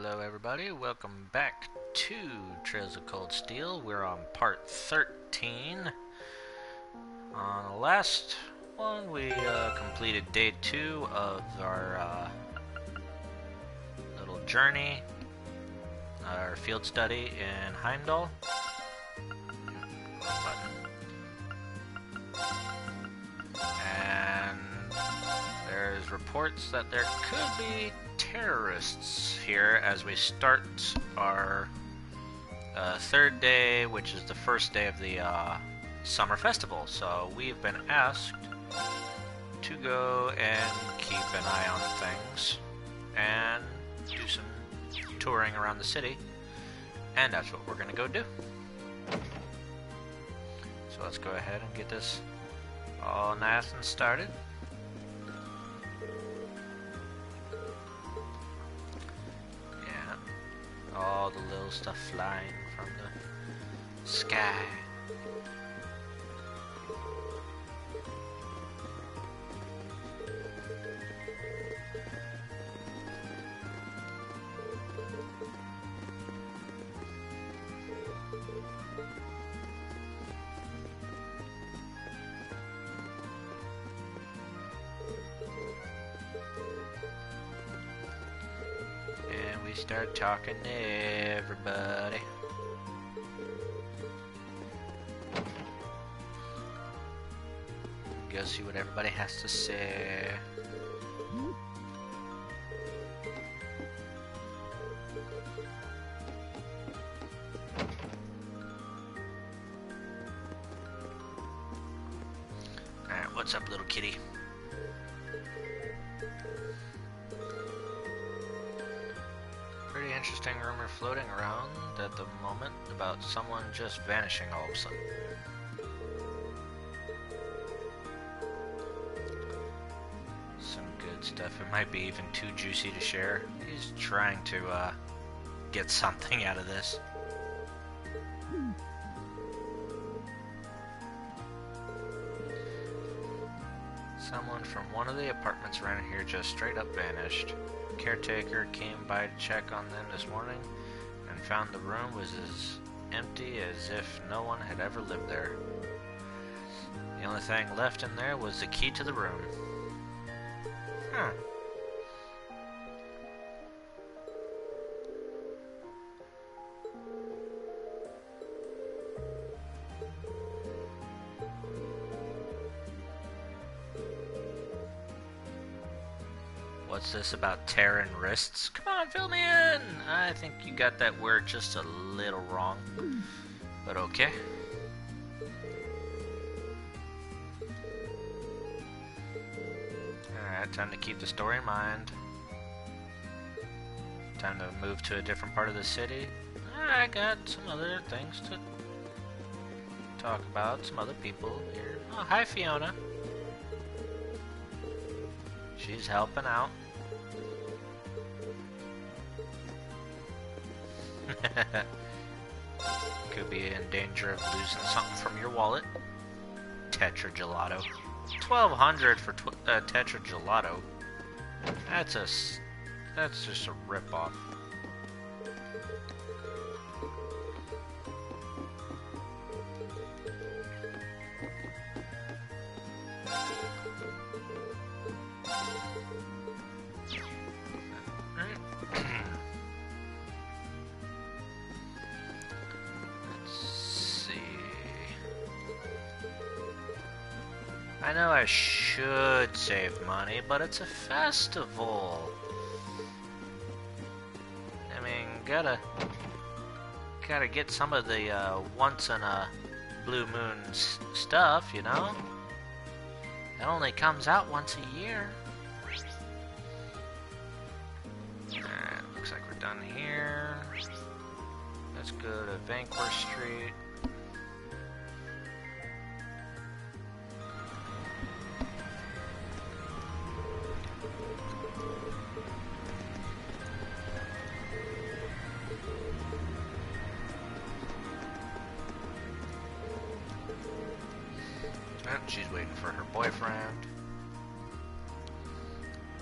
Hello everybody, welcome back to Trails of Cold Steel. We're on part 13. On the last one, we completed day 2 of our little journey, our field study in Heimdall. And there's reports that there could be terrorists here as we start our third day, which is the first day of the summer festival. So we've been asked to go and keep an eye on things and do some touring around the city, and that's what we're gonna go do. So let's go ahead and get this all nice and started. All the little stuff flying from the sky. Start talking to everybody. Go see what everybody has to say. Alright, what's up, little kitty? Interesting rumor floating around at the moment about someone just vanishing all of a sudden. Some good stuff. It might be even too juicy to share. He's trying to get something out of this. Someone from one of the apartments around here just straight up vanished. Caretaker came by to check on them this morning and found the room was as empty as if no one had ever lived there. The only thing left in there was the key to the room. Huh. What's this about tearing wrists? Come on, fill me in! I think you got that word just a little wrong. But okay. Alright, time to keep the story in mind. Time to move to a different part of the city. I got some other things to talk about. Some other people here. Oh, hi Fiona. She's helping out. Could be in danger of losing something from your wallet. Tetra Gelato. 1,200 for Tetra Gelato. That's just a rip-off. I know I should save money, but it's a festival. I mean, gotta get some of the once in a blue moon stuff, you know? It only comes out once a year. Alright, looks like we're done here. Let's go to Vanquer Street. She's waiting for her boyfriend.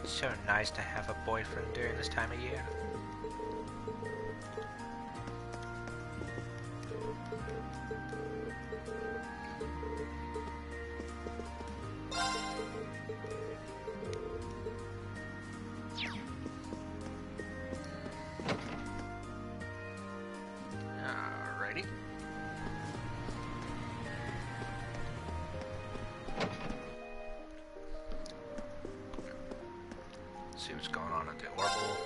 So nice to have a boyfriend during this time of year. Let's see what's going on at the Orbital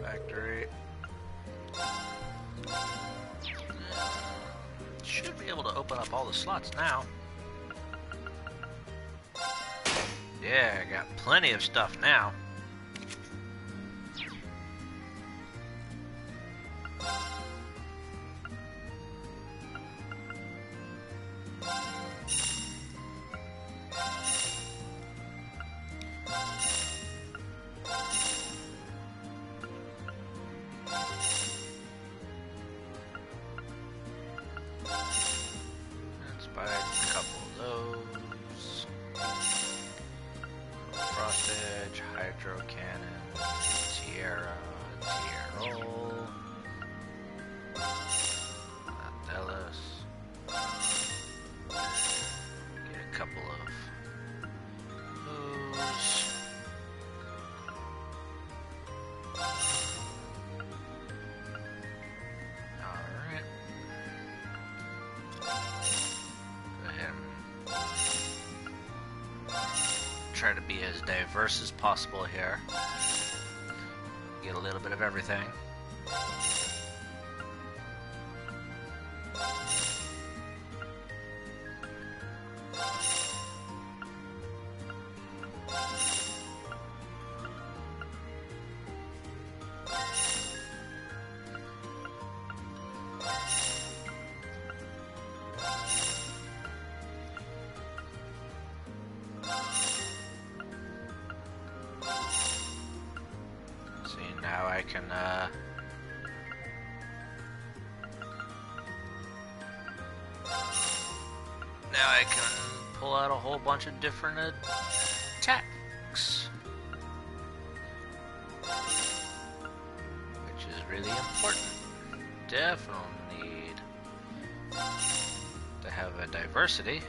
factory. Should be able to open up all the slots now. Yeah, I got plenty of stuff now. Let's buy a couple of those. Frost Edge, Hydro Cannon, Tierra, Tierrol, Andelis. Get a couple of those. Alright. Go ahead and try to be as diverse as possible here. Get a little bit of everything. See, now I can, now I can pull out a whole bunch of different attacks. Which is really important. Definitely need to have a diversity.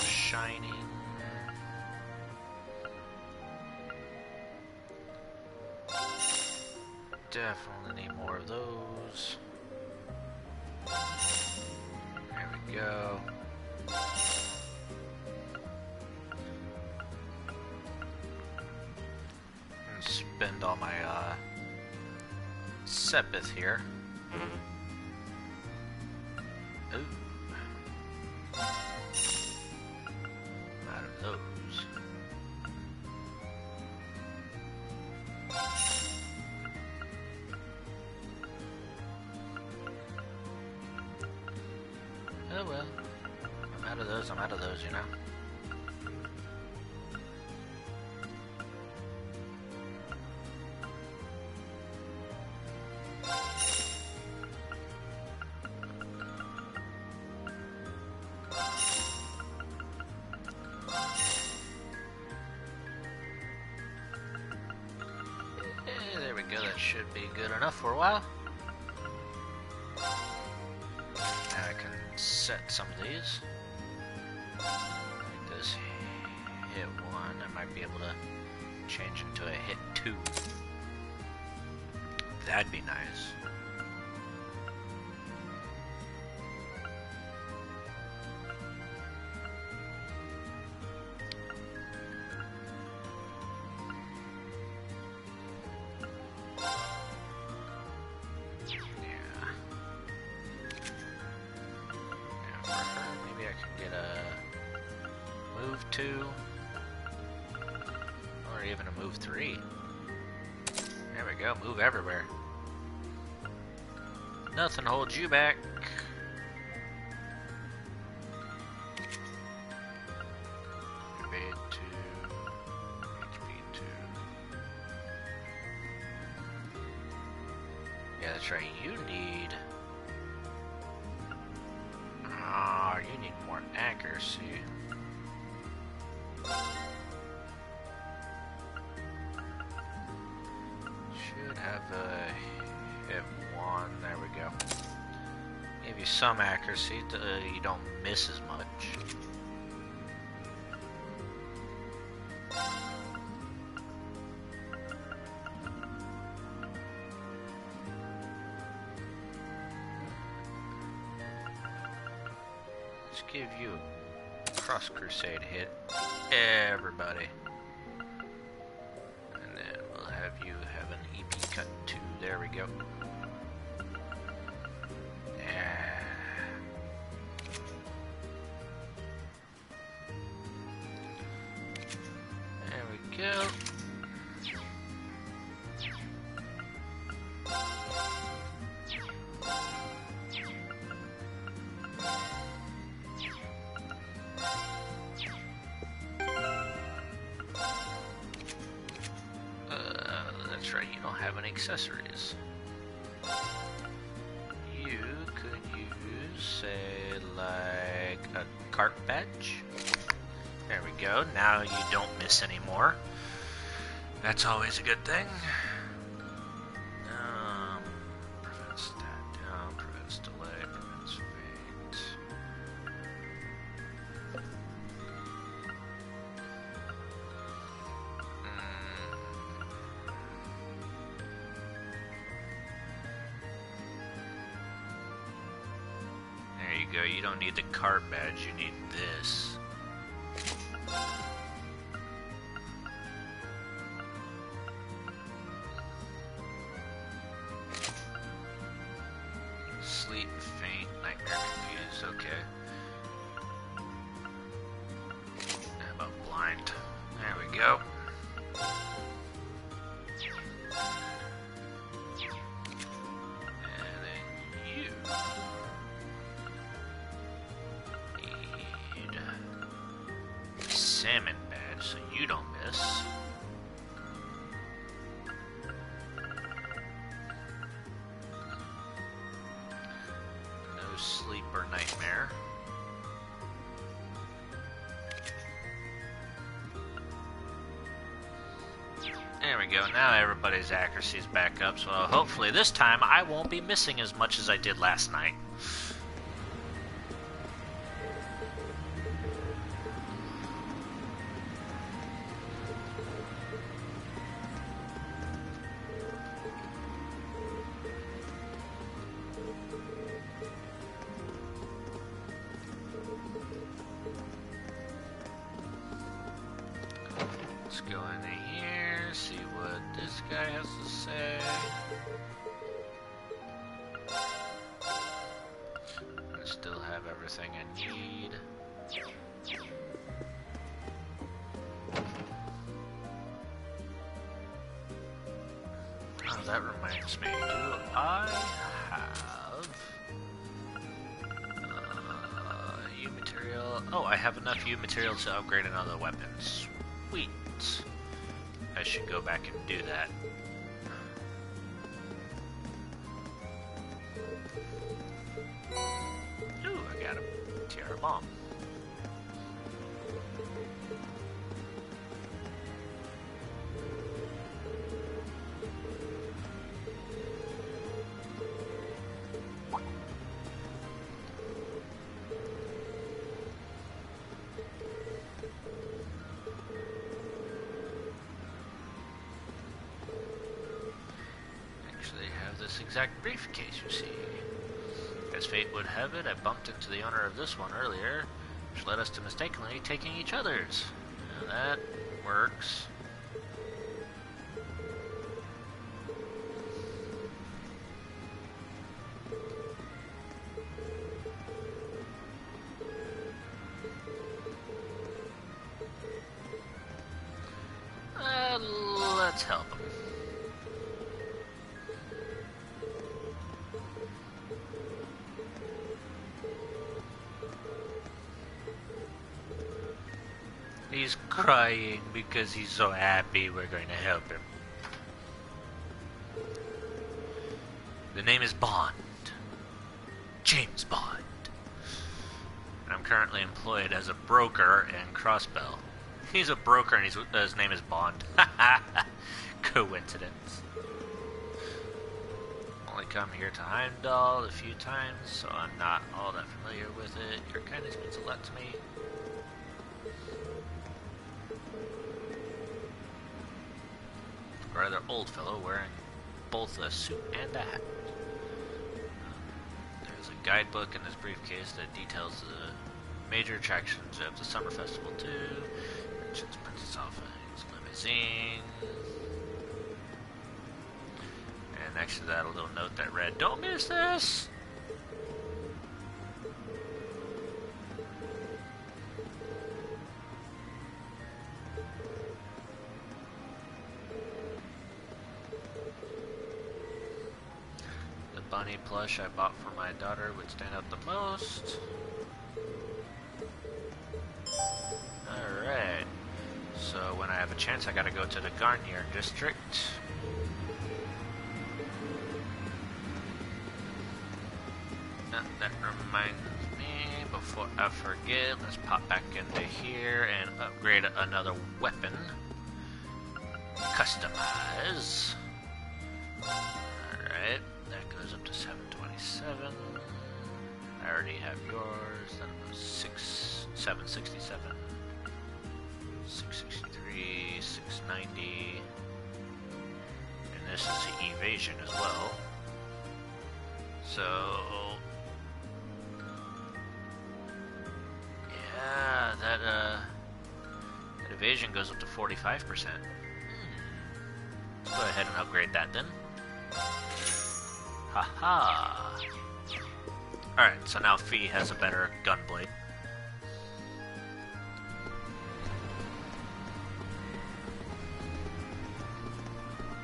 Shining. Definitely need more of those. There we go. And spend all my Sepith here. Ooh. Out of those. Oh well. I'm out of those, you know. There we go, that should be good enough for a while. Now I can set some of these. Like this hit 1, I might be able to change into a hit 2. That'd be nice. Move 2, or even a move 3. There we go, move everywhere. Nothing holds you back. Evade 2, HP 2. Yeah, that's right, you need... Ah, you need more accuracy. Should have a hit 1. There we go. Give you some accuracy, you don't miss as much. Let's give you a cross crusade hit, everybody. And then we'll have you have an EP cut too. There we go. Go. That's right, you don't have any accessories. You could use, say, like a cart badge. There we go. Now you don't miss anymore. That's always a good thing. Prevents stat down, prevents delay, prevents fate. There you go. You don't need the cart badge. You need this. Sleep, faint, nightmare, confused, okay. How about blind? There we go. And then you need salmon badge so you don't miss. Sleep or nightmare. There we go. Now everybody's accuracy is back up, so hopefully this time I won't be missing as much as I did last night. Let's go into here, see what this guy has to say. I still have everything I need. Oh, that reminds me. Do I have U material? Oh, I have enough U material to upgrade another weapon. Sweet. I should go back and do that. Ooh, I got a Tiara Bomb. This exact briefcase, you see. As fate would have it, I bumped into the owner of this one earlier, which led us to mistakenly taking each other's. Now that works. Let's help him. He's crying because he's so happy we're going to help him. The name is Bond. James Bond. I'm currently employed as a broker in Crossbell. He's a broker and his name is Bond. Coincidence. Only come here to Heimdall a few times, so I'm not all that familiar with it. Your kindness means a lot to me. A rather old fellow wearing both a suit and a hat. There's a guidebook in his briefcase that details the major attractions of the summer festival too. Mentions Princess Alpha's limousine. And next to that, a little note that read, "Don't miss this!" The bunny plush I bought for my daughter would stand out the most. Alright. So when I have a chance, I gotta go to the Garnier district. That reminds me, before I forget, let's pop back into here and upgrade another weapon. Customize. Alright, that goes up to 727. I already have yours. That was 767. 663, 690. And this is the evasion as well. So yeah, that evasion goes up to 45%. Let's go ahead and upgrade that then. Haha. Alright, so now Fee has a better gunblade.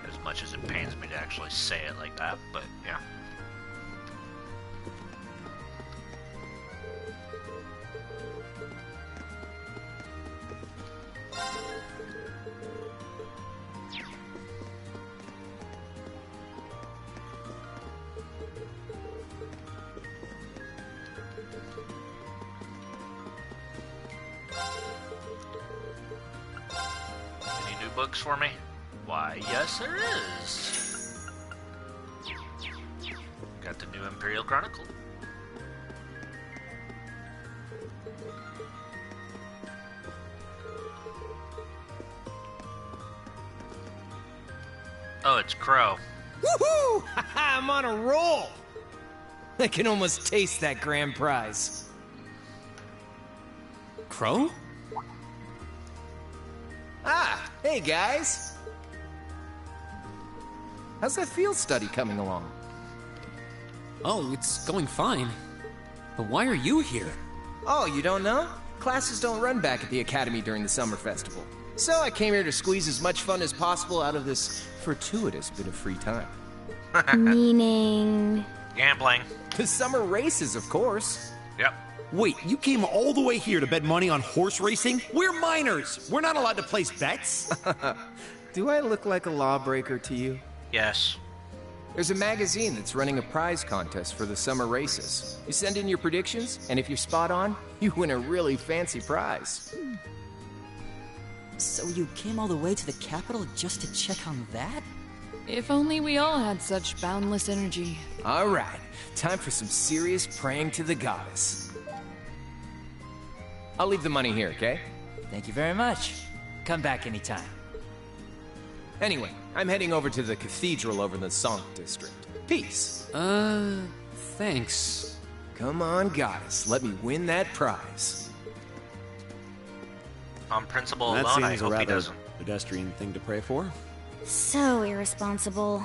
As much as it pains me to actually say it like that, but yeah. Books for me? Why, yes there is. Got the new Imperial Chronicle. Oh, it's Crow. Woohoo! I'm on a roll! I can almost taste that grand prize. Crow? Ah, hey guys! How's that field study coming along? Oh, it's going fine. But why are you here? Oh, you don't know? Classes don't run back at the Academy during the summer festival. So I came here to squeeze as much fun as possible out of this fortuitous bit of free time. Meaning... Gambling. The summer races, of course. Yep. Wait, you came all the way here to bet money on horse racing? We're minors! We're not allowed to place bets! Do I look like a lawbreaker to you? Yes. There's a magazine that's running a prize contest for the summer races. You send in your predictions, and if you're spot on, you win a really fancy prize. So you came all the way to the capital just to check on that? If only we all had such boundless energy. All right, time for some serious praying to the goddess. I'll leave the money here, okay? Thank you very much. Come back anytime. Anyway, I'm heading over to the cathedral over in the Sonk district. Peace. Thanks. Come on, goddess, let me win that prize. On principle That alone, I seems a hope he rather doesn't. pedestrian thing to pray for. So irresponsible.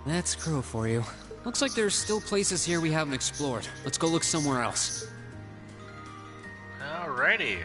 That's Crow for you. Looks like there's still places here we haven't explored. Let's go look somewhere else. Alrighty.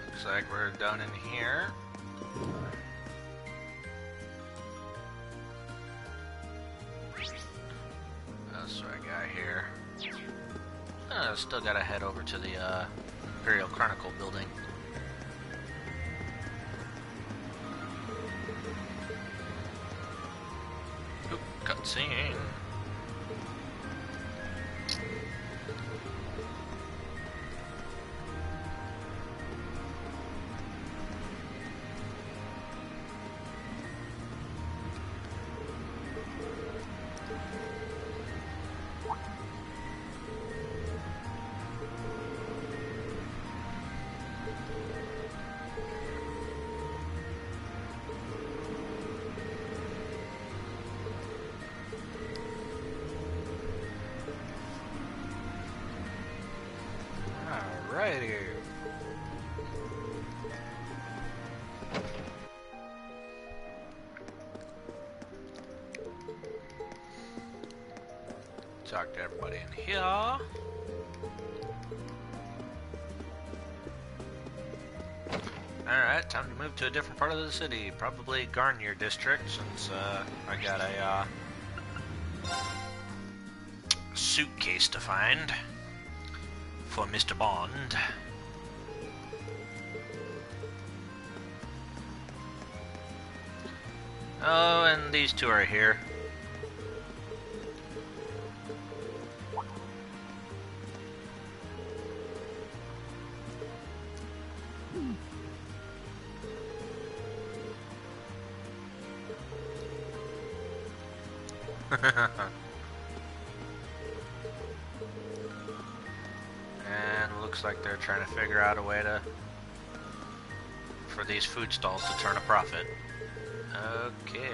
Looks like we're done in here. So I got here. Still gotta head over to the Imperial Chronicle building. Oop, cutscene. Alrighty. Talk to everybody in here. Alright, time to move to a different part of the city. Probably Garnier District, since I got a suitcase to find for Mr. Bond. Oh, and these two are here. And looks like they're trying to figure out a way for these food stalls to turn a profit. Okay.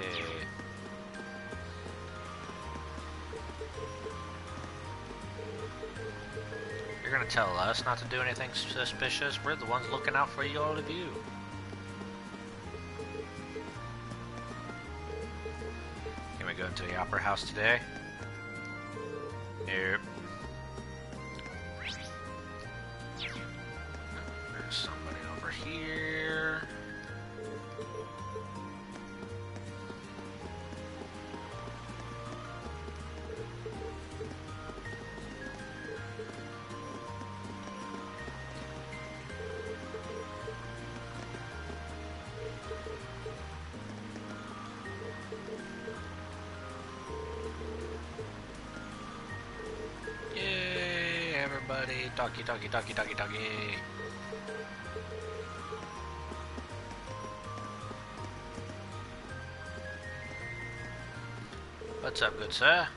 You're gonna tell us not to do anything suspicious? We're the ones looking out for all of you. Can we go into the Opera House today? Nope. There's somebody over here. Yay, everybody. Talkie, talkie, talkie, talkie, talkie. What's up, good sir?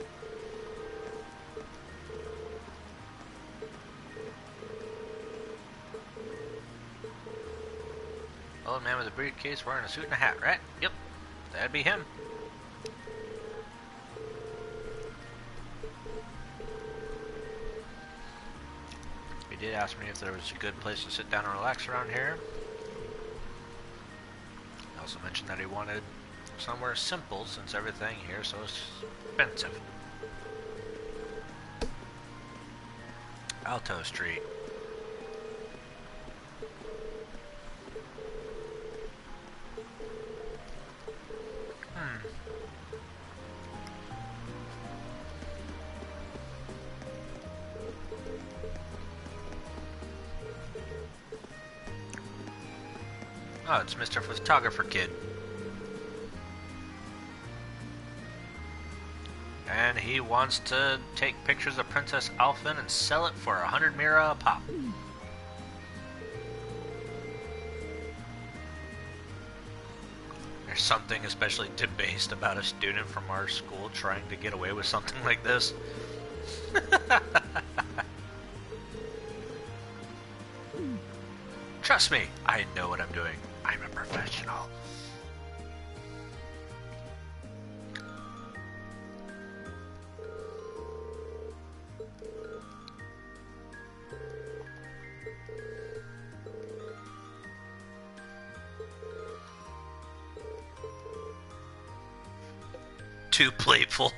Old man with a briefcase wearing a suit and a hat, right? Yep, that'd be him. He did ask me if there was a good place to sit down and relax around here. He also mentioned that he wanted somewhere simple since everything here is so expensive. Alto Street. Oh, it's Mr. Photographer Kid. And he wants to take pictures of Princess Alphen and sell it for 100 mira a pop. There's something especially debased about a student from our school trying to get away with something like this. Trust me, I know what I'm doing. I'm a professional. Too playful.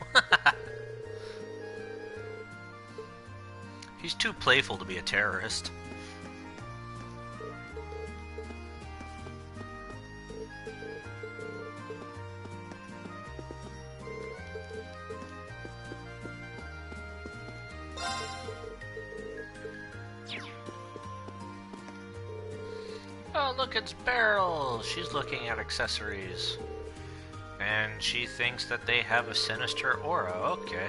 He's too playful to be a terrorist. Oh, look, it's Beryl. She's looking at accessories. And she thinks that they have a sinister aura. Okay.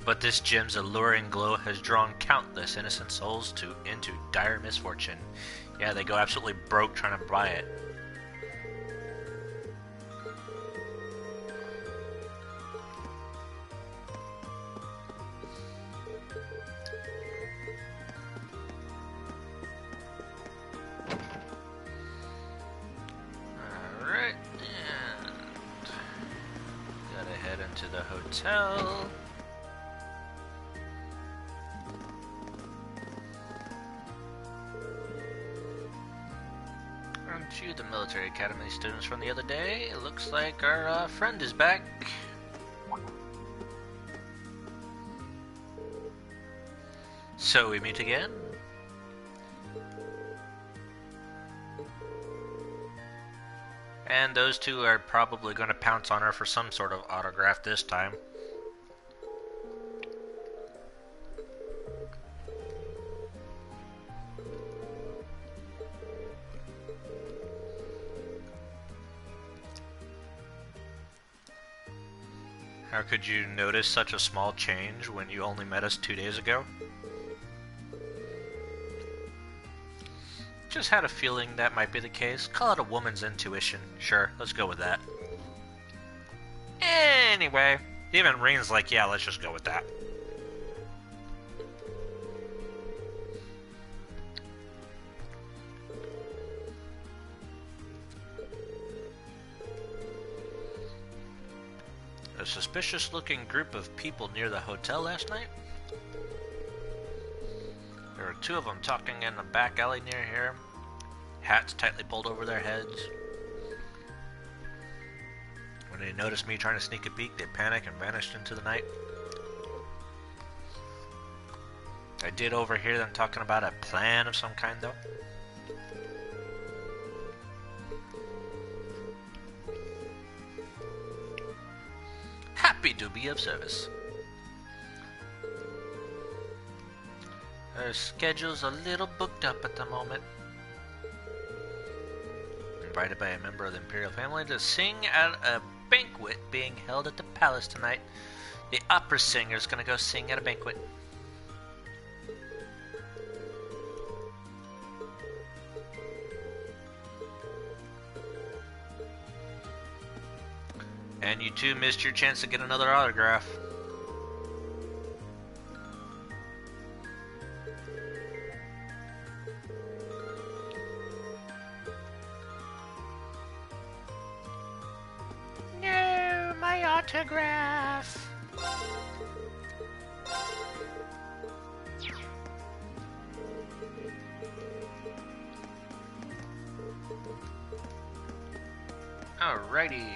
But this gem's alluring glow has drawn countless innocent souls into dire misfortune. Yeah, they go absolutely broke trying to buy it. Alright, and gotta head into the hotel. Aren't you the military academy students from the other day? It looks like our friend is back. So we meet again? And those two are probably going to pounce on her for some sort of autograph this time. How could you notice such a small change when you only met us 2 days ago? Just had a feeling that might be the case. Call it a woman's intuition. Sure, let's go with that. Anyway, even Reen's like, yeah, let's just go with that. A suspicious-looking group of people near the hotel last night? There were two of them talking in the back alley near here. Hats tightly pulled over their heads. When they noticed me trying to sneak a peek, they panicked and vanished into the night. I did overhear them talking about a plan of some kind, though. Happy to be of service. Our schedule's a little booked up at the moment. Invited by a member of the Imperial family to sing at a banquet being held at the palace tonight. The opera singer's gonna go sing at a banquet. And you two missed your chance to get another autograph. No, my autograph. Alrighty.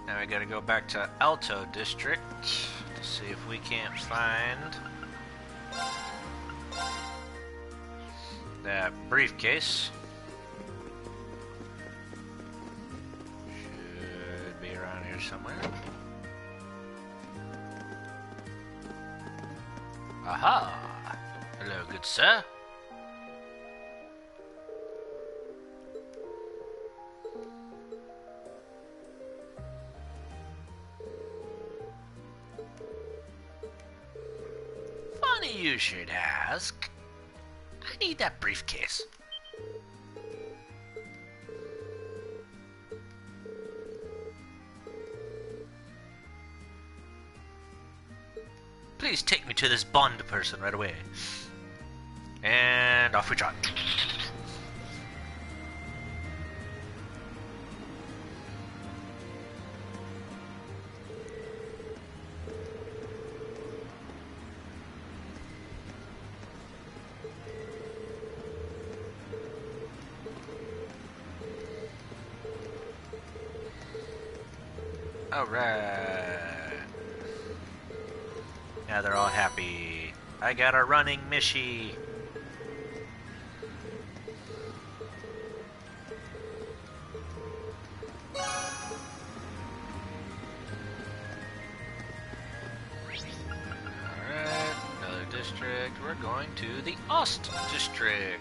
Now we gotta go back to Alto District to see if we can't find that briefcase. Should be around here somewhere. Aha! Hello, good sir. Funny you should ask. I need that briefcase. Please take me to this Bond person right away. And off we trot. Alright. Now they're all happy. I got a running Mishy. Alright, another going to the Ost District.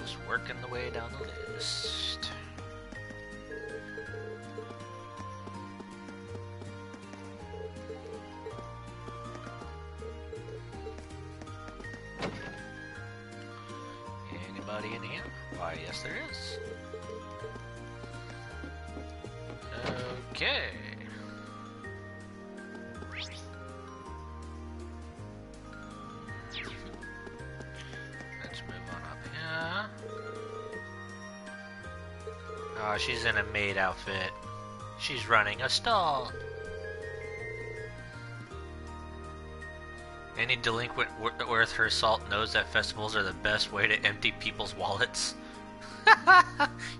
Just working the way down the list. Anybody in here? Why, yes there is. Okay. Let's move on up here. Oh, she's in a maid outfit. She's running a stall. Any delinquent worth her salt knows that festivals are the best way to empty people's wallets.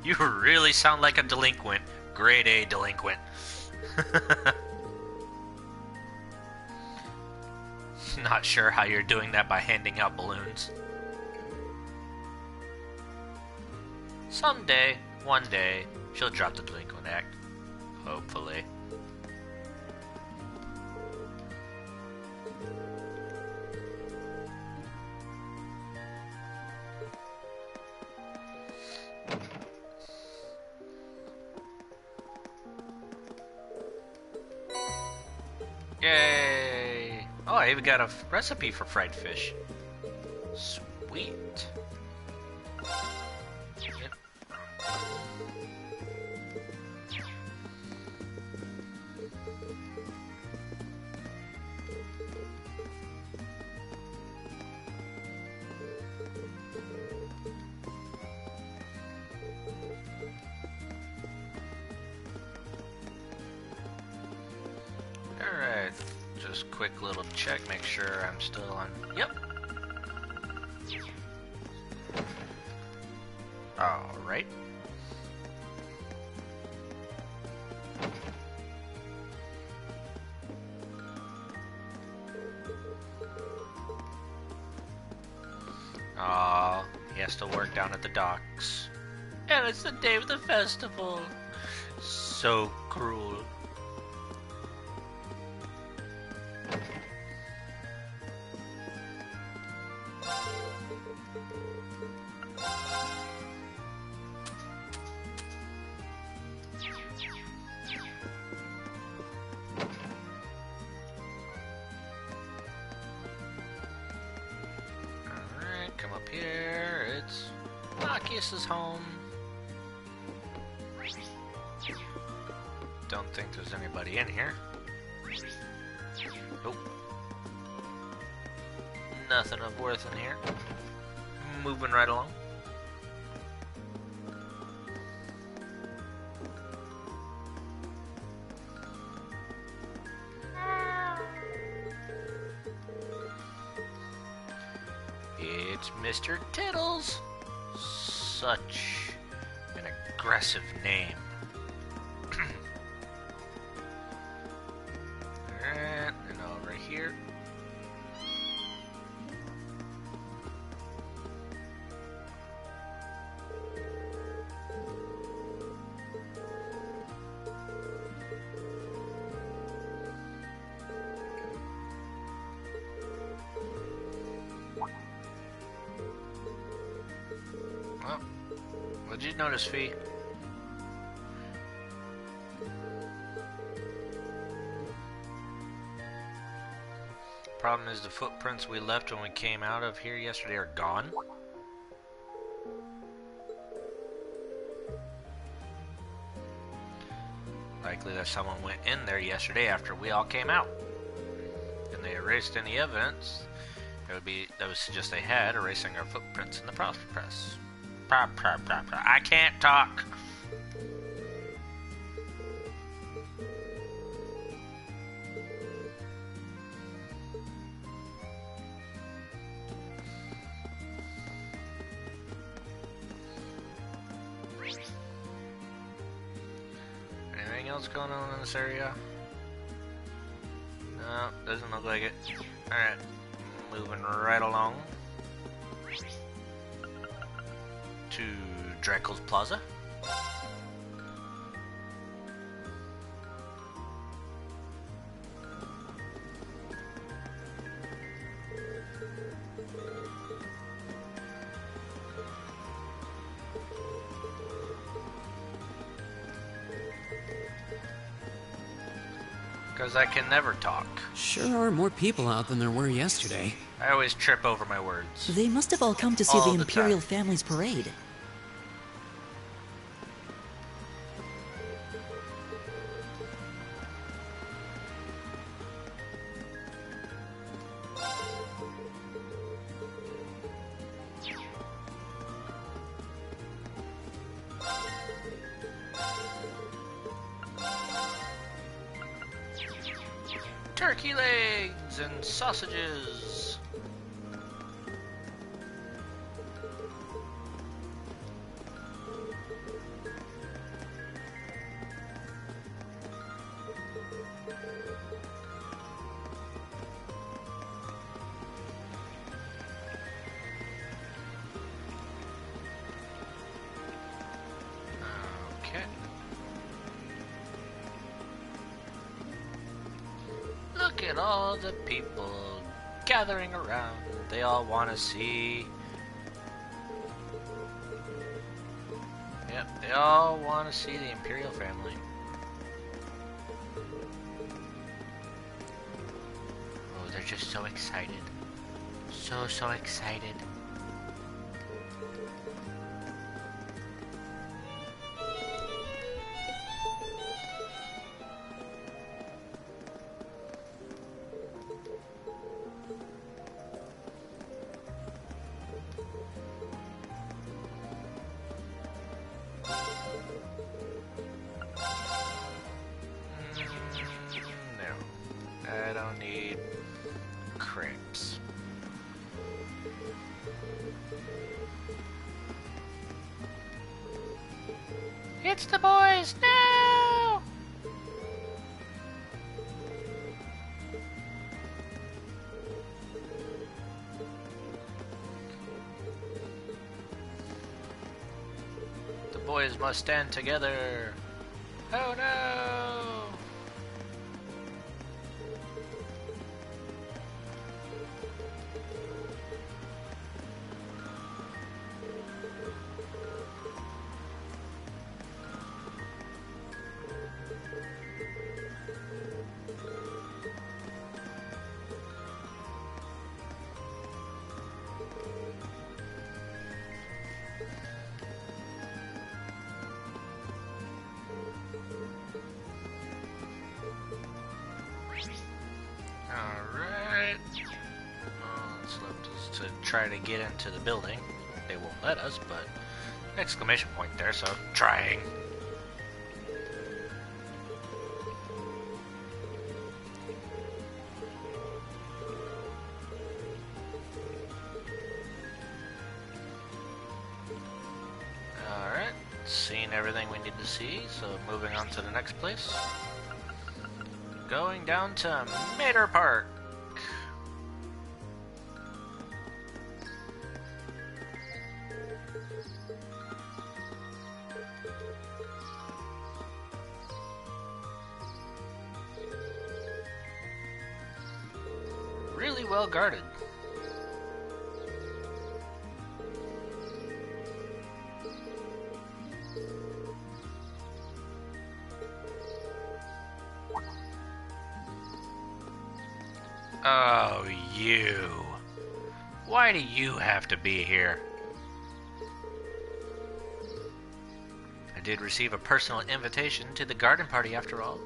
You really sound like a delinquent. Grade A delinquent. Not sure how you're doing that by handing out balloons. Someday, one day, she'll drop the delinquent act. Hopefully. Yay! Oh, I even got a recipe for fried fish. Sweet. Yep. Alright, just quick little check, make sure I'm still on. Yep. Alright. Aw, he has to work down at the docks. And it's the day of the festival. So cruel. Alright, come up here. It's Marcus's home. Don't think there's anybody in here. Nope. Nothing of worth in here. Moving right along. It's Mr. Tittles. Such an aggressive name. Alright, and over here. Well, what'd you notice, Fee? Problem is the footprints we left when we came out of here yesterday are gone. Likely that someone went in there yesterday after we all came out. And they erased any evidence. That would suggest they had, erasing our footprints in the process. I can't talk. Anything else going on in this area? No, doesn't look like it. Alright, moving right along to Draco's Plaza. Because I can never talk. Sure are more people out than there were yesterday. I always trip over my words. They must have all come to see All the the Imperial time. family's parade. Turkey legs and sausages. Okay. Look at all the people gathering around. They all want to see. Yep, they all want to see the Imperial family. Oh, they're just so excited. So excited. No, I don't need crepes. It's the boys! No! The boys must stand together. Oh no! Alright. All that's left is to try to get into the building. They won't let us, but exclamation point there, so trying. Alright, seen everything we need to see, so moving on to the next place. Going down to Mater Park. Really well guarded. Oh, you. Why do you have to be here? I did receive a personal invitation to the garden party after all.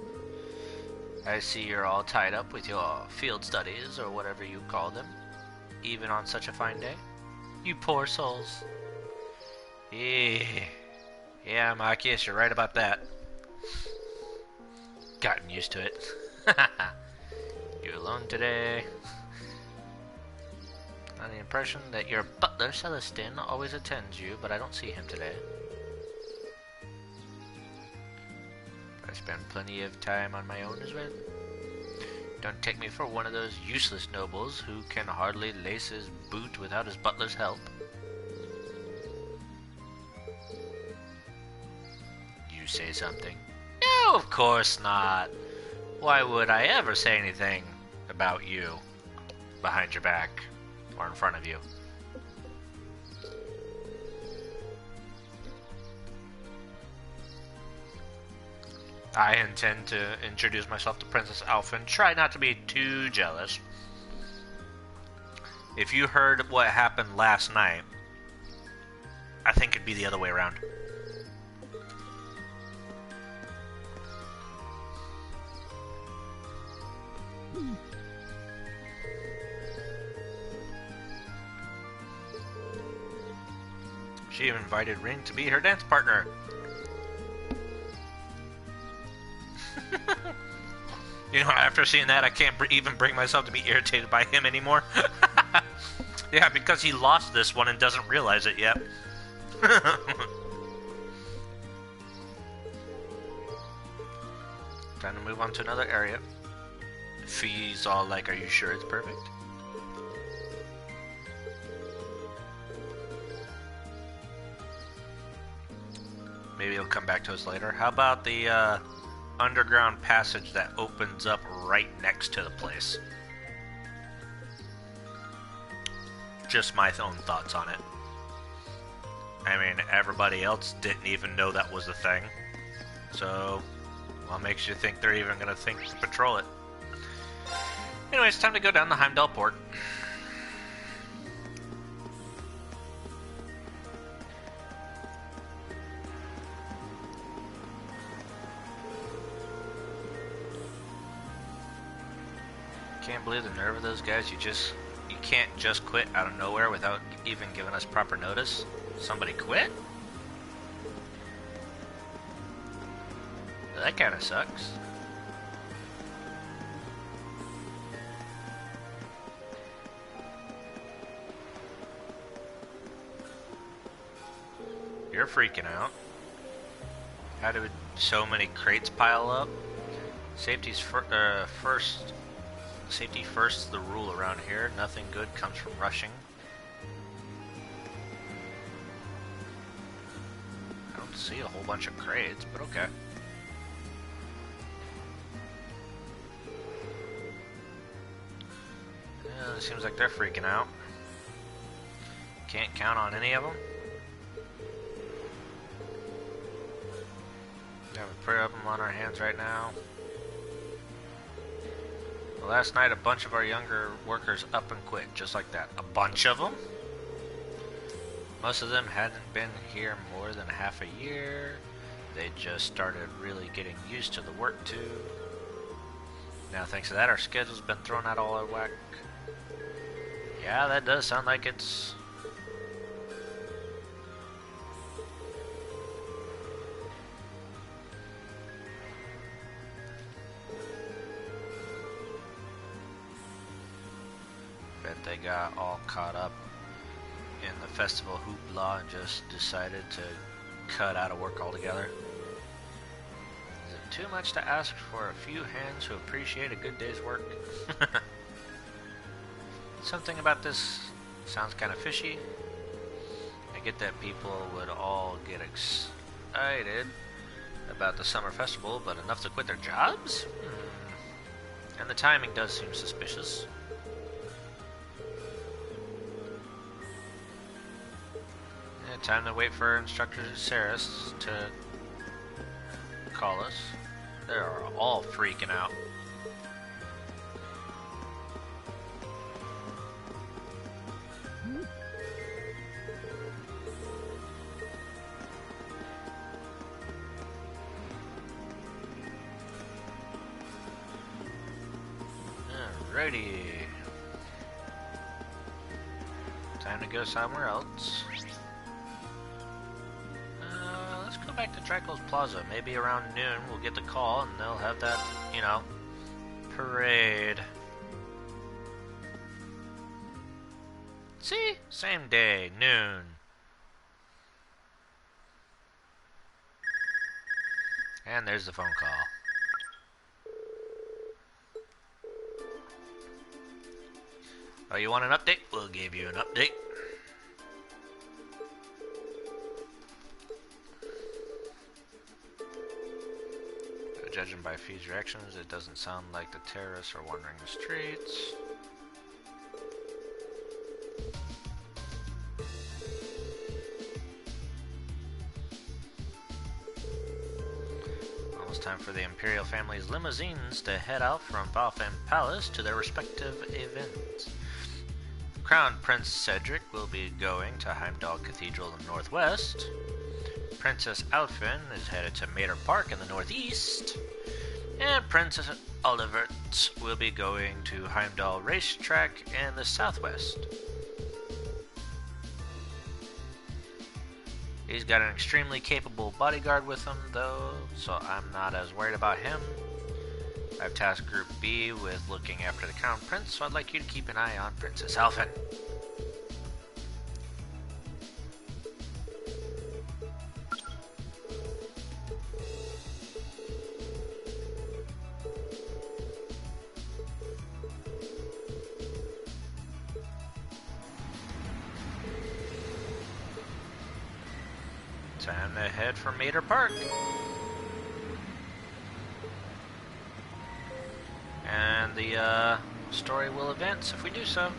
I see you're all tied up with your field studies or whatever you call them, even on such a fine day. You poor souls. Yeah, Marcus, you're right about that. Gotten used to it. You alone today? On the impression that your butler Celestin always attends you, but I don't see him today. I spend plenty of time on my own as well. Don't take me for one of those useless nobles who can hardly lace his boot without his butler's help. You say something? No, of course not. Why would I ever say anything about you behind your back or in front of you? I intend to introduce myself to Princess Alpha and try not to be too jealous. If you heard what happened last night, I think it'd be the other way around. She even invited Ring to be her dance partner. You know, after seeing that, I can't even bring myself to be irritated by him anymore. Yeah, because he lost this one and doesn't realize it yet. Time to move on to another area. Fee's all like, are you sure it's perfect? Maybe he'll come back to us later. How about the underground passage that opens up right next to the place? Just my own thoughts on it. I mean, everybody else didn't even know that was a thing. So, what makes you think they're even going to think to patrol it? Anyway, it's time to go down the Heimdall port. Can't believe the nerve of those guys. You can't just quit out of nowhere without even giving us proper notice. Somebody quit? That kind of sucks. You're freaking out. How did so many crates pile up? Safety's first. Safety first is the rule around here. Nothing good comes from rushing. I don't see a whole bunch of crates, but okay. Yeah, it seems like they're freaking out. Can't count on any of them. We have a pair of them on our hands right now. Last night, a bunch of our younger workers up and quit, just like that. A bunch of them? Most of them hadn't been here more than half a year. They just started really getting used to the work, too. Now, thanks to that, our schedule's been thrown out all out of whack. Yeah, that does sound like it's... They got all caught up in the festival hoopla and just decided to cut out of work altogether. Is it too much to ask for a few hands who appreciate a good day's work? Something about this sounds kind of fishy. I get that people would all get excited about the summer festival, but enough to quit their jobs? And the timing does seem suspicious. Time to wait for Instructor Saris to call us. They're all freaking out. Alrighty. Time to go somewhere else. Let's go back to Trico's Plaza. Maybe around noon we'll get the call and they'll have that, you know, parade. See? Same day, noon. And there's the phone call. Oh, you want an update? We'll give you an update. Judging by Fee's reactions, it doesn't sound like the terrorists are wandering the streets. time for the Imperial family's limousines to head out from Valfan Palace to their respective events. Crown Prince Cedric will be going to Heimdall Cathedral in the northwest. Princess Alfin is headed to Mater Park in the northeast. And Princess Olivert will be going to Heimdall Racetrack in the southwest. He's got an extremely capable bodyguard with him, though, so I'm not as worried about him. I've tasked Group B with looking after the Crown Prince, so I'd like you to keep an eye on Princess Alfin. Time to head for Mater Park. And the story will advance if we do so.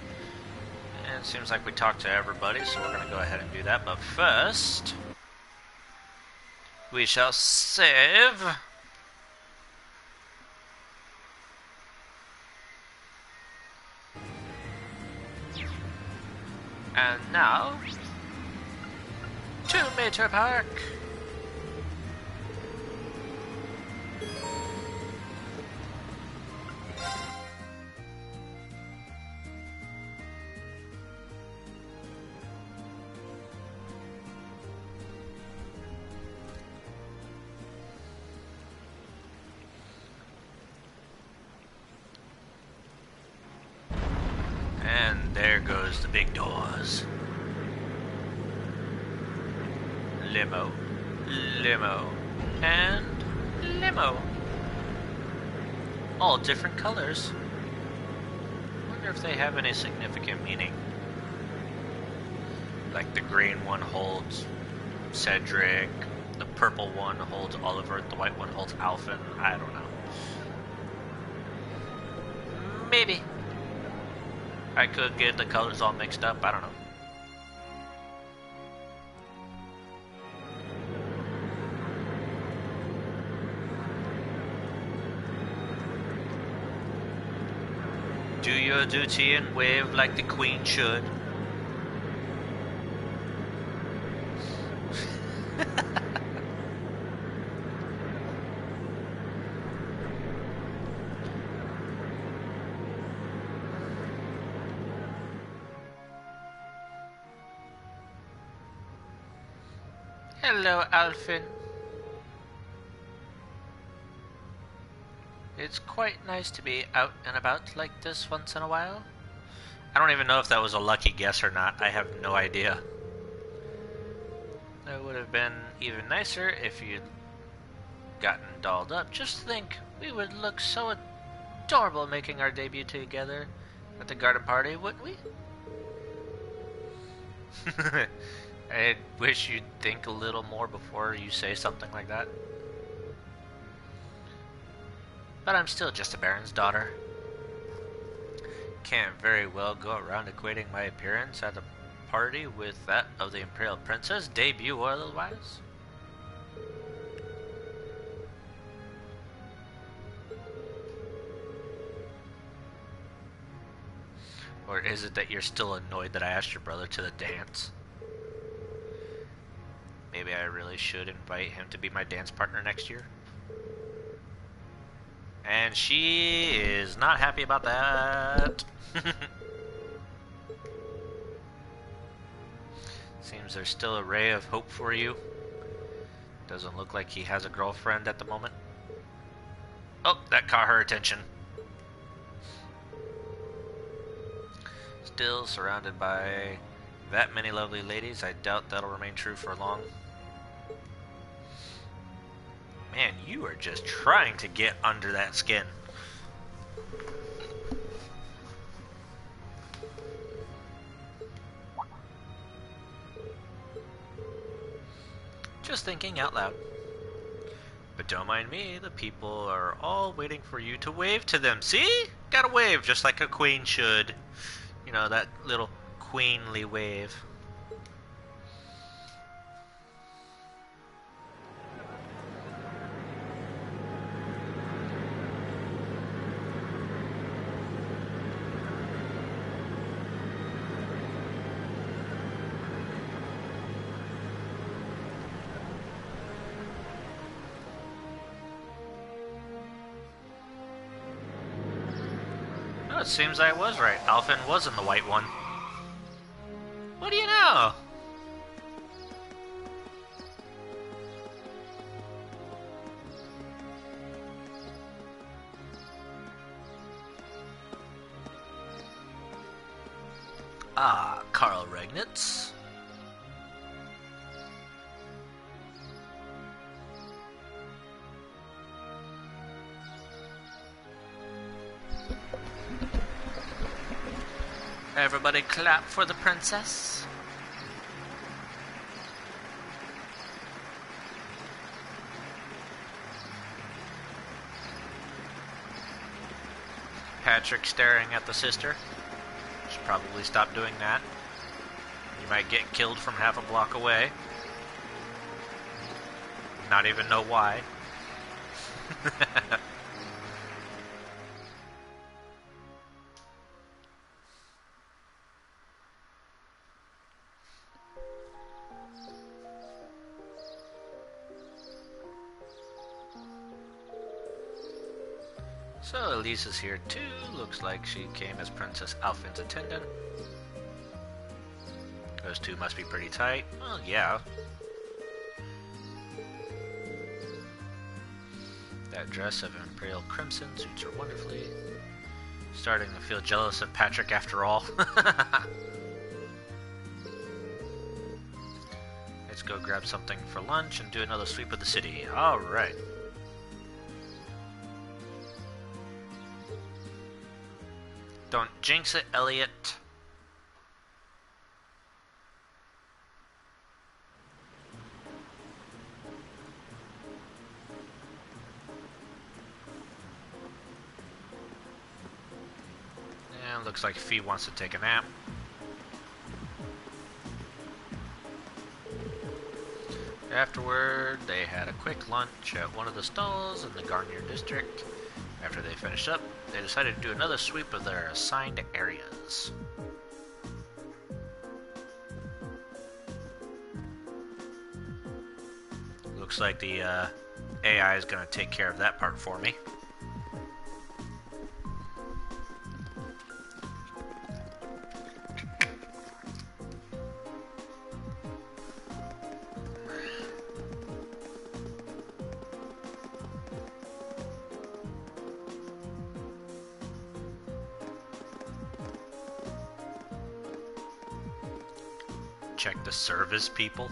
And it seems like we talked to everybody, so we're going to go ahead and do that. But first, we shall save. And now, to Mater Park. And there goes the big doors. Limo, limo, and limo. All different colors. Wonder if they have any significant meaning. Like the green one holds Cedric, the purple one holds Oliver, the white one holds Alfin. I don't know. Maybe. I could get the colors all mixed up, I don't know. Do your duty and wave like the Queen should. Hello, Alfin. It's quite nice to be out and about like this once in a while. I don't even know if that was a lucky guess or not. I have no idea. That would have been even nicer if you'd gotten dolled up. Just think, we would look so adorable making our debut together at the garden party, wouldn't we? I wish you'd think a little more before you say something like that. But I'm still just a baron's daughter. Can't very well go around equating my appearance at a party with that of the Imperial Princess, debut or otherwise. Or is it that you're still annoyed that I asked your brother to the dance? Maybe I really should invite him to be my dance partner next year. And she is not happy about that. Seems there's still a ray of hope for you. Doesn't look like he has a girlfriend at the moment. Oh, that caught her attention. Still surrounded by that many lovely ladies. I doubt that'll remain true for long. Man, you are just trying to get under that skin. Just thinking out loud. But don't mind me, the people are all waiting for you to wave to them. See? Gotta wave just like a queen should. You know, that little queenly wave. Oh, it seems I was right. Alphen was in the white one. What do you know? Ah, Carl Regnitz. Everybody clap for the princess. Patrick staring at the sister. Should probably stop doing that. You might get killed from half a block away. Not even know why. So Elise is here too. Looks like she came as Princess Alphen's attendant. Those two must be pretty tight. Well, yeah. That dress of imperial crimson suits her wonderfully. Starting to feel jealous of Patrick after all. Let's go grab something for lunch and do another sweep of the city. Alright. Don't jinx it, Elliot. And looks like Fee wants to take a nap. Afterward, they had a quick lunch at one of the stalls in the Garnier district. After they finished up, they decided to do another sweep of their assigned areas. Looks like the AI is going to take care of that part for me. Check the service people.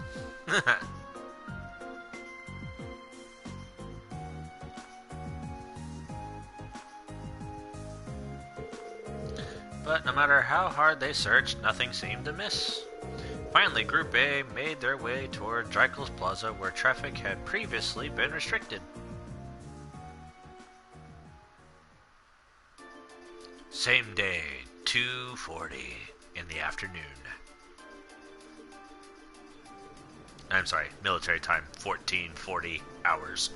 But no matter how hard they searched, nothing seemed to miss. Finally, Group A made their way toward Dreikel's Plaza, where traffic had previously been restricted. Same day, 2:40 in the afternoon. I'm sorry, military time, 1440 hours.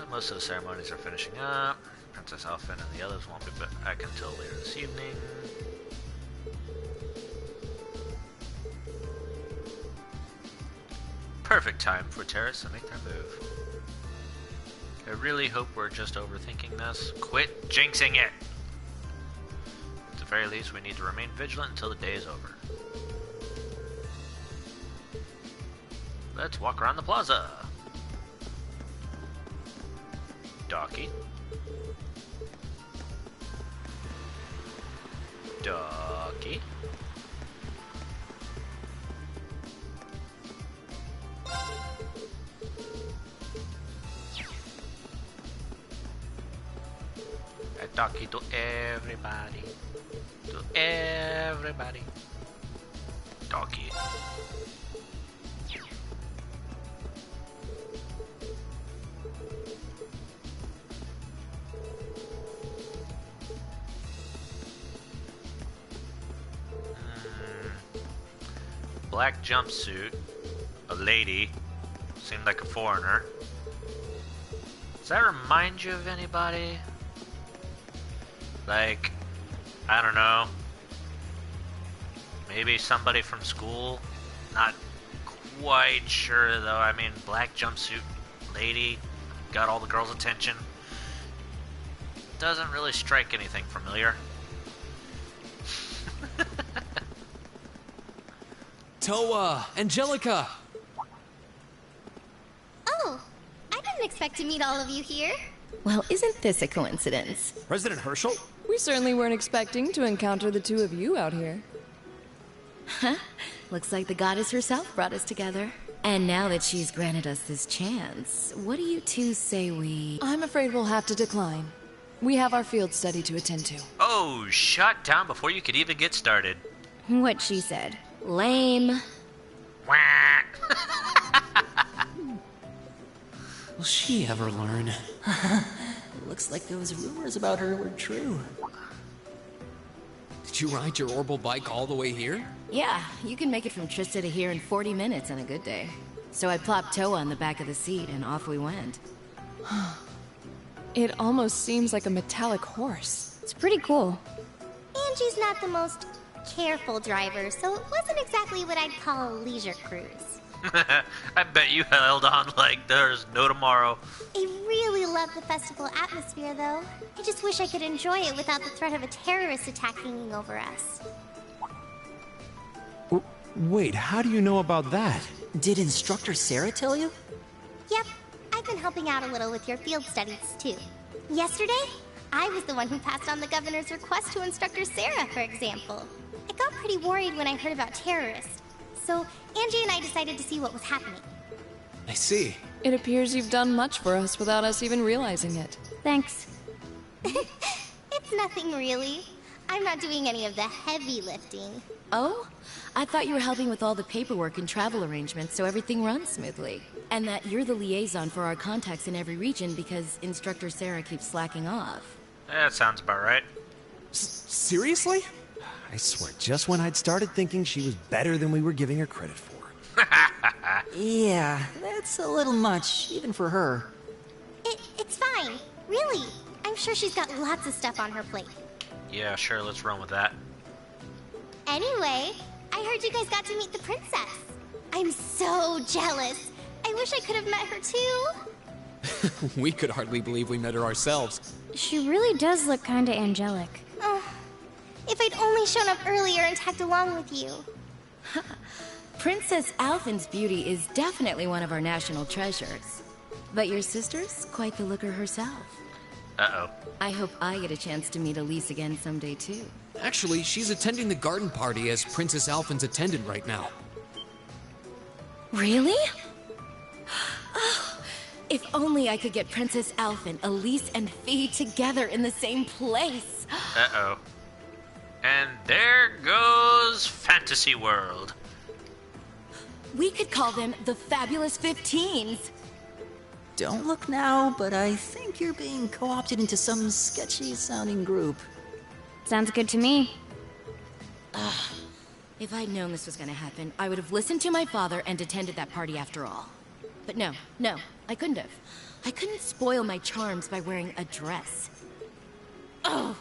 Most of the ceremonies are finishing up. Princess Alphen and the others won't be back until later this evening. Perfect time for terrorists to make their move. I really hope we're just overthinking this. Quit jinxing it! At the very least, we need to remain vigilant until the day is over. Let's walk around the plaza. Docky. Docky. A Docky to everybody. To everybody. Docky. Black jumpsuit, a lady, seemed like a foreigner. Does that remind you of anybody? Like, I don't know, maybe somebody from school? Not quite sure though. I mean, black jumpsuit, lady, got all the girls' attention. Doesn't really strike anything familiar. Toa! Angelica! Oh, I didn't expect to meet all of you here. Well, isn't this a coincidence? President Herschel? We certainly weren't expecting to encounter the two of you out here. Huh? Looks like the goddess herself brought us together. And now that she's granted us this chance, what do you two say we... I'm afraid we'll have to decline. We have our field study to attend to. Oh, shot down before you could even get started. What she said. Lame. Wah. Will she ever learn? Looks like those rumors about her were true. Did you ride your orbital bike all the way here? Yeah, you can make it from Trista to here in 40 minutes on a good day. So I plopped Toa on the back of the seat and off we went. It almost seems like a metallic horse. It's pretty cool. Angie's not the most careful driver, so it wasn't exactly what I'd call a leisure cruise. I bet you held on like there's no tomorrow. I really love the festival atmosphere, though. I just wish I could enjoy it without the threat of a terrorist attack hanging over us. Wait, how do you know about that? Did Instructor Sarah tell you? Yep, I've been helping out a little with your field studies, too. Yesterday, I was the one who passed on the governor's request to Instructor Sarah, for example. I got pretty worried when I heard about terrorists, so Angie and I decided to see what was happening. I see. It appears you've done much for us without us even realizing it. Thanks. It's nothing really. I'm not doing any of the heavy lifting. Oh? I thought you were helping with all the paperwork and travel arrangements so everything runs smoothly. And that you're the liaison for our contacts in every region because Instructor Sarah keeps slacking off. That sounds about right. Seriously? I swear, just when I'd started thinking she was better than we were giving her credit for. Yeah, that's a little much, even for her. It's fine. Really. I'm sure she's got lots of stuff on her plate. Yeah, sure, let's run with that. Anyway, I heard you guys got to meet the princess. I'm so jealous. I wish I could have met her too. We could hardly believe we met her ourselves. She really does look kinda angelic. Oh, if I'd only shown up earlier and tagged along with you. Princess Alphen's beauty is definitely one of our national treasures. But your sister's quite the looker herself. Uh-oh. I hope I get a chance to meet Elise again someday, too. Actually, she's attending the garden party as Princess Alphen's attendant right now. Really? Oh, if only I could get Princess Alphen, Elise, and Fee together in the same place. Uh-oh. And there goes Fantasy World. We could call them the Fabulous 15s. Don't look now, but I think you're being co-opted into some sketchy-sounding group. Sounds good to me. If I'd known this was gonna happen, I would have listened to my father and attended that party after all. But no, I couldn't have. I couldn't spoil my charms by wearing a dress. Oh!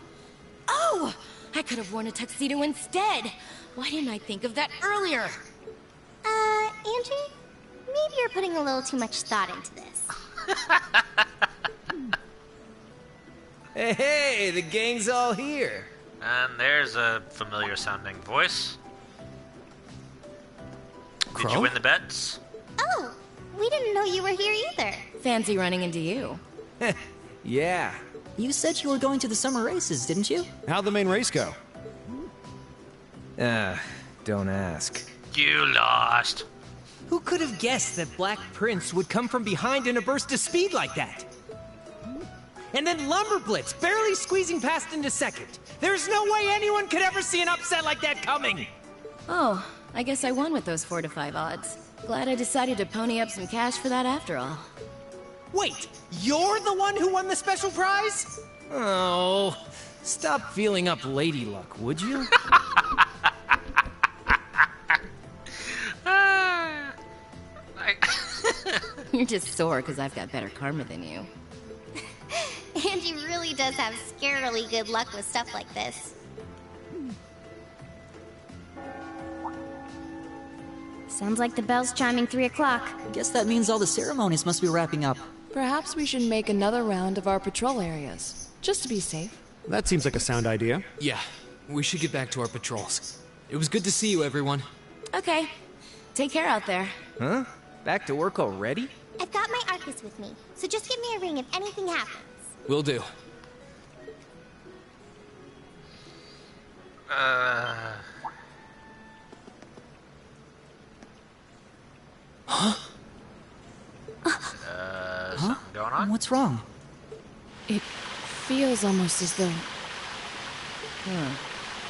I could have worn a tuxedo instead! Why didn't I think of that earlier? Angie? Maybe you're putting a little too much thought into this. Hey, the gang's all here. And there's a familiar sounding voice. Did Crow? you win the bets? Oh, we didn't know you were here either. Fancy running into you. Yeah. You said you were going to the summer races, didn't you? How'd the main race go? Don't ask. You lost. Who could have guessed that Black Prince would come from behind in a burst of speed like that? And then Lumber Blitz, barely squeezing past into second. There's no way anyone could ever see an upset like that coming! Oh, I guess I won with those 4 to 5 odds. Glad I decided to pony up some cash for that after all. Wait, you're the one who won the special prize? Oh, stop feeling up Lady Luck, would you? You're just sore because I've got better karma than you. Angie really does have scarily good luck with stuff like this. Sounds like the bell's chiming 3 o'clock. Guess that means all the ceremonies must be wrapping up. Perhaps we should make another round of our patrol areas, just to be safe. That seems like a sound idea. Yeah, we should get back to our patrols. It was good to see you, everyone. Okay. Take care out there. Huh? Back to work already? I've got my Arcus with me, so just give me a ring if anything happens. Will do. Something going on? What's wrong? It feels almost as though...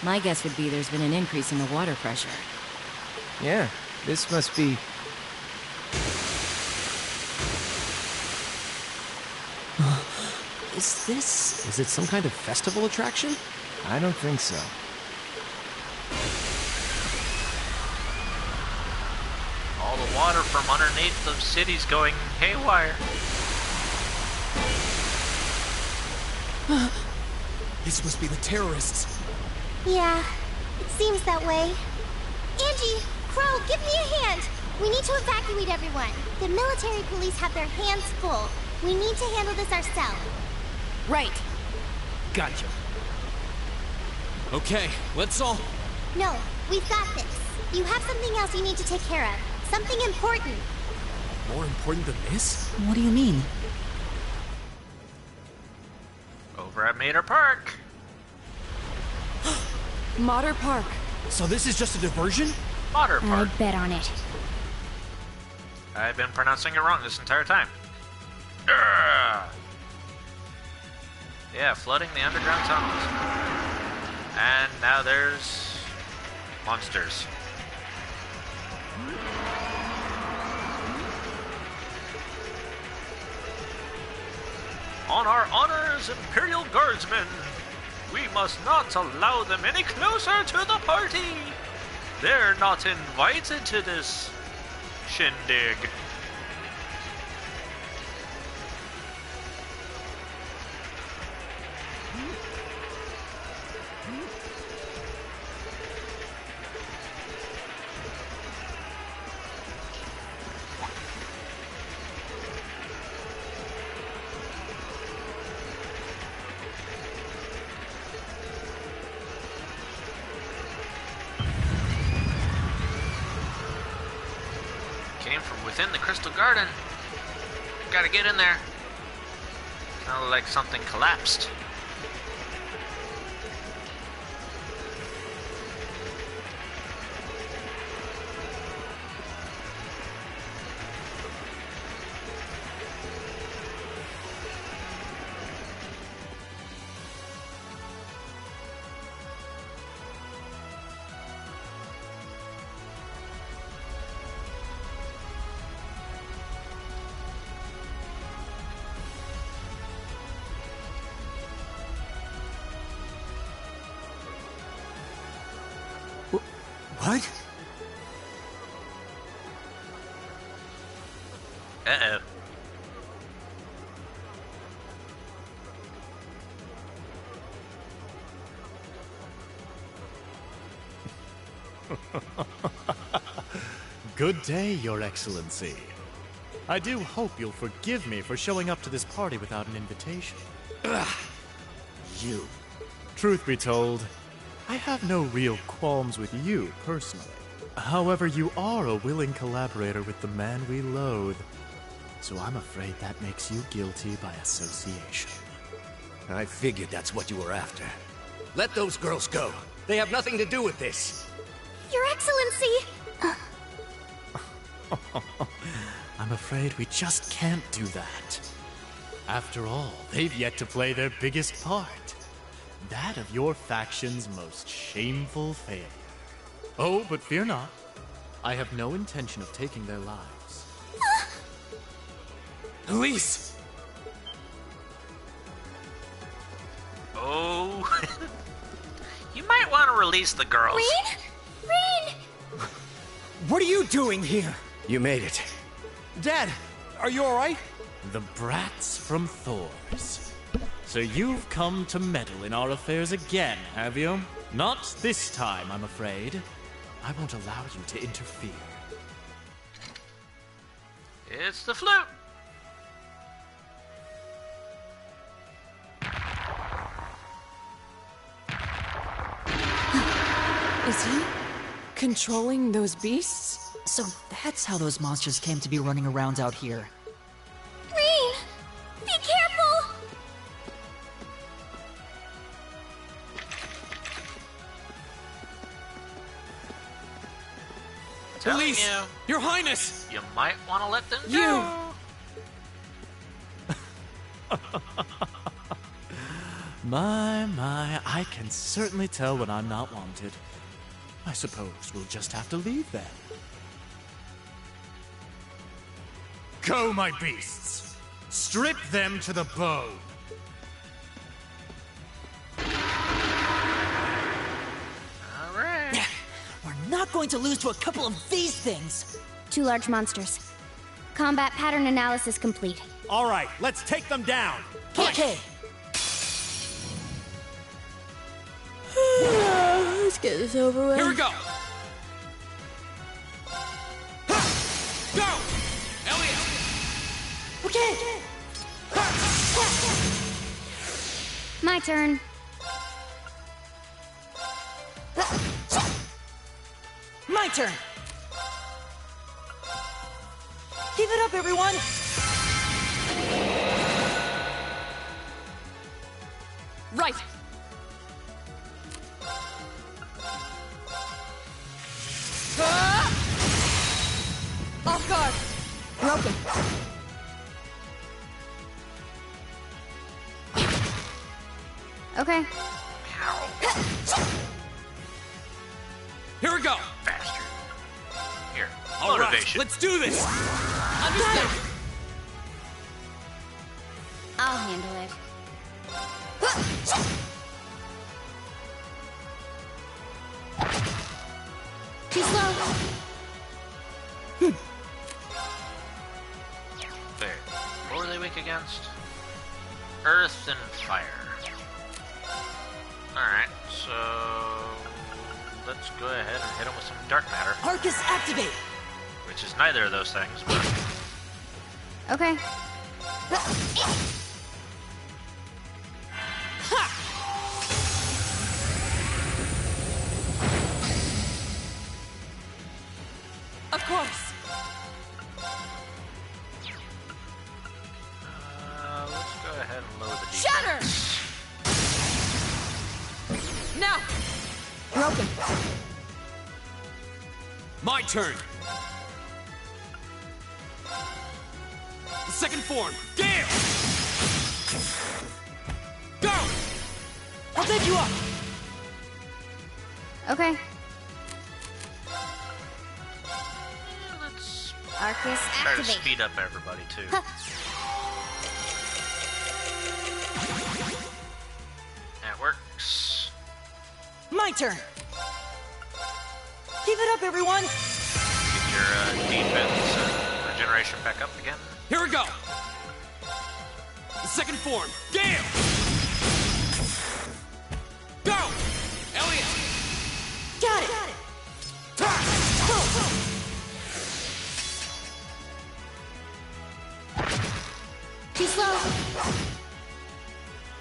My guess would be there's been an increase in the water pressure. Yeah, this must be... Is this... Is it some kind of festival attraction? I don't think so. All the water from underneath the city's going haywire. This must be the terrorists. Yeah, it seems that way. Angie, Crow, give me a hand. We need to evacuate everyone. The military police have their hands full. We need to handle this ourselves. Right. Gotcha. Okay, let's all... No, we've got this. You have something else you need to take care of. Something important. More important than this? What do you mean? Over at Mater Park. Mater Park. So this is just a diversion? Mater I Park. bet on it. I've been pronouncing it wrong this entire time. Urgh. Yeah, flooding the underground tunnels. And now there's monsters. On our honor as Imperial Guardsmen, we must not allow them any closer to the party. They're not invited to this shindig. Came from within the Crystal Garden. Gotta get in there. Sounded like something collapsed. What? Uh-oh. Good day, Your Excellency. I do hope you'll forgive me for showing up to this party without an invitation. You. Truth be told, I have no real qualms with you, personally. However, you are a willing collaborator with the man we loathe. So I'm afraid that makes you guilty by association. I figured that's what you were after. Let those girls go. They have nothing to do with this. Your Excellency! I'm afraid we just can't do that. After all, they've yet to play their biggest part. That of your faction's most shameful failure. Oh, but fear not. I have no intention of taking their lives. Elise! Oh. You might want to release the girls. Rain? Rain! What are you doing here? You made it. Dad, are you alright? The brats from Thor's. So you've come to meddle in our affairs again, have you? Not this time, I'm afraid. I won't allow you to interfere. It's the flute. Is he controlling those beasts? So that's how those monsters came to be running around out here. Green! Be careful! Police! Telling Your Highness! you might want to let them You! go. My, I can certainly tell when I'm not wanted. I suppose we'll just have to leave then. Go, my beasts! Strip them to the bone! Alright. We're not going to lose to a couple of these things. 2 large monsters. Combat pattern analysis complete. All right, let's take them down. Okay. Let's get this over with. Here we go! Go! Elliot! Okay. My turn. My turn. Give it up, everyone. Right! Off guard! Broken. Okay. Here we go! Bastard. Here. All right, Motivation. let's do this! Understood! I'll handle it. Too slow. There. What were they weak against? Earth and fire. Alright, so let's go ahead and hit them with some dark matter, Arcus activate. which is neither of those things, but Okay. Of course! let's go ahead and lower the defense. Shatter! Now! Broken. My turn! Second form, Gale! Go! I'll take you up. Okay. Let's Arcus try to activate. speed up everybody, too. That works. My turn. Give it up, everyone. Get your defense and regeneration back up again. Here we go! Second form, Gale! Go! Elliot! Got it. Too slow.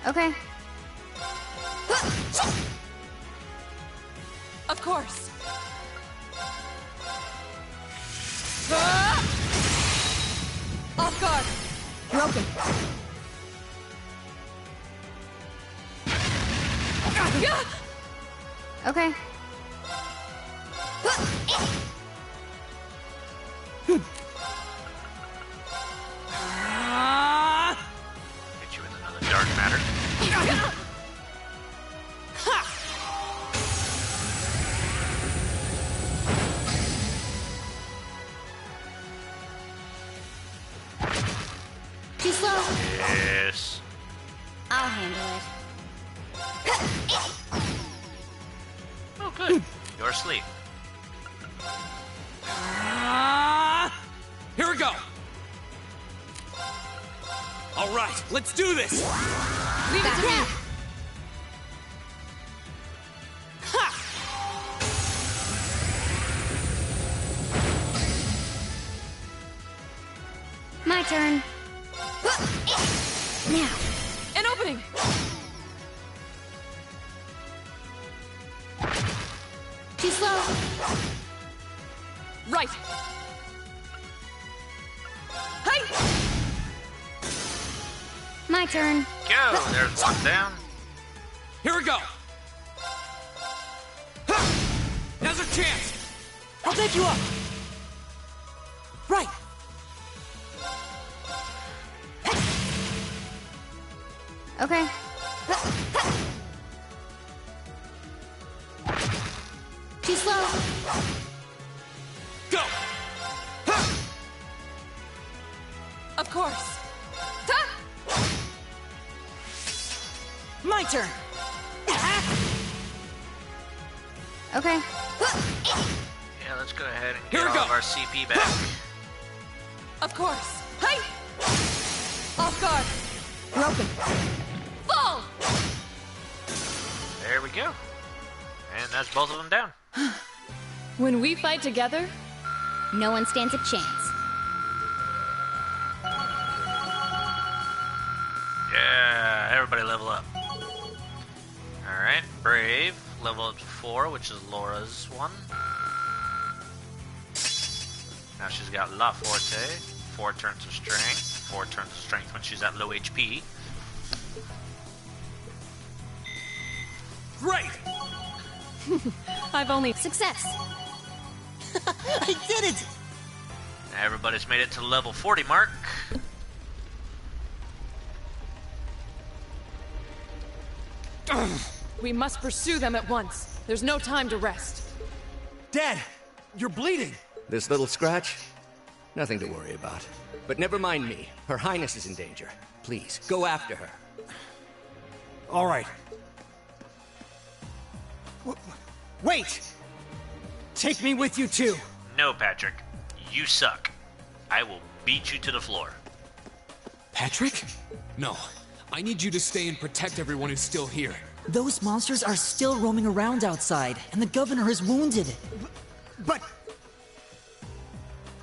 Okay. Of course! Off guard! Broken. Okay. Hit you with another dark matter. Too slow. Yes. I'll handle it. Oh, good. You're asleep. Here we go! All right, let's do this! Leave it to me! My turn. Now. An opening! Too slow. Right. Hey! My turn. Go! There's one down. Here we go! Ha! Now's our chance! I'll take you up. Right. Okay. Too slow. Go! Ha! Of course. Ha! My turn. Okay. Yeah, let's go ahead and Here get we all go. of our CP back. Of course. Hey! Off guard. Broken. Fall! There we go. And that's both of them down. When we fight together, No one stands a chance. Yeah, everybody level up. Alright, Brave, level up to 4, which is Laura's one. Now she's got La Forte, 4 turns of strength, 4 turns of strength when she's at low HP. Great. I've only... Success. I did it! Everybody's made it to the level 40 mark. We must pursue them at once. There's no time to rest. Dad, you're bleeding. This little scratch? Nothing to worry about. But never mind me. Her Highness is in danger. Please, go after her. All right. Wait! Take me with you too. No, Patrick. You suck. I will beat you to the floor. Patrick? No. I need you to stay and protect everyone who's still here. Those monsters are still roaming around outside, and the governor is wounded. But...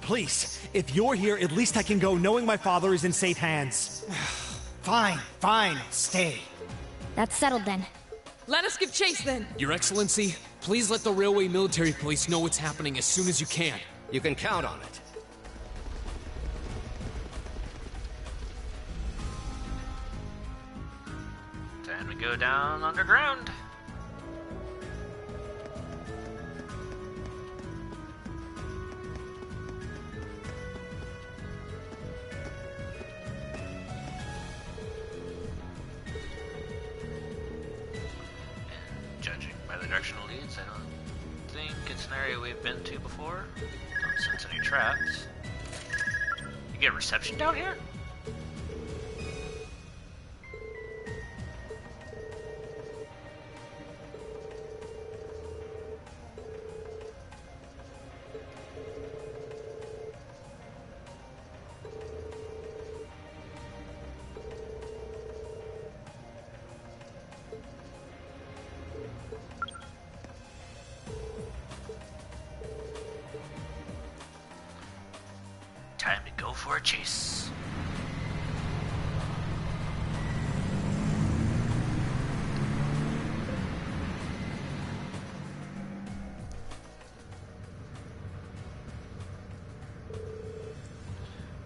Please, if you're here, at least I can go knowing my father is in safe hands. Fine, fine. Stay. That's settled then. Let us give chase then. Your Excellency, please let the Railway Military Police know what's happening as soon as you can. You can count on it. Time to go down underground. And judging by the directional leads, I don't think it's an area we've been to before. Don't sense any traps. You get reception down here? Time to go for a chase.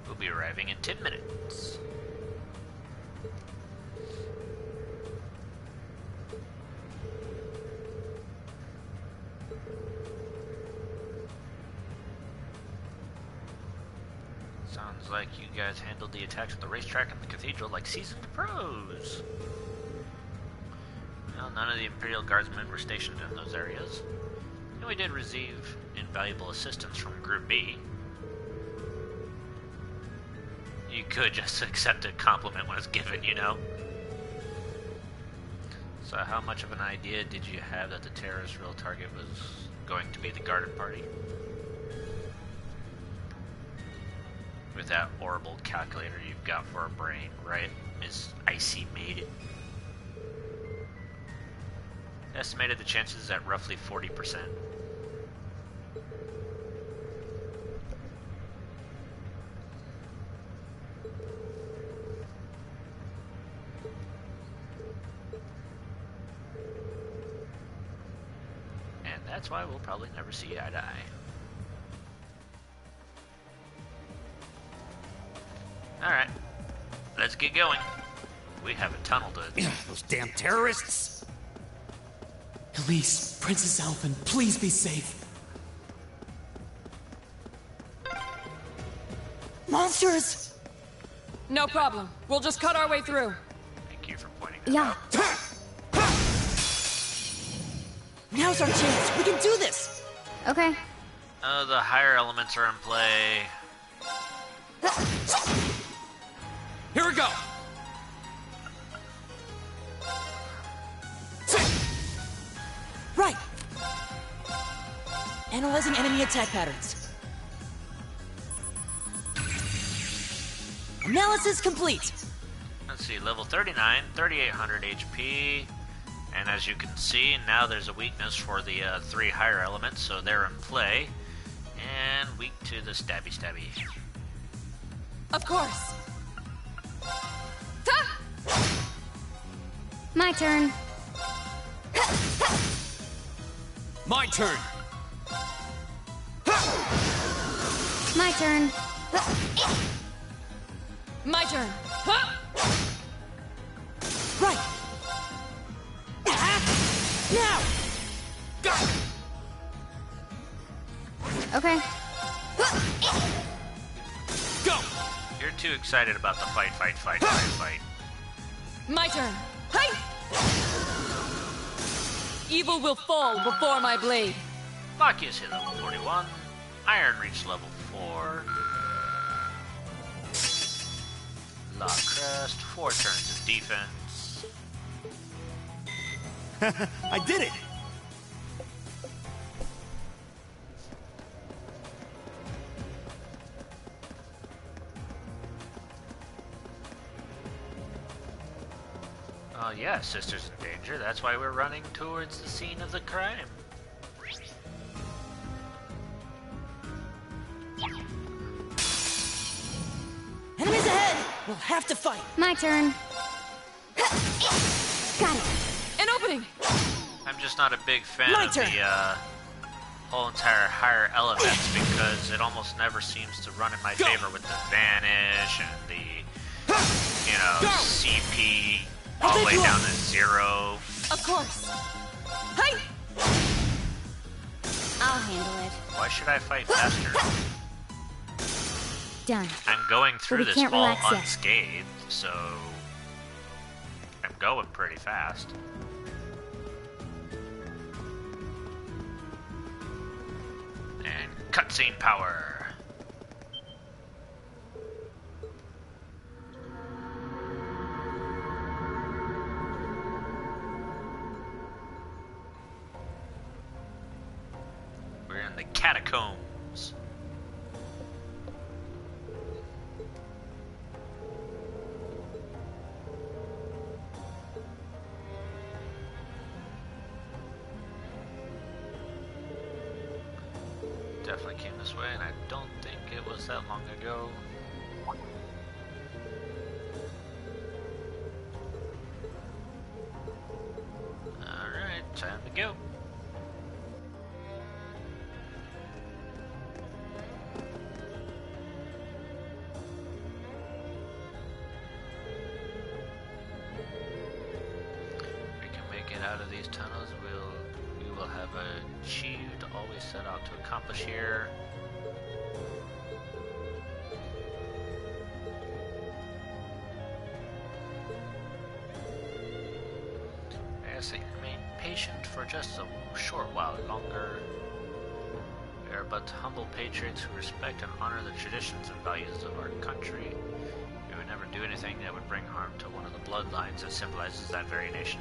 We'll be arriving in 10 minutes. Sounds like you guys handled the attacks at the racetrack and the cathedral like seasoned pros. Well, none of the Imperial Guardsmen were stationed in those areas. And we did receive invaluable assistance from Group B. You could just accept a compliment when it's given, you know? So how much of an idea did you have that the terrorist's real target was going to be the guarded party? With that horrible calculator you've got for a brain, right? Is icy made. Estimated the chances at roughly 40%. And that's why we'll probably never see eye to eye. Alright, let's get going. We have a tunnel to... Those damn terrorists! Elise, Princess Elfin, please be safe. Monsters! No problem. We'll just cut our way through. Thank you for pointing that Yeah. out. Now's our chance. We can do this. Okay. The higher elements are in play. Here we go. Right. Analyzing enemy attack patterns. Analysis complete. Let's see, level 39, 3800 HP. And as you can see, now there's a weakness for the 3 higher elements, so they're in play. And weak to the stabby. Of course. My turn. My turn. My turn. My turn. Right. Now. Okay. Go. You're too excited about the fight. My turn. Hey! Evil will fall before my blade. Machias hit level 41. Iron reached level 4. La Crest, 4 turns of defense. I did it! Oh yeah, sister's in danger. That's why we're running towards the scene of the crime. Enemies ahead. We'll have to fight. My turn. Got it. An opening. I'm just not a big fan My of turn. the whole entire higher elements because it almost never seems to run in my favor with the vanish and the, CP all the way down to 0. Of course. Hey! I'll handle it. Why should I fight faster? Done. I'm going through we this can't all relax yet. unscathed, so I'm going pretty fast. And cutscene power. We're in the catacombs. Definitely came this way, and I don't think it was that long ago. Alright, time to go. If we can make it out of these tunnels, we will have achieved all we set out to accomplish here. I ask that you remain patient for just a short while longer. We are but humble patriots who respect and honor the traditions and values of our country. We would never do anything that would bring harm to one of the bloodlines that symbolizes that very nation.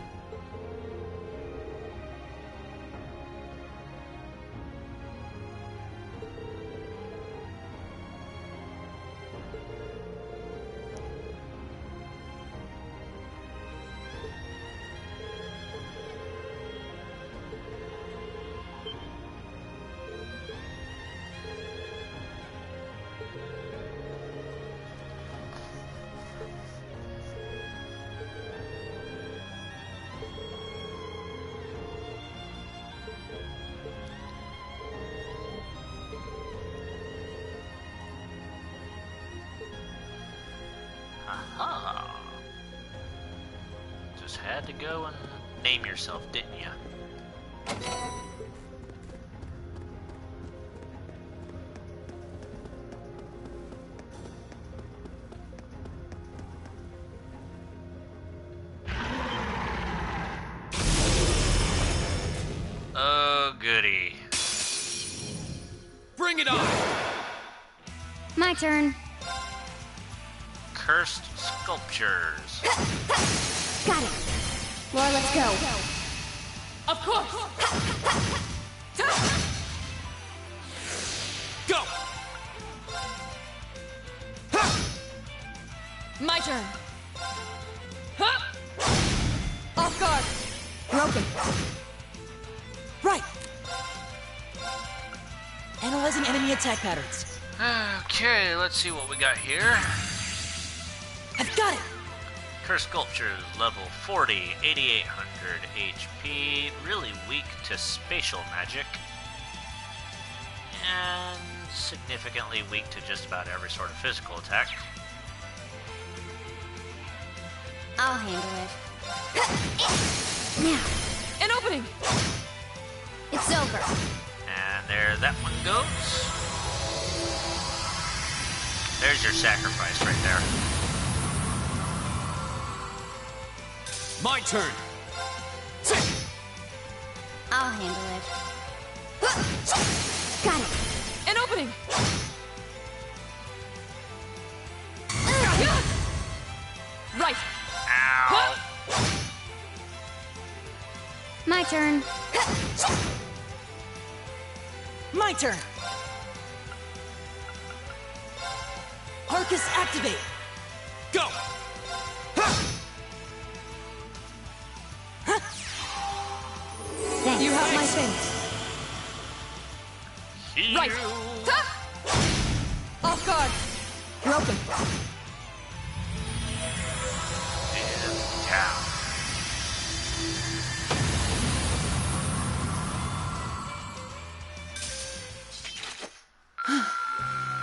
Aha! Just had to go and name yourself, didn't you? Oh, goody. Bring it on! My turn. Cursed sculptures. Got it. Laura, let's go. Of course! Go! My turn. Off guard. Broken. Right. Analyzing enemy attack patterns. Okay, let's see what we got here. I've got it. Cursed Sculptures, level 40, 8800 HP, really weak to spatial magic, and significantly weak to just about every sort of physical attack. I'll handle it. Now, An opening! it's over. And there that one goes. There's your sacrifice right there. My turn. I'll handle it. Got it. An opening! Right! Ow! My turn. My turn. Arcus activate. Go! Thanks. You have my thanks. Right! Ha! Off guard! Broken. And down.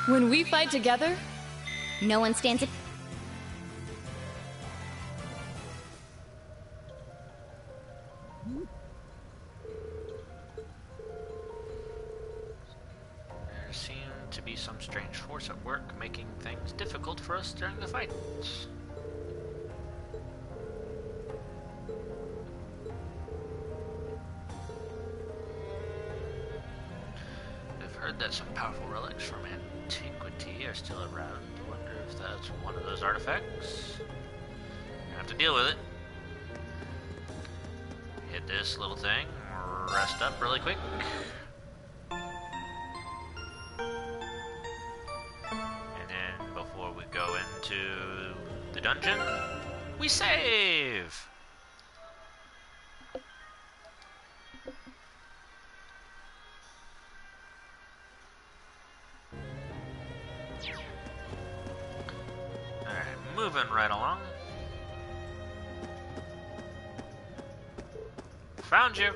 When we fight together, No one stands a... There seemed to be some strange force at work, making things difficult for us during the fight. I've heard that some powerful relics from antiquity are still around. Wonder if that's one of those artifacts. Gonna have to deal with it. Hit this little thing, rest up really quick. And then before we go into the dungeon, we save! Alright, moving right along. Found you!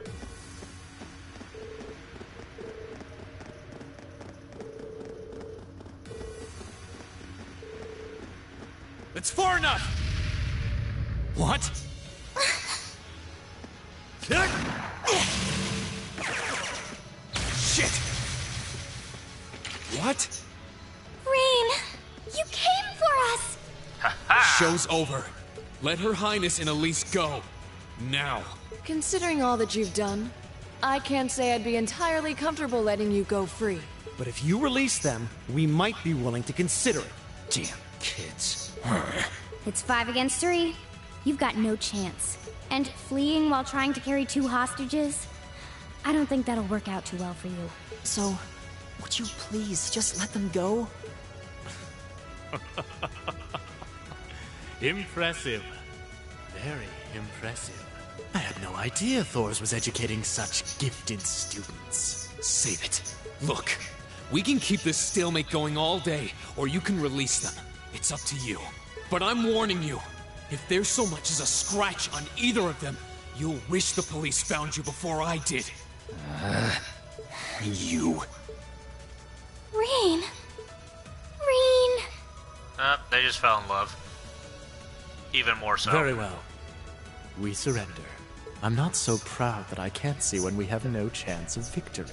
It's far enough! What? Shit! What? Rain! You came for us! Show's over. Let Her Highness and Elise go. Now. considering all that you've done, I can't say I'd be entirely comfortable letting you go free. But if you release them, we might be willing to consider it. Damn kids. It's 5 against 3. You've got no chance. And fleeing while trying to carry 2 hostages? I don't think that'll work out too well for you. So, would you please just let them go? Impressive. Very impressive. I had no idea Thors was educating such gifted students. Save it. Look, we can keep this stalemate going all day, or you can release them. It's up to you. But I'm warning you, if there's so much as a scratch on either of them, you'll wish the police found you before I did. You. Rain! Rain! They just fell in love. even more so. Very well. We surrender. I'm not so proud that I can't see when we have no chance of victory.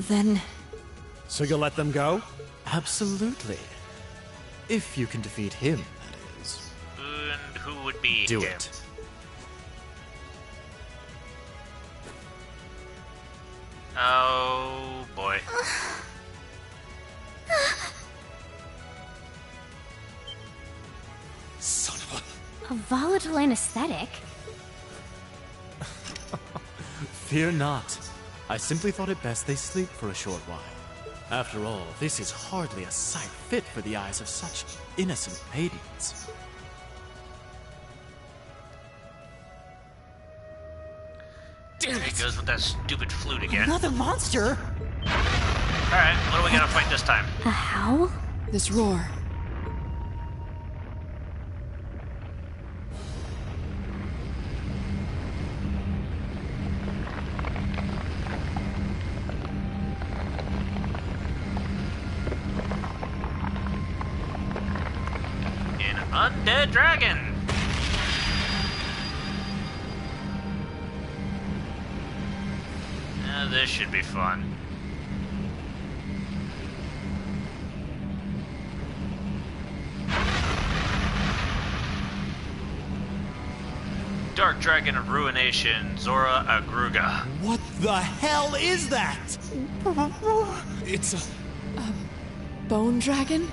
Then... So you'll let them go? Absolutely. If you can defeat him, that is. And who would be Do him? it. Oh, boy. Son of A volatile anesthetic? Fear not. I simply thought it best they sleep for a short while. After all, this is hardly a sight fit for the eyes of such innocent maidens. There he goes with that stupid flute again. Another monster? Alright, what are we gonna fight this time? A howl? This roar. An undead dragon! This should be fun. Dark Dragon of Ruination, Zora Agruga. What the hell is that? It's a... Bone dragon?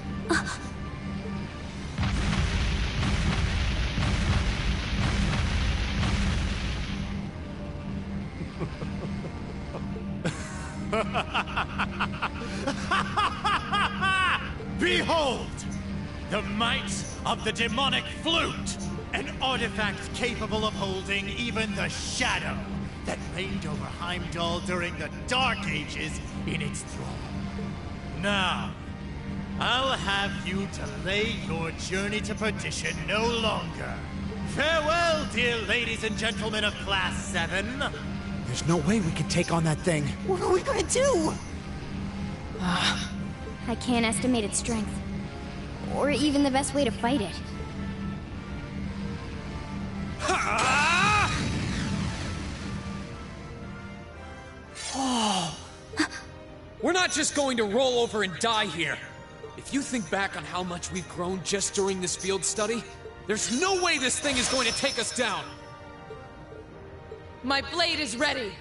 Behold! The might of the demonic flute! An artifact capable of holding even the shadow that reigned over Heimdall during the Dark Ages in its thrall. Now, I'll have you delay your journey to perdition no longer. Farewell, dear ladies and gentlemen of Class 7. There's no way we can take on that thing. What are we gonna do? I can't estimate its strength. Or even the best way to fight it. We're not just going to roll over and die here. If you think back on how much we've grown just during this field study, there's no way this thing is going to take us down. My blade is ready.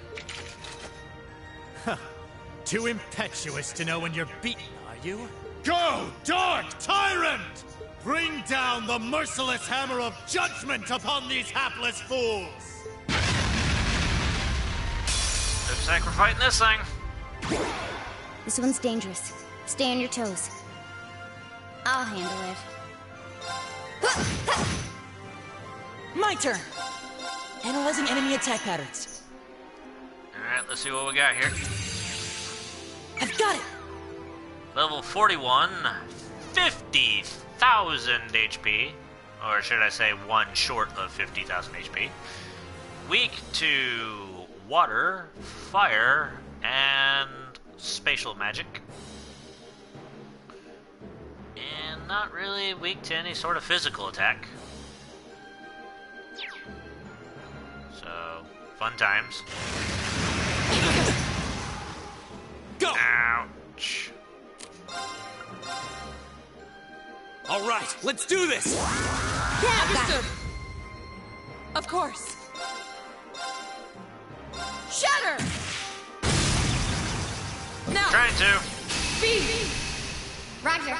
Too impetuous to know when you're beaten, are you? Go, Dark Tyrant! Bring down the merciless hammer of judgment upon these hapless fools! Looks like we're fighting this thing. This one's dangerous. Stay on your toes. I'll handle it. My turn. Analyzing enemy attack patterns. Alright, let's see what we got here. I've got it! Level 41, 50,000 HP. Or should I say one short of 50,000 HP. Weak to water, fire, and spatial magic. And not really weak to any sort of physical attack. So, fun times. Go! Ouch. All right, let's do this! Yeah, understood. Of course. Shatter! Now! Trying to. Speed! Roger.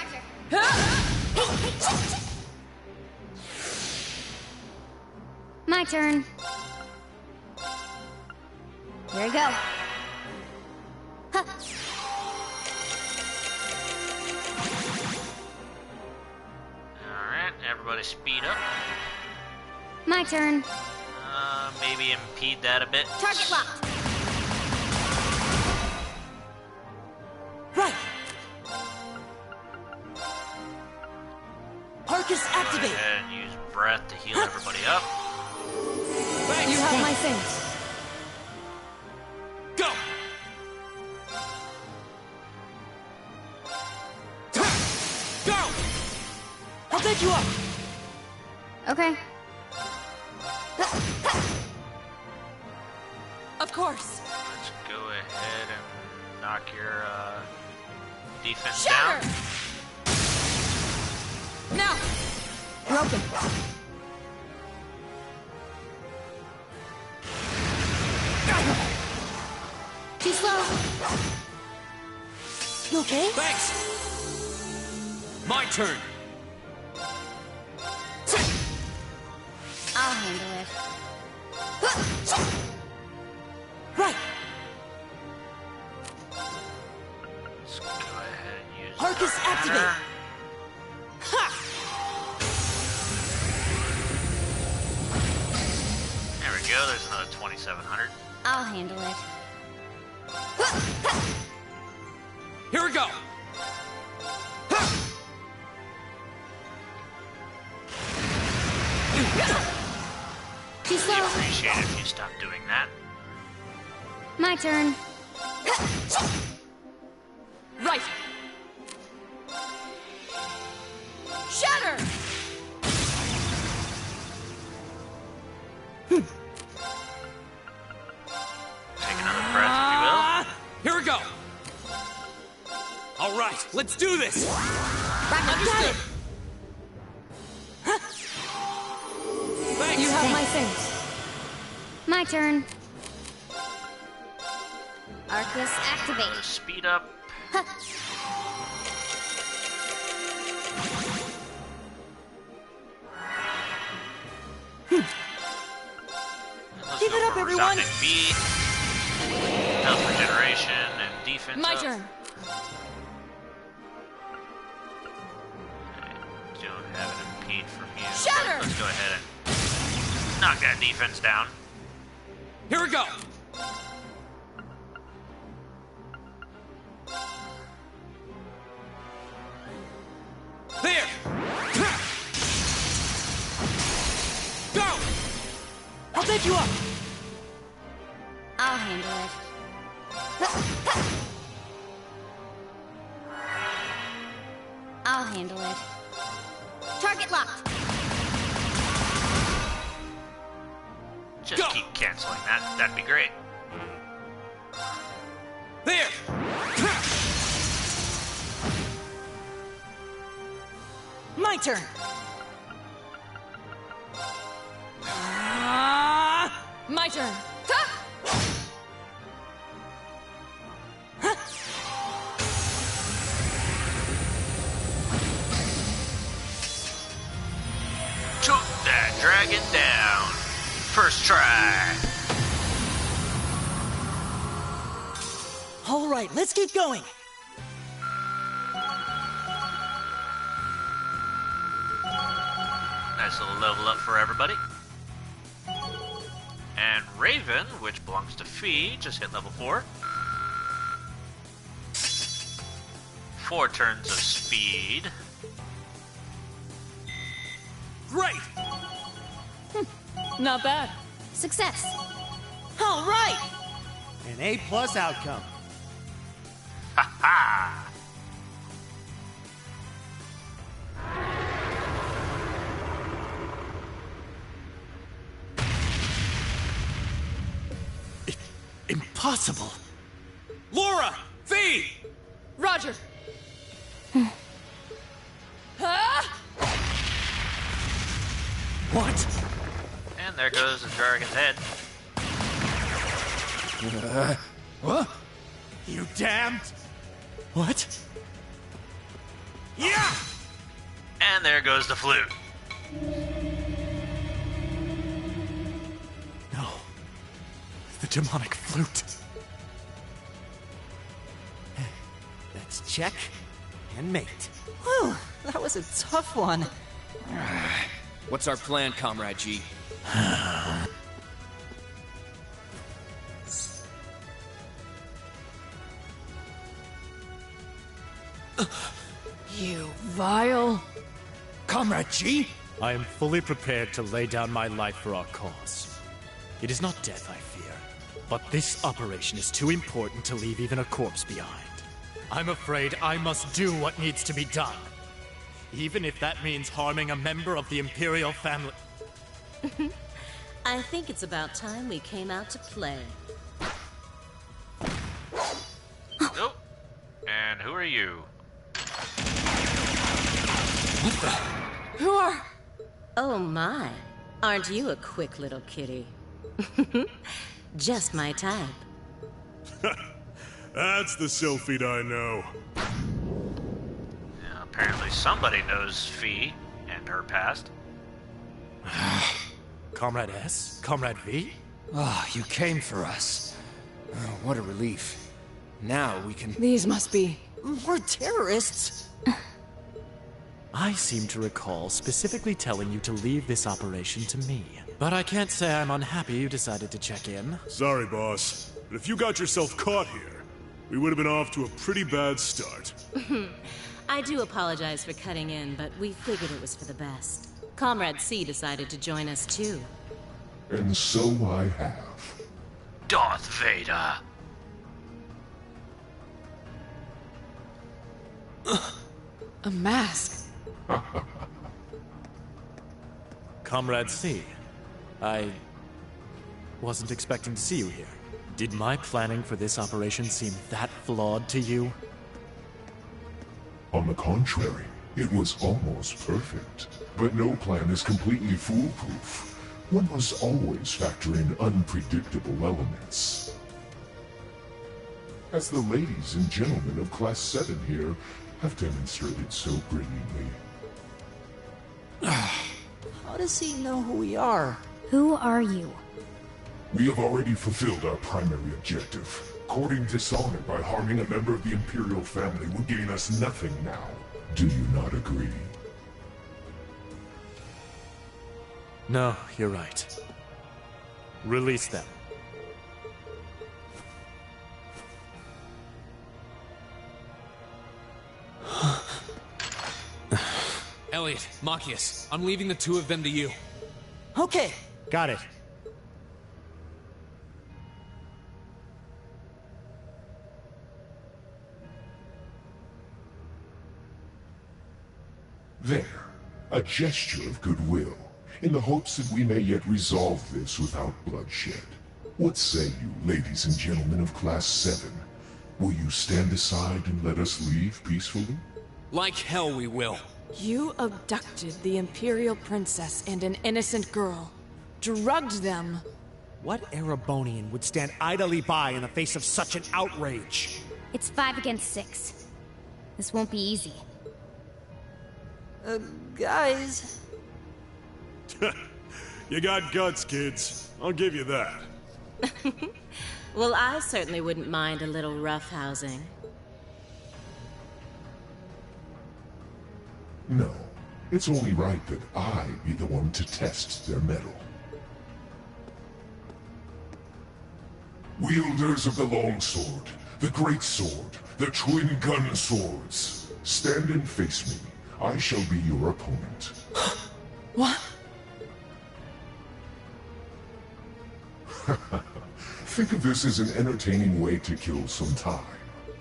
My turn. Here we go. Huh. Alright, everybody speed up. My turn. Maybe impede that a bit. Target locked. Right! Arcus activate! And use breath to heal everybody up. You have my thanks. Go! Go! I'll take you up! Okay. Of course. Let's go ahead and knock your defense Shatter! down. Now! Broken. Too slow. You okay? Thanks! My turn! I'll handle it. Right! Let's go ahead and use Arcus activate! Ha! There we go, there's another 2700. I'll handle it. Here we go! Too I'd slow. appreciate it if you stopped doing that. My turn. Right! Shatter! Take another breath, if you will. Here we go! Alright, let's do this! Understood! Thanks! You have my thanks. My turn. Arcus activate. Speed up. Keep it up, everyone! Resounding beat. Health regeneration and defense My up. turn. I don't have an impede from you. Shatter! Let's go ahead and knock that defense down. Here we go! There! Go! I'll take you up! I'll handle it. I'll handle it. Target locked. Just Go! keep canceling that. That'd be great. There! My turn. My turn. Took that dragon down. First try. All right, let's keep going. Nice little level up for everybody. And Raven, which belongs to Fee, just hit level 4. 4 turns of speed. Great! Not bad. Success. All right. An A+ outcome. Ha ha! Impossible! Laura! Fee! Roger. Ah! What? And there goes the dragon's head. What? You damned! What? Yeah! And there goes the flute. No. The demonic flute. Let's check and mate. Whew, that was a tough one. What's our plan, Comrade G? You vile. Comrade G? I am fully prepared to lay down my life for our cause. It is not death I fear, but this operation is too important to leave even a corpse behind. I'm afraid I must do what needs to be done, even if that means harming a member of the Imperial family. I think it's about time we came out to play. Nope. And who are you? What the? Who are... Oh my. Aren't you a quick little kitty? Just my type. That's the Sylphid I know. Yeah, apparently somebody knows Fee and her past. Comrade S? Comrade V? Oh, you came for us. Oh, what a relief. Now we can... These must be... More terrorists? I seem to recall specifically telling you to leave this operation to me. But I can't say I'm unhappy you decided to check in. Sorry, boss. But if you got yourself caught here, we would have been off to a pretty bad start. I do apologize for cutting in, but we figured it was for the best. Comrade C decided to join us too. And so I have. Darth Vader. a mask. Comrade C, I wasn't expecting to see you here. Did my planning for this operation seem that flawed to you? On the contrary, it was almost perfect. But no plan is completely foolproof. One must always factor in unpredictable elements. As the ladies and gentlemen of Class 7 here have demonstrated so brilliantly. How does he know who we are? Who are you? We have already fulfilled our primary objective. Courting dishonor by harming a member of the Imperial family will gain us nothing now. Do you not agree? No, you're right. Release them. Elliot, Machias, I'm leaving the two of them to you. Okay. Got it. There, a gesture of goodwill, in the hopes that we may yet resolve this without bloodshed. What say you, ladies and gentlemen of Class 7? Will you stand aside and let us leave peacefully? Like hell we will. You abducted the Imperial Princess and an innocent girl. Drugged them. What Erebonian would stand idly by in the face of such an outrage? It's 5 against 6. This won't be easy. Guys... You got guts, kids. I'll give you that. Well, I certainly wouldn't mind a little roughhousing. No, it's only right that I be the one to test their mettle. Wielders of the longsword, the great sword, the twin gun swords, stand and face me. I shall be your opponent. What? Think of this as an entertaining way to kill some time.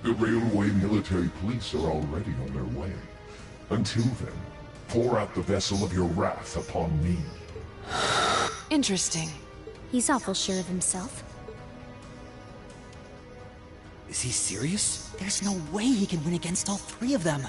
The railway military police are already on their way. Until then, pour out the vessel of your wrath upon me. Interesting. He's awful sure of himself. Is he serious? There's no way he can win against all three of them.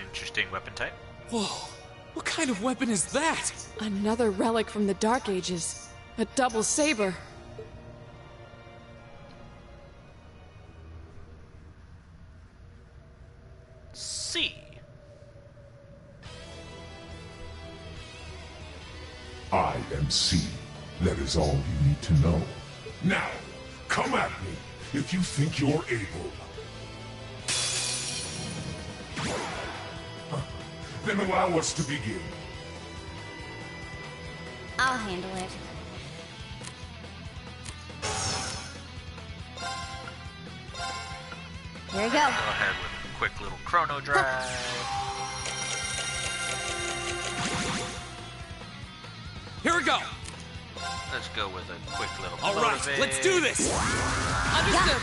Interesting weapon type. Whoa, what kind of weapon is that? Another relic from the Dark Ages. A double saber. C. I am C. That is all you need to know. Now, come at me if you think you're able. Then allow us to begin. I'll handle it. Here we go. Go ahead with a quick little chrono drive. Here we go. Let's go with a quick little All right, motivate. let's do this! Understood!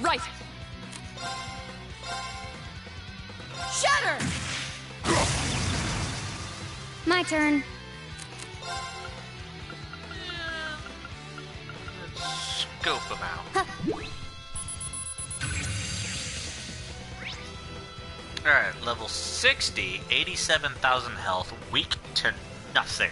Right! Shatter! My turn. Let's scope them out. Alright, level 60, 87,000 health, weak to nothing.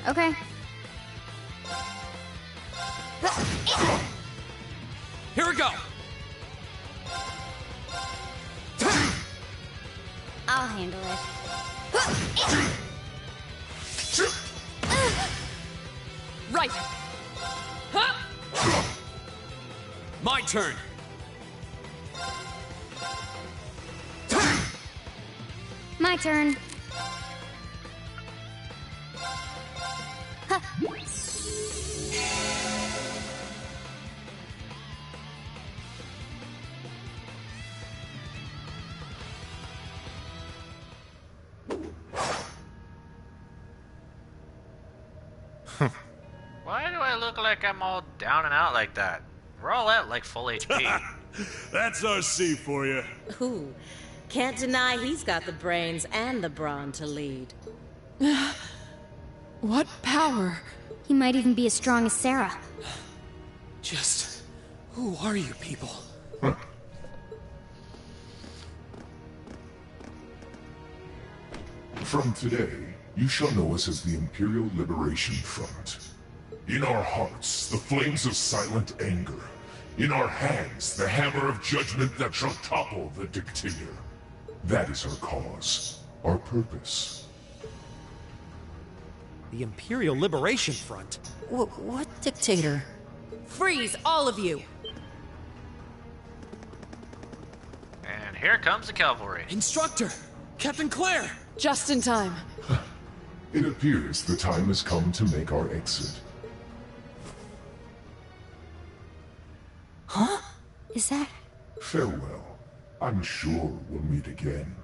Okay. Here we go! I'll handle it. Right! My turn! My turn. Why do I look like I'm all down and out like that? We're all at like full HP. That's our C for you. Ooh, can't deny he's got the brains and the brawn to lead. What power? He might even be as strong as Sarah. Just... who are you people? From today, you shall know us as the Imperial Liberation Front. In our hearts, the flames of silent anger. In our hands, the hammer of judgment that shall topple the dictator. That is our cause, our purpose. The Imperial Liberation Front? What dictator? Freeze, all of you! And here comes the cavalry. Instructor! Captain Claire! Just in time. It appears the time has come to make our exit. Huh? Is that... Farewell. I'm sure we'll meet again.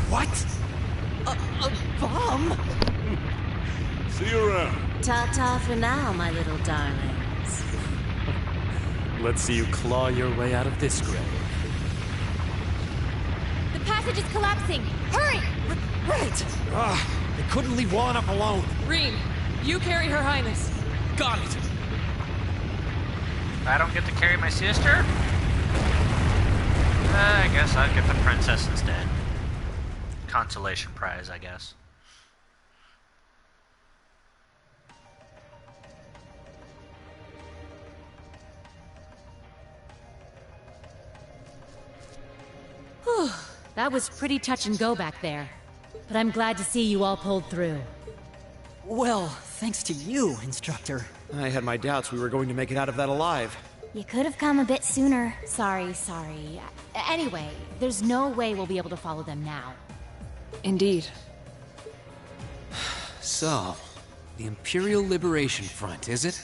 What? A bomb? See you around. Ta-ta for now, my little darlings. Let's see you claw your way out of this grave. The passage is collapsing! Hurry! Right! They couldn't leave Juan up alone. Reem, you carry Her Highness. Got it! I don't get to carry my sister? I guess I'll get the princess instead. Consolation prize, I guess. Whew, that was pretty touch and go back there. But I'm glad to see you all pulled through. Well, thanks to you, Instructor. I had my doubts we were going to make it out of that alive. You could have come a bit sooner. Sorry. Anyway, there's no way we'll be able to follow them now. Indeed. So, the Imperial Liberation Front, is it?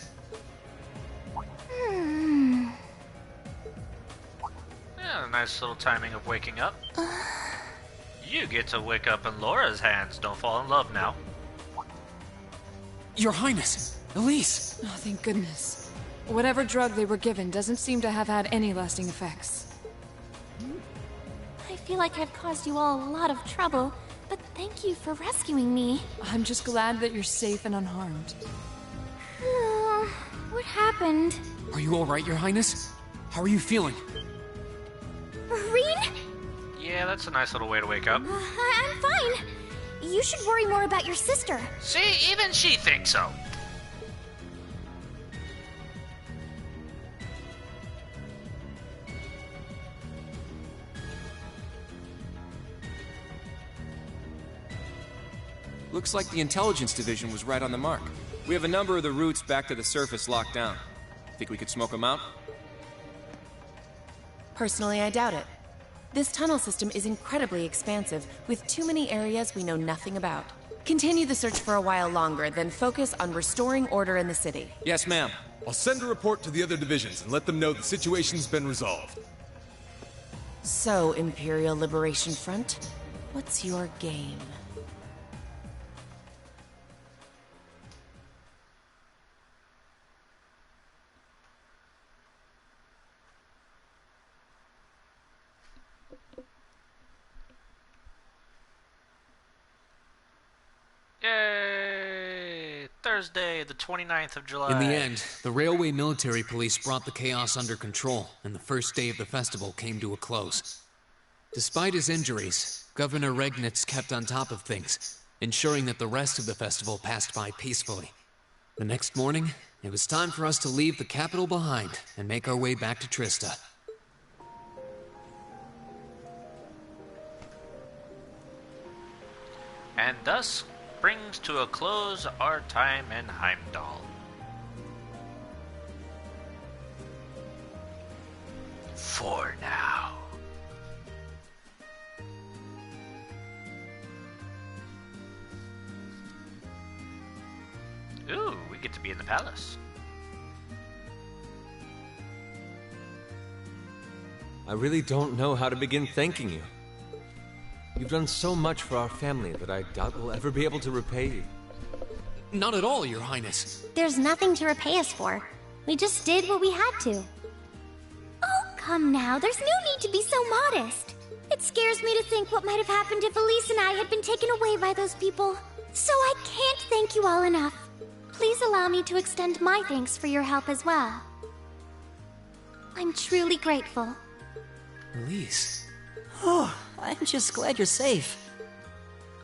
Yeah, nice little timing of waking up. You get to wake up in Laura's hands. Don't fall in love now. Your Highness! Elise! Oh, thank goodness. Whatever drug they were given doesn't seem to have had any lasting effects. I feel like I've caused you all a lot of trouble, but thank you for rescuing me. I'm just glad that you're safe and unharmed. What happened? Are you alright, Your Highness? How are you feeling? Reen? Yeah, that's a nice little way to wake up. I'm fine. You should worry more about your sister. See, even she thinks so. Looks like the intelligence division was right on the mark. We have a number of the routes back to the surface locked down. Think we could smoke them out? Personally, I doubt it. This tunnel system is incredibly expansive, with too many areas we know nothing about. Continue the search for a while longer, then focus on restoring order in the city. Yes, ma'am. I'll send a report to the other divisions and let them know the situation's been resolved. So, Imperial Liberation Front, what's your game? Yay! Thursday, the 29th of July. In the end, the Railway Military Police brought the chaos under control, and the first day of the festival came to a close. Despite his injuries, Governor Regnitz kept on top of things, ensuring that the rest of the festival passed by peacefully. The next morning, it was time for us to leave the capital behind and make our way back to Trista. And thus brings to a close our time in Heimdall. For now. Ooh, we get to be in the palace. I really don't know how to begin thanking you. You've done so much for our family that I doubt we'll ever be able to repay you. Not at all, Your Highness. There's nothing to repay us for. We just did what we had to. Oh, come now. There's no need to be so modest. It scares me to think what might have happened if Elise and I had been taken away by those people. So I can't thank you all enough. Please allow me to extend my thanks for your help as well. I'm truly grateful. Elise. Oh, I'm just glad you're safe.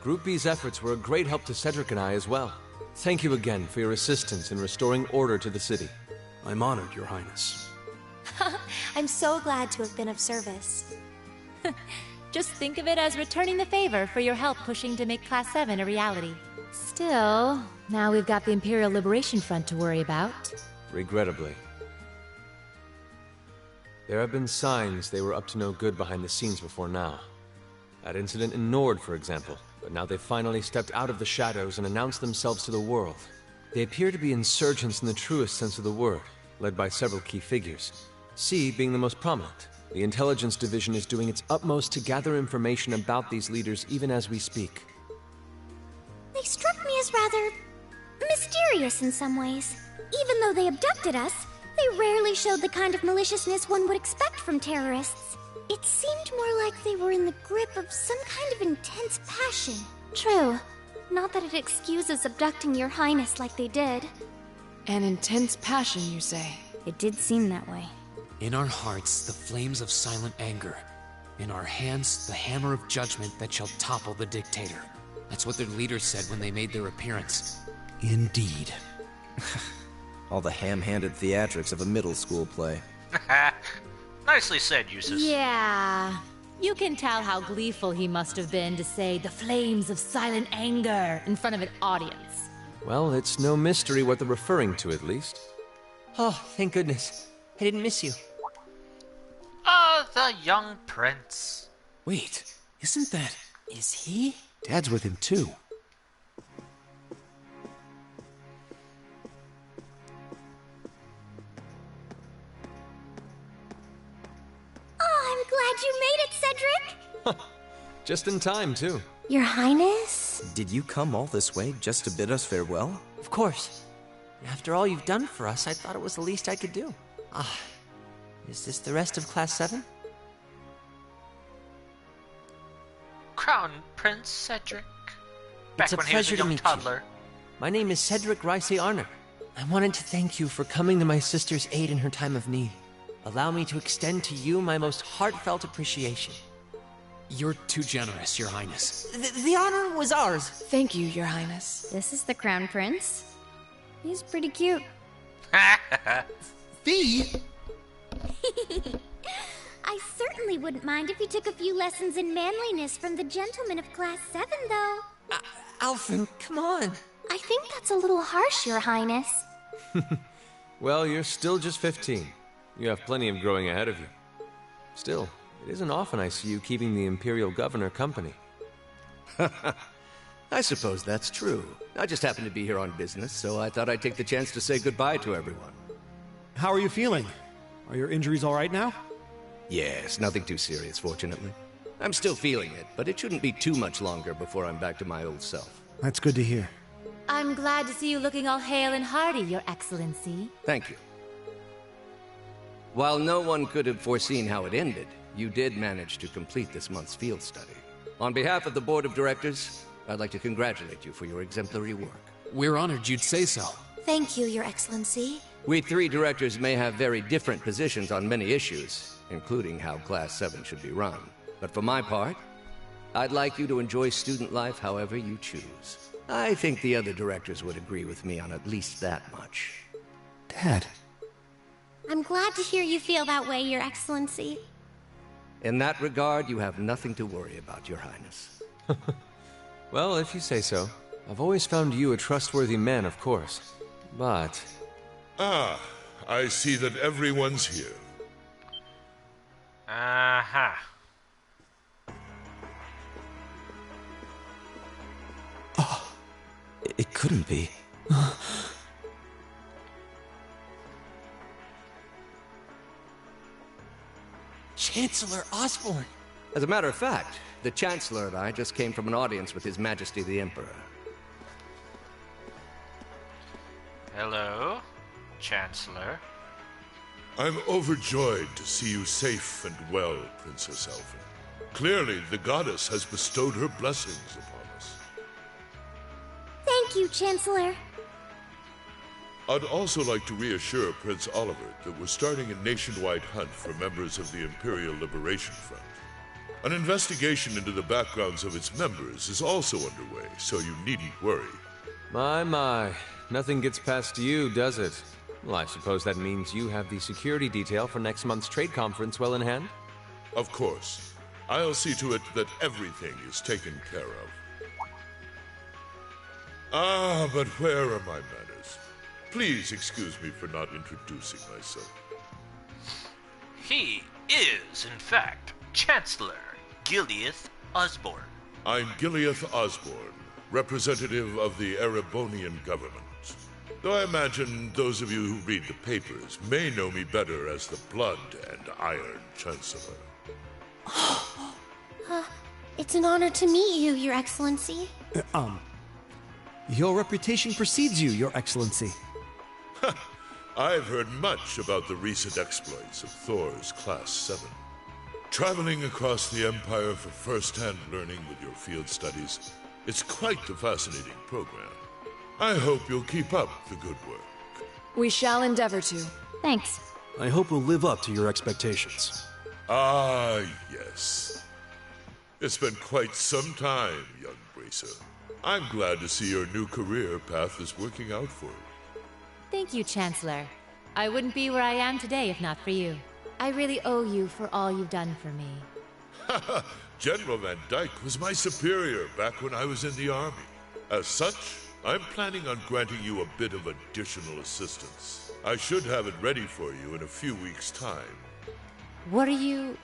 Group B's efforts were a great help to Cedric and I as well. Thank you again for your assistance in restoring order to the city. I'm honored, Your Highness. I'm so glad to have been of service. Just think of it as returning the favor for your help pushing to make Class 7 a reality. Still, now we've got the Imperial Liberation Front to worry about. Regrettably. There have been signs they were up to no good behind the scenes before now. That incident in Nord, for example. But now they've finally stepped out of the shadows and announced themselves to the world. They appear to be insurgents in the truest sense of the word, led by several key figures. C being the most prominent. The intelligence division is doing its utmost to gather information about these leaders even as we speak. They struck me as rather mysterious in some ways. Even though they abducted us, they rarely showed the kind of maliciousness one would expect from terrorists. It seemed more like they were in the grip of some kind of intense passion. True. Not that it excuses abducting your highness like they did. An intense passion, you say? It did seem that way. In our hearts, the flames of silent anger. In our hands, the hammer of judgment that shall topple the dictator. That's what their leaders said when they made their appearance. Indeed. All the ham-handed theatrics of a middle school play. Nicely said, Eustace. Yeah. You can tell how gleeful he must have been to say the flames of silent anger in front of an audience. Well, it's no mystery what they're referring to, at least. Oh, thank goodness. I didn't miss you. Ah, the young prince. Wait, isn't that... Is he? Dad's with him, too. Oh, I'm glad you made it, Cedric! Just in time, too. Your Highness? Did you come all this way just to bid us farewell? Of course. After all you've done for us, I thought it was the least I could do. Ah, is this the rest of Class 7? Crown Prince Cedric. Back It's a when he was pleasure a to young meet toddler. you. My name is Cedric Rice Arner. I wanted to thank you for coming to my sister's aid in her time of need. Allow me to extend to you my most heartfelt appreciation. You're too generous, Your Highness. The honor was ours. Thank you, Your Highness. This is the Crown Prince. He's pretty cute. Fee? I certainly wouldn't mind if you took a few lessons in manliness from the gentlemen of Class 7, though. Alphen, come on. I think that's a little harsh, Your Highness. Well, you're still just 15. You have plenty of growing ahead of you. Still, it isn't often I see you keeping the Imperial Governor company. I suppose that's true. I just happened to be here on business, so I thought I'd take the chance to say goodbye to everyone. How are you feeling? Are your injuries all right now? Yes, nothing too serious, fortunately. I'm still feeling it, but it shouldn't be too much longer before I'm back to my old self. That's good to hear. I'm glad to see you looking all hale and hearty, Your Excellency. Thank you. While no one could have foreseen how it ended, you did manage to complete this month's field study. On behalf of the Board of Directors, I'd like to congratulate you for your exemplary work. We're honored you'd say so. Thank you, Your Excellency. We three directors may have very different positions on many issues, including how Class 7 should be run. But for my part, I'd like you to enjoy student life however you choose. I think the other directors would agree with me on at least that much. Dad. I'm glad to hear you feel that way, Your Excellency. In that regard, you have nothing to worry about, Your Highness. Well, if you say so. I've always found you a trustworthy man, of course. But... Ah, I see that everyone's here. Aha. It couldn't be. Chancellor Osborne! As a matter of fact, the Chancellor and I just came from an audience with His Majesty the Emperor. Hello, Chancellor. I'm overjoyed to see you safe and well, Princess Alpha. Clearly, the goddess has bestowed her blessings upon us. Thank you, Chancellor. I'd also like to reassure Prince Oliver that we're starting a nationwide hunt for members of the Imperial Liberation Front. An investigation into the backgrounds of its members is also underway, so you needn't worry. My. Nothing gets past you, does it? Well, I suppose that means you have the security detail for next month's trade conference well in hand? Of course. I'll see to it that everything is taken care of. Ah, but where are my manners? Please excuse me for not introducing myself. He is, in fact, Chancellor Gileath Osborne. I'm Gileath Osborne, representative of the Erebonian government. Though I imagine those of you who read the papers may know me better as the Blood and Iron Chancellor. It's an honor to meet you, Your Excellency. Your reputation precedes you, Your Excellency. I've heard much about the recent exploits of Thor's Class 7. Traveling across the Empire for first-hand learning with your field studies, it's quite a fascinating program. I hope you'll keep up the good work. We shall endeavor to. Thanks. I hope we'll live up to your expectations. Ah, yes. It's been quite some time, young Bracer. I'm glad to see your new career path is working out for you. Thank you, Chancellor. I wouldn't be where I am today if not for you. I really owe you for all you've done for me. Haha, General Van Dyke was my superior back when I was in the Army. As such, I'm planning on granting you a bit of additional assistance. I should have it ready for you in a few weeks' time. What are you...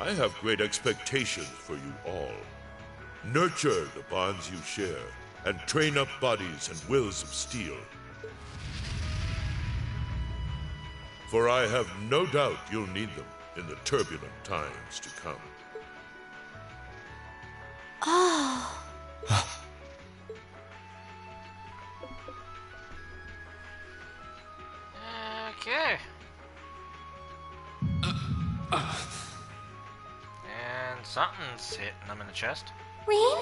I have great expectations for you all. Nurture the bonds you share, and train up bodies and wills of steel. For I have no doubt you'll need them in the turbulent times to come. Oh. Okay. And something's hitting him in the chest. Rain?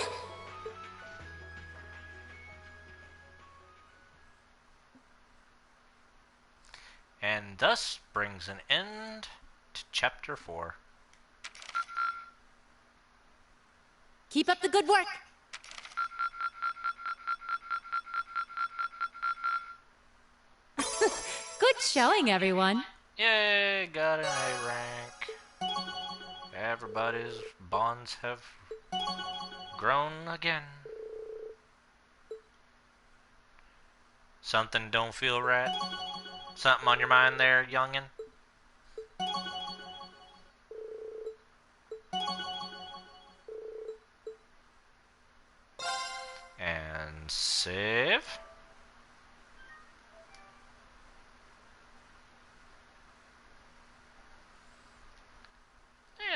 And thus brings an end to Chapter 4. Keep up the good work! Good showing, everyone. Yay, got an A rank. Everybody's bonds have grown again. Something don't feel right? Something on your mind there, youngin'? save.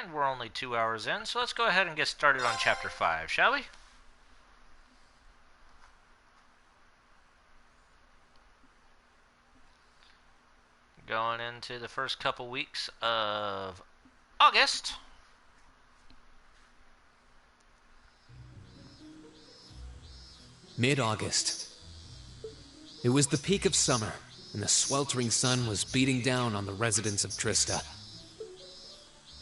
And we're only 2 hours in, so let's go ahead and get started on Chapter 5, shall we? Going into the first couple weeks of August. Mid-August. It was the peak of summer, and the sweltering sun was beating down on the residents of Trista.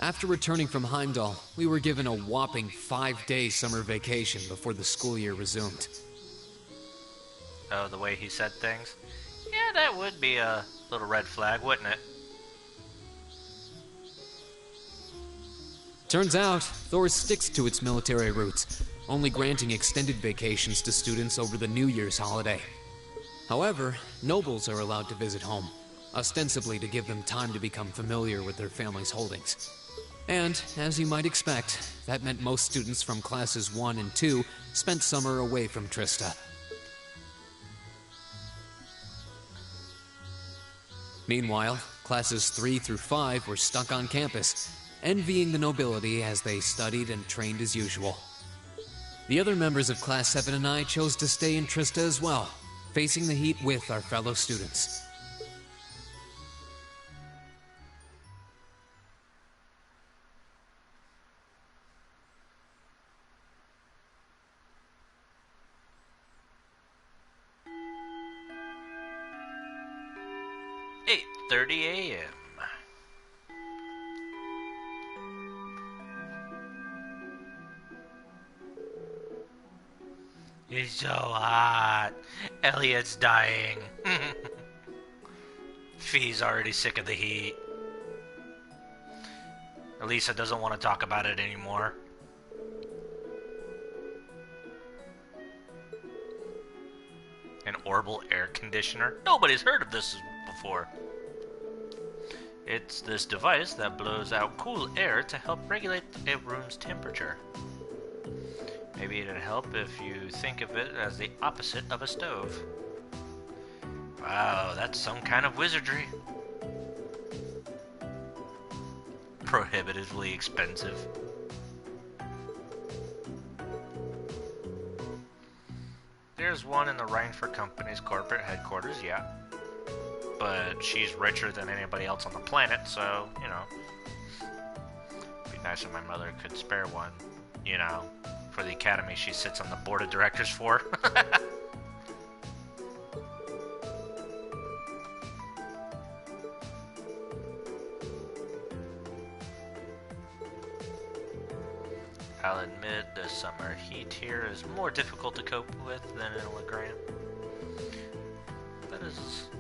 After returning from Heimdall, we were given a whopping 5-day summer vacation before the school year resumed. Oh, the way he said things? Yeah, that would be a little red flag, wouldn't it? Turns out, Thor sticks to its military roots, only granting extended vacations to students over the New Year's holiday. However, nobles are allowed to visit home, ostensibly to give them time to become familiar with their family's holdings. And, as you might expect, that meant most students from classes 1 and 2 spent summer away from Trista. Meanwhile, classes 3 through 5 were stuck on campus, envying the nobility as they studied and trained as usual. The other members of Class 7 and I chose to stay in Trista as well, facing the heat with our fellow students. "8:30 a.m. It's so hot. Elliot's dying. Fee's already sick of the heat. Elisa doesn't want to talk about it anymore. An orbital air conditioner? Nobody's heard of this before. It's this device that blows out cool air to help regulate a room's temperature. Maybe it'd help if you think of it as the opposite of a stove. Wow, that's some kind of wizardry. Prohibitively expensive. There's one in the Reinfer Company's corporate headquarters, yeah. But she's richer than anybody else on the planet, so, you know. It'd be nice if my mother could spare one, you know. For the academy she sits on the board of directors for. I'll admit the summer heat here is more difficult to cope with than in Legrand. That is, as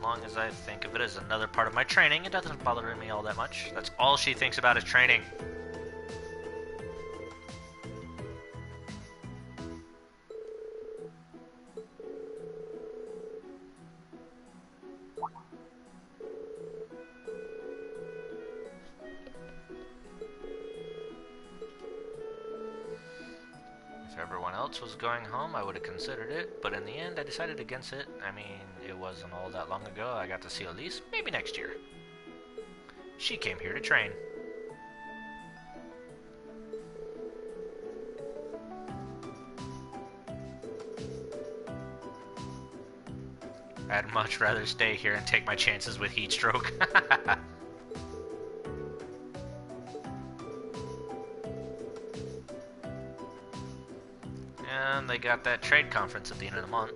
long as I think of it as another part of my training, it doesn't bother me all that much. That's all she thinks about is training. If everyone else was going home, I would have considered it, but in the end, I decided against it. I mean, it wasn't all that long ago I got to see Elise. Maybe next year. She came here to train. I'd much rather stay here and take my chances with heat stroke. And they got that trade conference at the end of the month.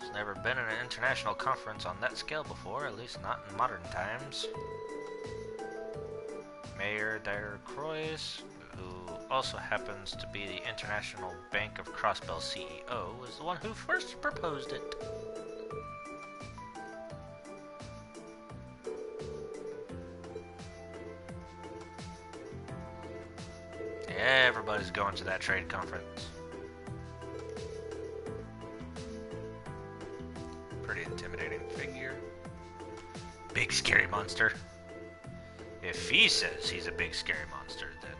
There's never been an international conference on that scale before, at least not in modern times. Mayor Der Croix, who also happens to be the International Bank of Crossbell CEO, was the one who first proposed it. Everybody's going to that trade conference. Pretty intimidating figure. Big scary monster. If he says he's a big scary monster, then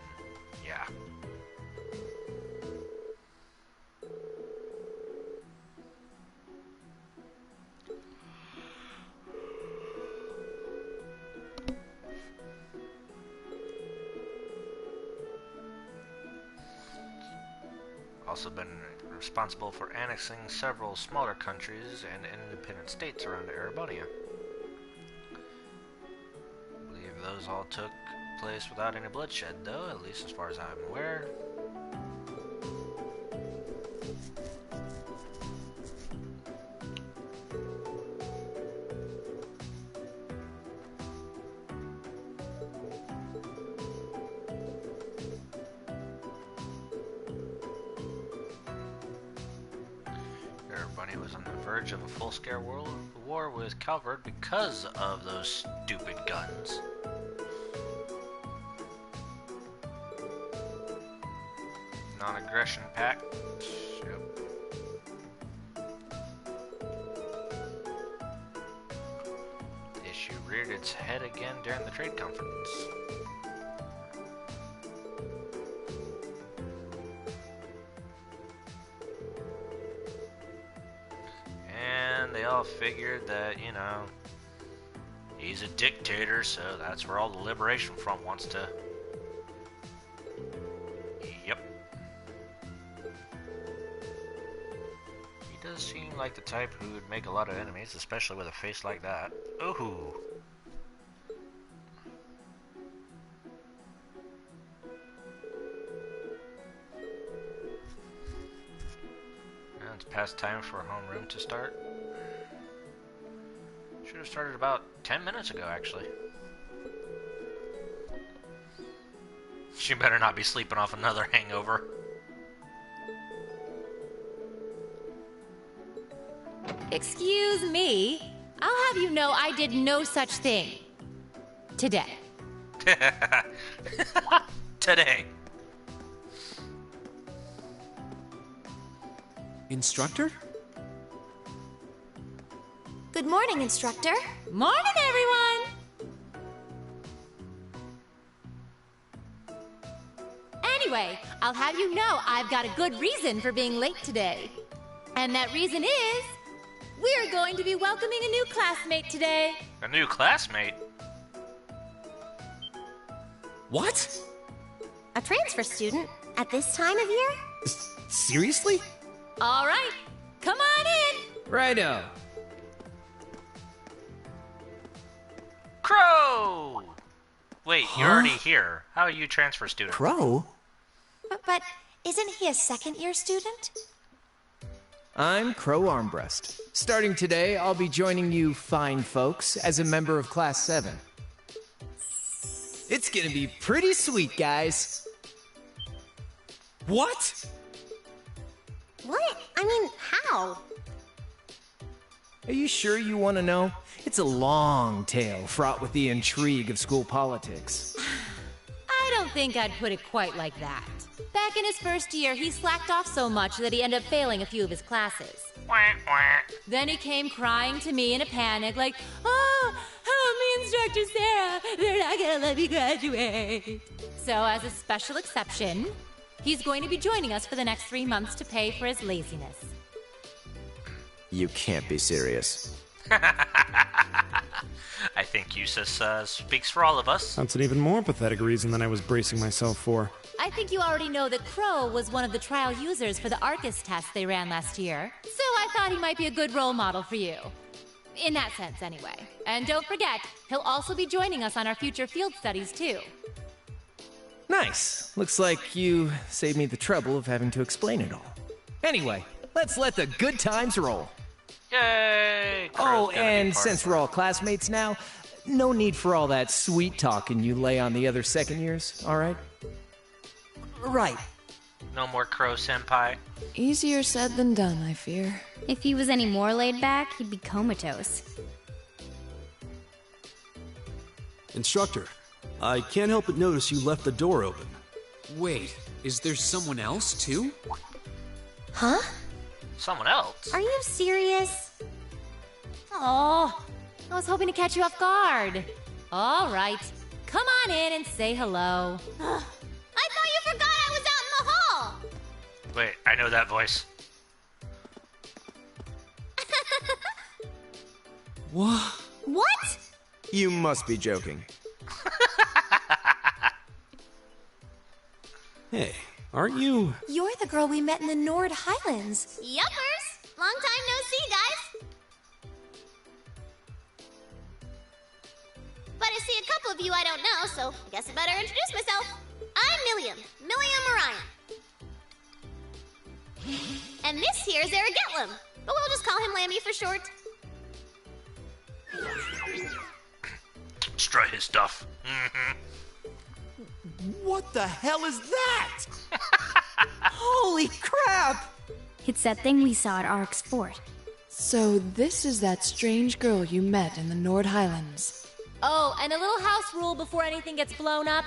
also been responsible for annexing several smaller countries and independent states around Erebonia. I believe those all took place without any bloodshed, though, at least as far as I'm aware. Erebonia was on the verge of a full-scale world war with Calvard because of those stupid guns. Non-aggression pact. Yep. The issue reared its head again during the trade conference. And they all figured that, you know, he's a dictator, so that's where all the Liberation Front wants to. Yep. He does seem like the type who would make a lot of enemies, especially with a face like that. Ooh. Now it's past time for homeroom to start. Should have started about 10 minutes ago, actually. She better not be sleeping off another hangover. Excuse me. I'll have you know I did no such thing. Today. Today. Instructor? Good morning, Instructor. Morning, everyone! Anyway, I'll have you know I've got a good reason for being late today. And that reason is, we're going to be welcoming a new classmate today. A new classmate? What? A transfer student at this time of year? Seriously? All right, come on in. Righto. Crow! Wait, you're already here. How are you transfer student? Crow? But isn't he a second-year student? I'm Crow Armbrust. Starting today, I'll be joining you fine folks as a member of Class 7. It's gonna be pretty sweet, guys. What? What? I mean, how? Are you sure you want to know? It's a long tale fraught with the intrigue of school politics. I don't think I'd put it quite like that. Back in his first year, he slacked off so much that he ended up failing a few of his classes. Then he came crying to me in a panic, like, "Oh, help me, Instructor Sarah. They're not gonna let me graduate." So, as a special exception, he's going to be joining us for the next 3 months to pay for his laziness. You can't be serious. I think Eustace speaks for all of us. That's an even more pathetic reason than I was bracing myself for. I think you already know that Crow was one of the trial users for the Arcus test they ran last year, so I thought he might be a good role model for you. In that sense, anyway. And don't forget, he'll also be joining us on our future field studies, too. Nice. Looks like you saved me the trouble of having to explain it all. Anyway, let's let the good times roll. Yay! Oh, and since we're all classmates now, no need for all that sweet talking you lay on the other second years, all right? Right. No more Crow Senpai. Easier said than done, I fear. If he was any more laid back, he'd be comatose. Instructor, I can't help but notice you left the door open. Wait, is there someone else, too? Huh? Someone else? Are you serious? Oh, I was hoping to catch you off guard. All right, come on in and say hello. I thought you forgot I was out in the hall! Wait, I know that voice. What? What? You must be joking. Hey, aren't you... You're the girl we met in the Nord Highlands. Yuppers! Long time no see, guys! But I see a couple of you I don't know, so I guess I better introduce myself. I'm Milliam Orion. And this here is Eric Getlum, but we'll just call him Lammy for short. Destroy his stuff. What the hell is that? Holy crap! It's that thing we saw at Ark's fort. So this is that strange girl you met in the Nord Highlands. Oh, and a little house rule before anything gets blown up.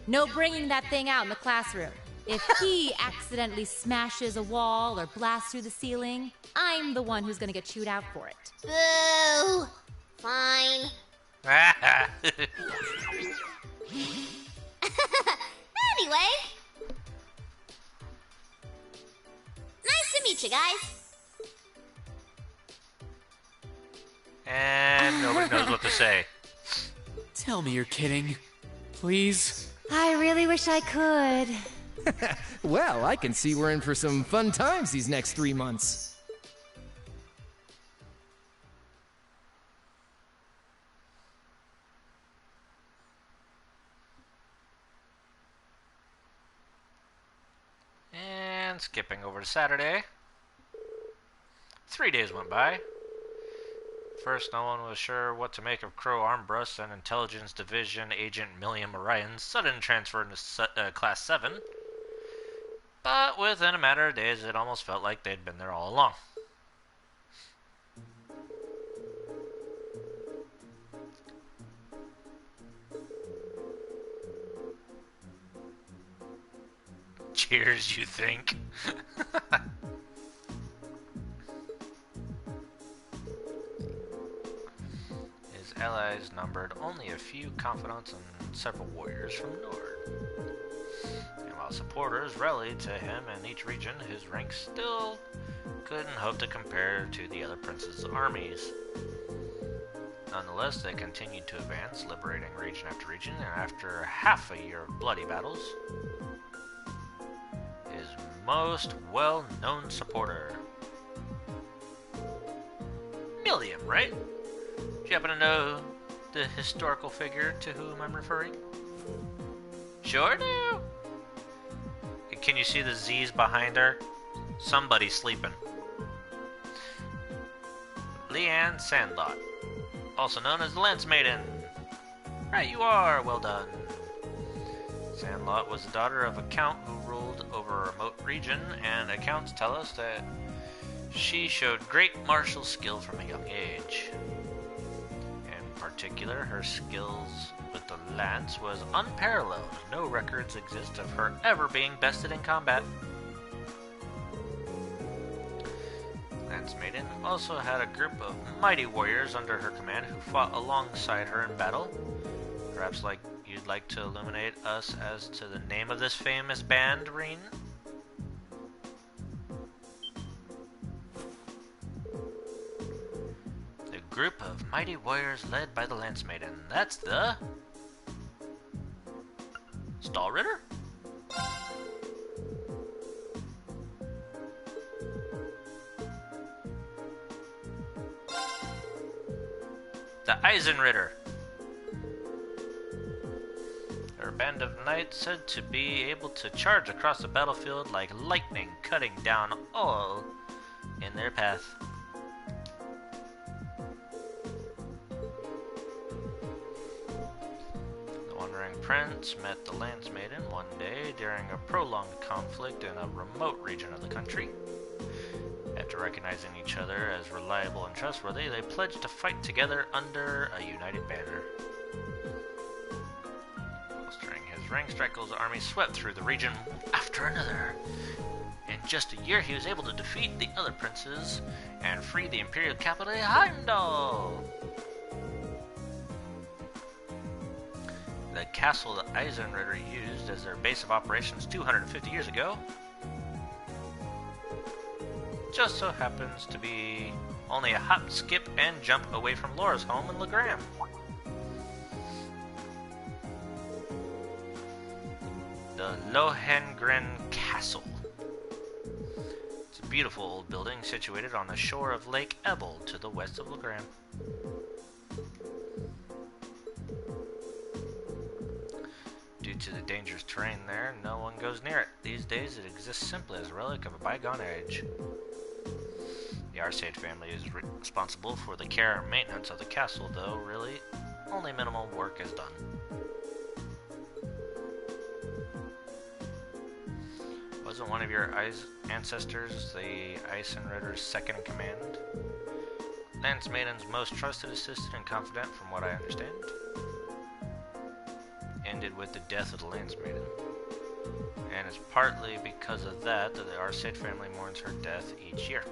No bringing that thing out in the classroom. If he accidentally smashes a wall or blasts through the ceiling, I'm the one who's gonna get chewed out for it. Boo! Fine. Anyway. Nice to meet you guys. And nobody knows what to say. Tell me you're kidding. Please? I really wish I could. Well, I can see we're in for some fun times these next 3 months. And skipping over to Saturday. 3 days went by. First, no one was sure what to make of Crow Armbrust and Intelligence Division Agent Milliam Orion's sudden transfer into Class 7. But within a matter of days, it almost felt like they'd been there all along. Cheers, you think? His allies numbered only a few confidants and several warriors from Nord. And while supporters rallied to him in each region, his rank still couldn't hope to compare to the other princes' armies. Nonetheless, they continued to advance, liberating region after region, and after half a year of bloody battles, his most well-known supporter, Milliam, right? Do you happen to know the historical figure to whom I'm referring? Sure do. Can you see the Z's behind her? Somebody's sleeping. Leanne Sandlot, also known as the Lance Maiden. Right, you are. Well done. Sandlot was the daughter of a count who ruled over a remote region, and accounts tell us that she showed great martial skill from a young age. In particular, her skills with the lance was unparalleled. No records exist of her ever being bested in combat. Lance Maiden also had a group of mighty warriors under her command who fought alongside her in battle. Perhaps you'd like to illuminate us as to the name of this famous band, Reen? The group of mighty warriors led by the Lance Maiden. That's the Stahlritter? The Eisenritter. They're a band of knights said to be able to charge across the battlefield like lightning, cutting down all in their path. The Wandering Prince met the Lance Maiden one day during a prolonged conflict in a remote region of the country. After recognizing each other as reliable and trustworthy, they pledged to fight together under a united banner. Bolstering his rank, Strykel's army swept through the region after another. In just a year, he was able to defeat the other princes and free the imperial capital, Heimdall. The castle that Eisenritter used as their base of operations 250 years ago just so happens to be only a hop, skip, and jump away from Laura's home in Legram. The Lohengrin Castle. beautiful old building situated on the shore of Lake Ebble to the west of Legrand. Due to the dangerous terrain there, no one goes near it. These days, it exists simply as a relic of a bygone age. The Arcade family is responsible for the care and maintenance of the castle, though really, only minimal work is done. Wasn't one of your ancestors the Eisenritter's second in command? Lance Maiden's most trusted assistant and confidant, from what I understand. Ended with the death of the Lance Maiden. And it's partly because of that that the Arcade family mourns her death each year.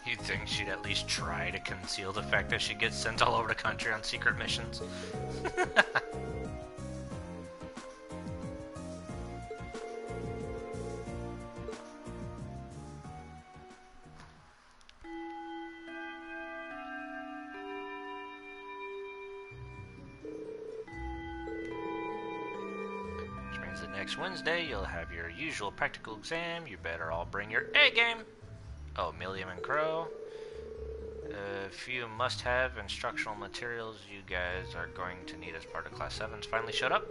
You'd think she'd at least try to conceal the fact that she gets sent all over the country on secret missions. Which means that next Wednesday you'll have your usual practical exam. You better all bring your A game. Oh, Milliam and Crow. A few must-have instructional materials you guys are going to need as part of Class 7's finally showed up.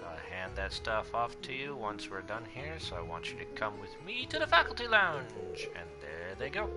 I'll hand that stuff off to you once we're done here, so I want you to come with me to the faculty lounge. And there they go.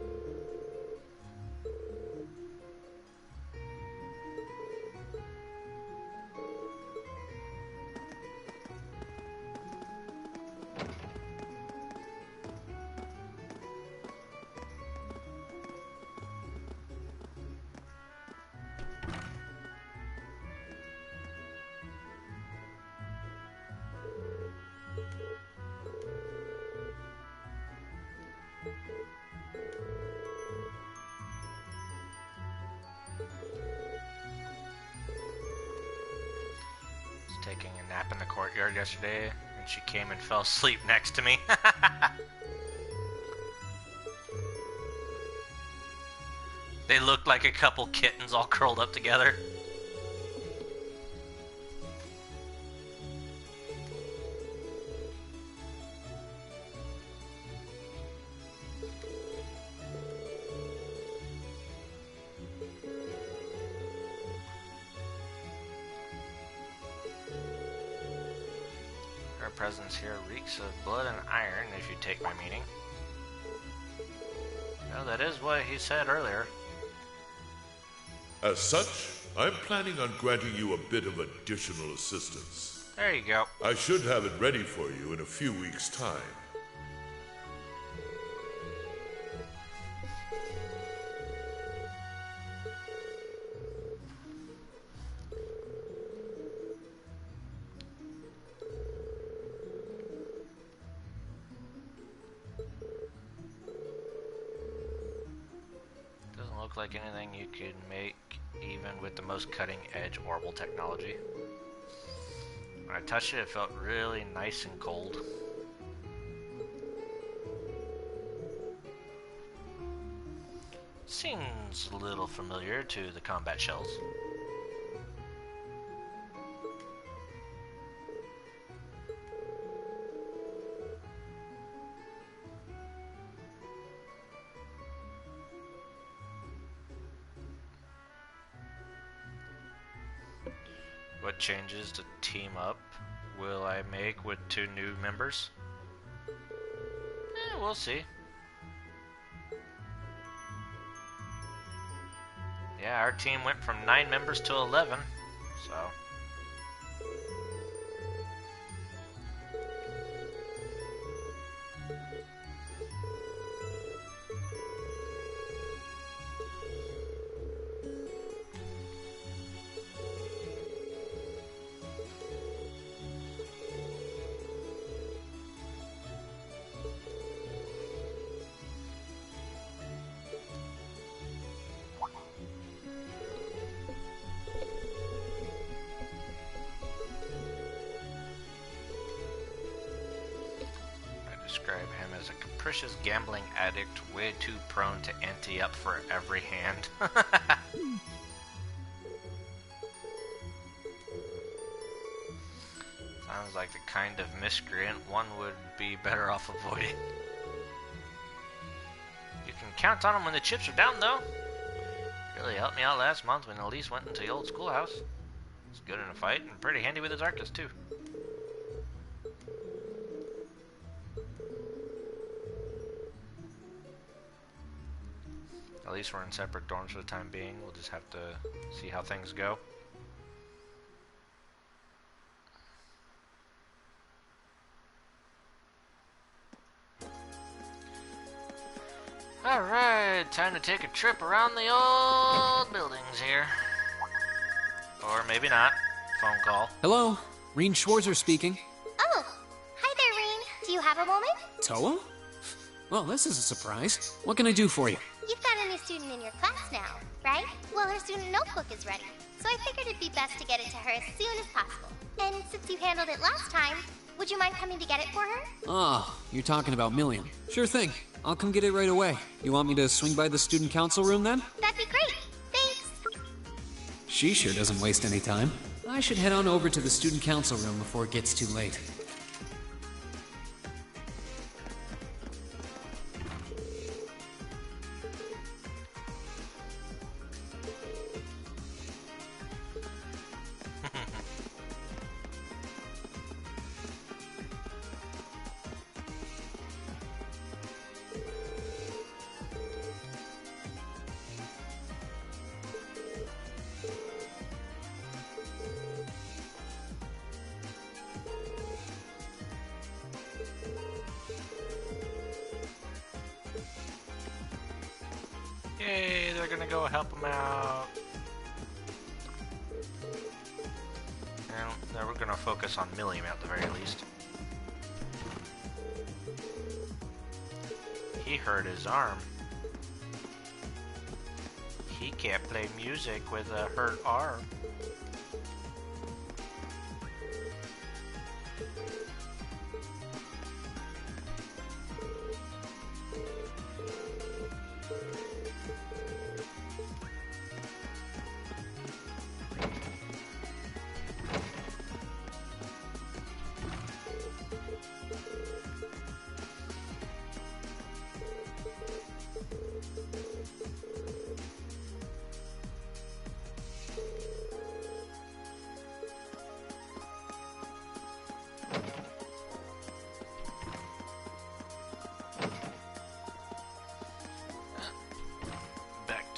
Taking a nap in the courtyard yesterday, and she came and fell asleep next to me. They looked like a couple kittens all curled up together. Her presence here reeks of blood and iron, if you take my meaning. Well, that is what he said earlier. As such, I'm planning on granting you a bit of additional assistance. There you go. I should have it ready for you in a few weeks' time. Doesn't look like anything you could make even with the most cutting-edge orbital technology. When I touched it, it felt really nice and cold. Seems a little familiar to the combat shells. What changes to team up will I make with 2 new members? We'll see. Yeah, our team went from 9 members to 11, so... describe him as a capricious gambling addict, way too prone to ante up for every hand. Sounds like the kind of miscreant one would be better off avoiding. You can count on him when the chips are down, though. Really helped me out last month when Elise went into the old schoolhouse. He's good in a fight and pretty handy with his arcus, too. At least we're in separate dorms for the time being. We'll just have to see how things go. Alright, time to take a trip around the old buildings here. Or maybe not. Phone call. Hello, Reen Schwarzer speaking. Oh, hi there, Reen. Do you have a moment? Toa? Well, this is a surprise. What can I do for you? You've got a new student in your class now, right? Well, her student notebook is ready, so I figured it'd be best to get it to her as soon as possible. And since you handled it last time, would you mind coming to get it for her? Oh, you're talking about Million. Sure thing. I'll come get it right away. You want me to swing by the student council room then? That'd be great. Thanks. She sure doesn't waste any time. I should head on over to the student council room before it gets too late. Yay, they're gonna go help him out. And now we're gonna focus on Milliam at the very least. He hurt his arm. He can't play music with a hurt arm.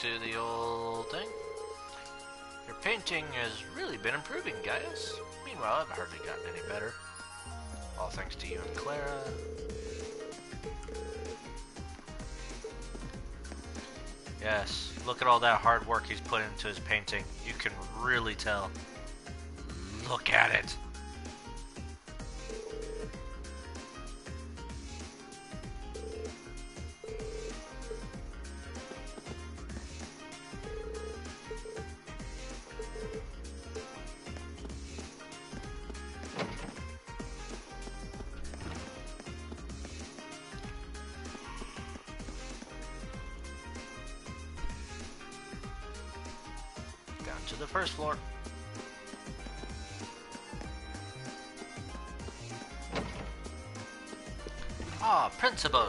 To the old thing. Your painting has really been improving, guys. Meanwhile, I've hardly gotten any better. All thanks to you and Clara. Yes, look at all that hard work he's put into his painting. You can really tell. Look at it. To the first floor. Ah, principal.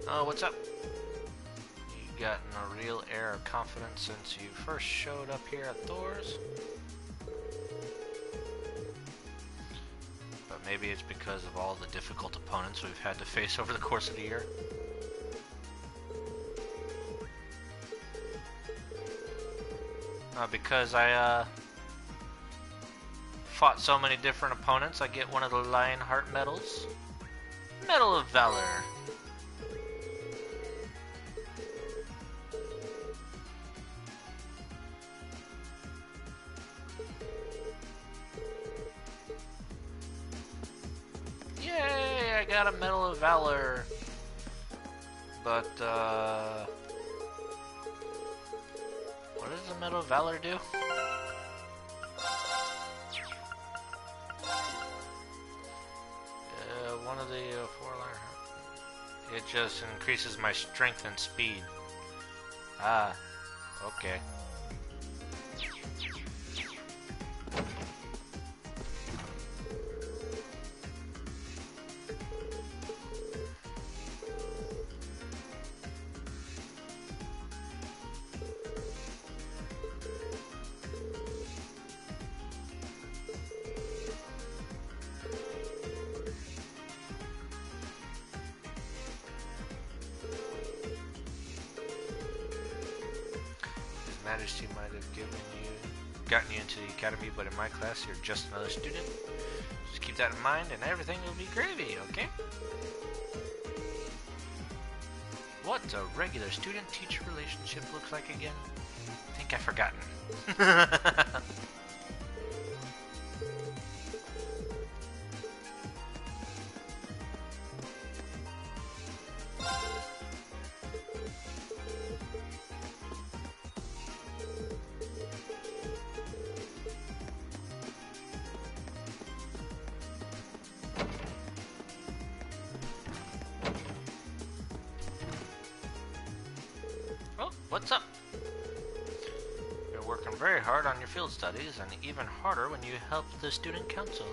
Oh, what's up? You've gotten a real air of confidence since you first showed up here at Thor's. But maybe it's because of all the difficult opponents we've had to face over the course of the year. Because I fought so many different opponents, I get one of the Lionheart medals. Medal of Valor. Yay, I got a Medal of Valor. but, what does the Medal of Valor do? One of the four line. It just increases my strength and speed. Ah, okay. Majesty might have gotten you into the academy, but in my class you're just another student. Just keep that in mind and everything will be gravy, okay? What a regular student-teacher relationship looks like again? I think I've forgotten. What's up? You're working very hard on your field studies, and even harder when you help the student council.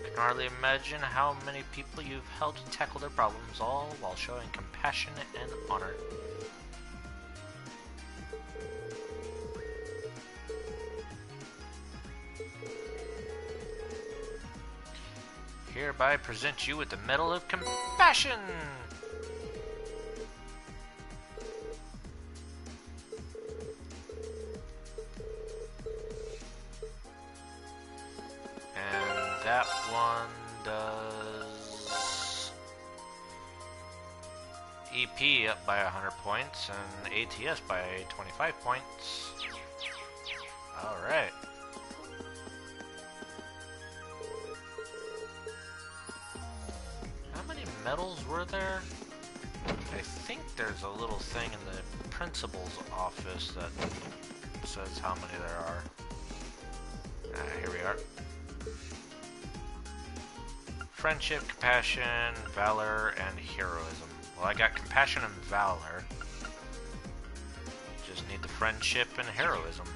I can hardly imagine how many people you've helped tackle their problems, all while showing compassion and honor. Hereby present you with the Medal of Compassion! That one does EP up by 100 points and ATS by 25 points. Alright. How many medals were there? I think there's a little thing in the principal's office that says how many there are. Here we are. Friendship, compassion, valor, and heroism. Well, I got compassion and valor. Just need the friendship and heroism.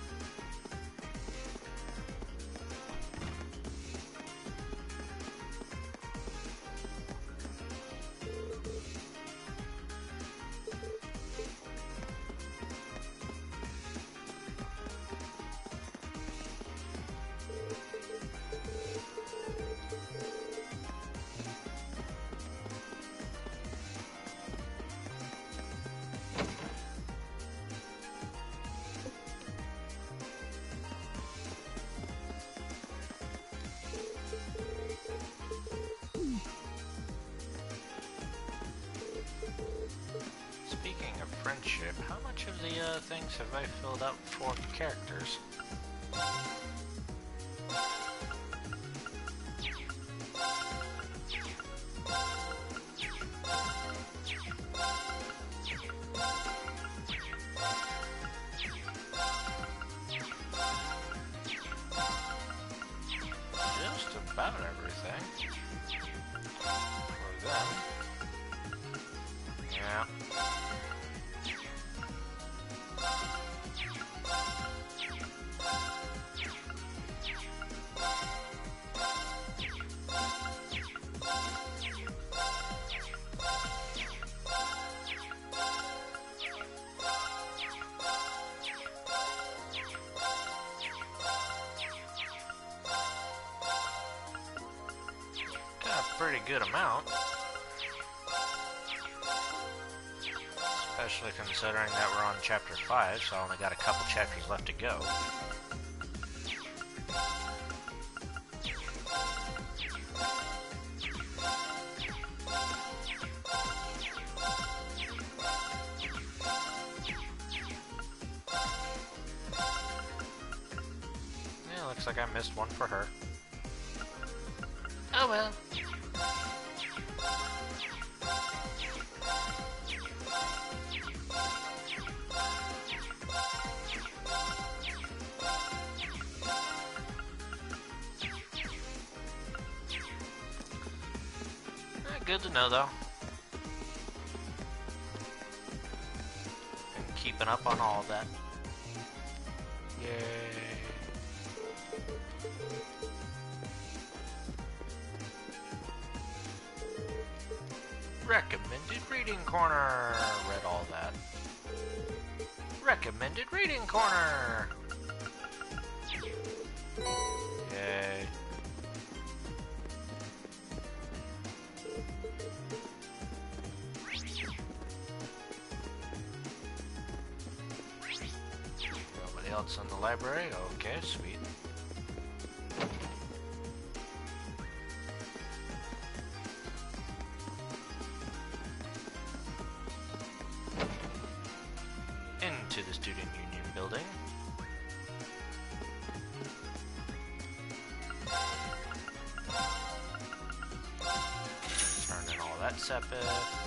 Friendship. How much of the things have I filled out for characters? Just about everything. For them. Yeah. Pretty good amount, especially considering that we're on chapter 5, so I only got a couple chapters left to go. Yeah, looks like I missed one for her. Oh well. Good to know, though. Been keeping up on all of that. Yay. Recommended reading corner. Read all that. Recommended reading corner. Yay. Nobody else in the library? Okay, sweet. Into the Student Union building. Turn in all that sepith.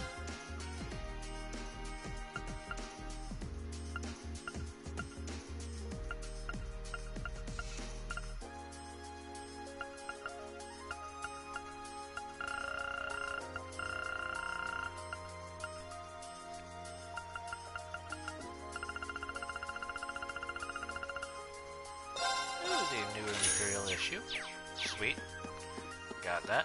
The new Imperial issue. Sweet. Got that.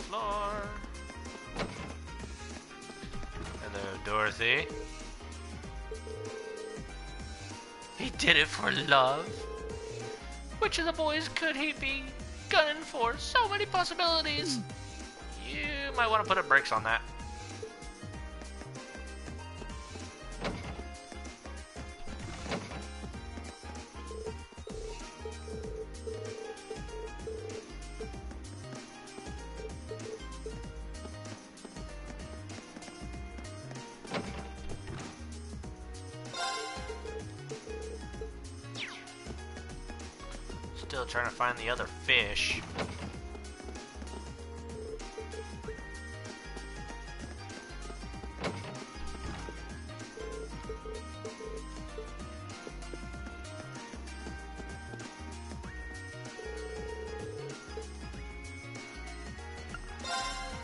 Floor. Hello, Dorothy. He did it for love. Which of the boys could he be gunning for? So many possibilities. You might want to put a brakes on that. Still trying to find the other fish.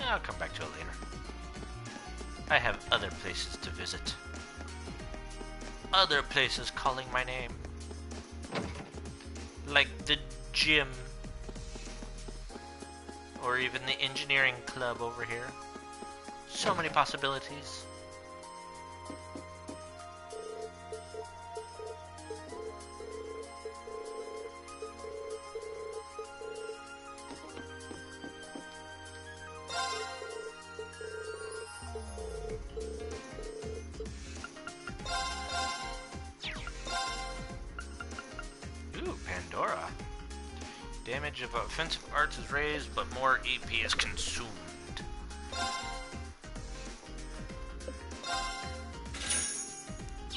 I'll come back to it later. I have other places to visit. Other places calling my name. Like the gym. Or even the engineering club over here. So many possibilities. Pandora. Damage of offensive arts is raised, but more EP is consumed.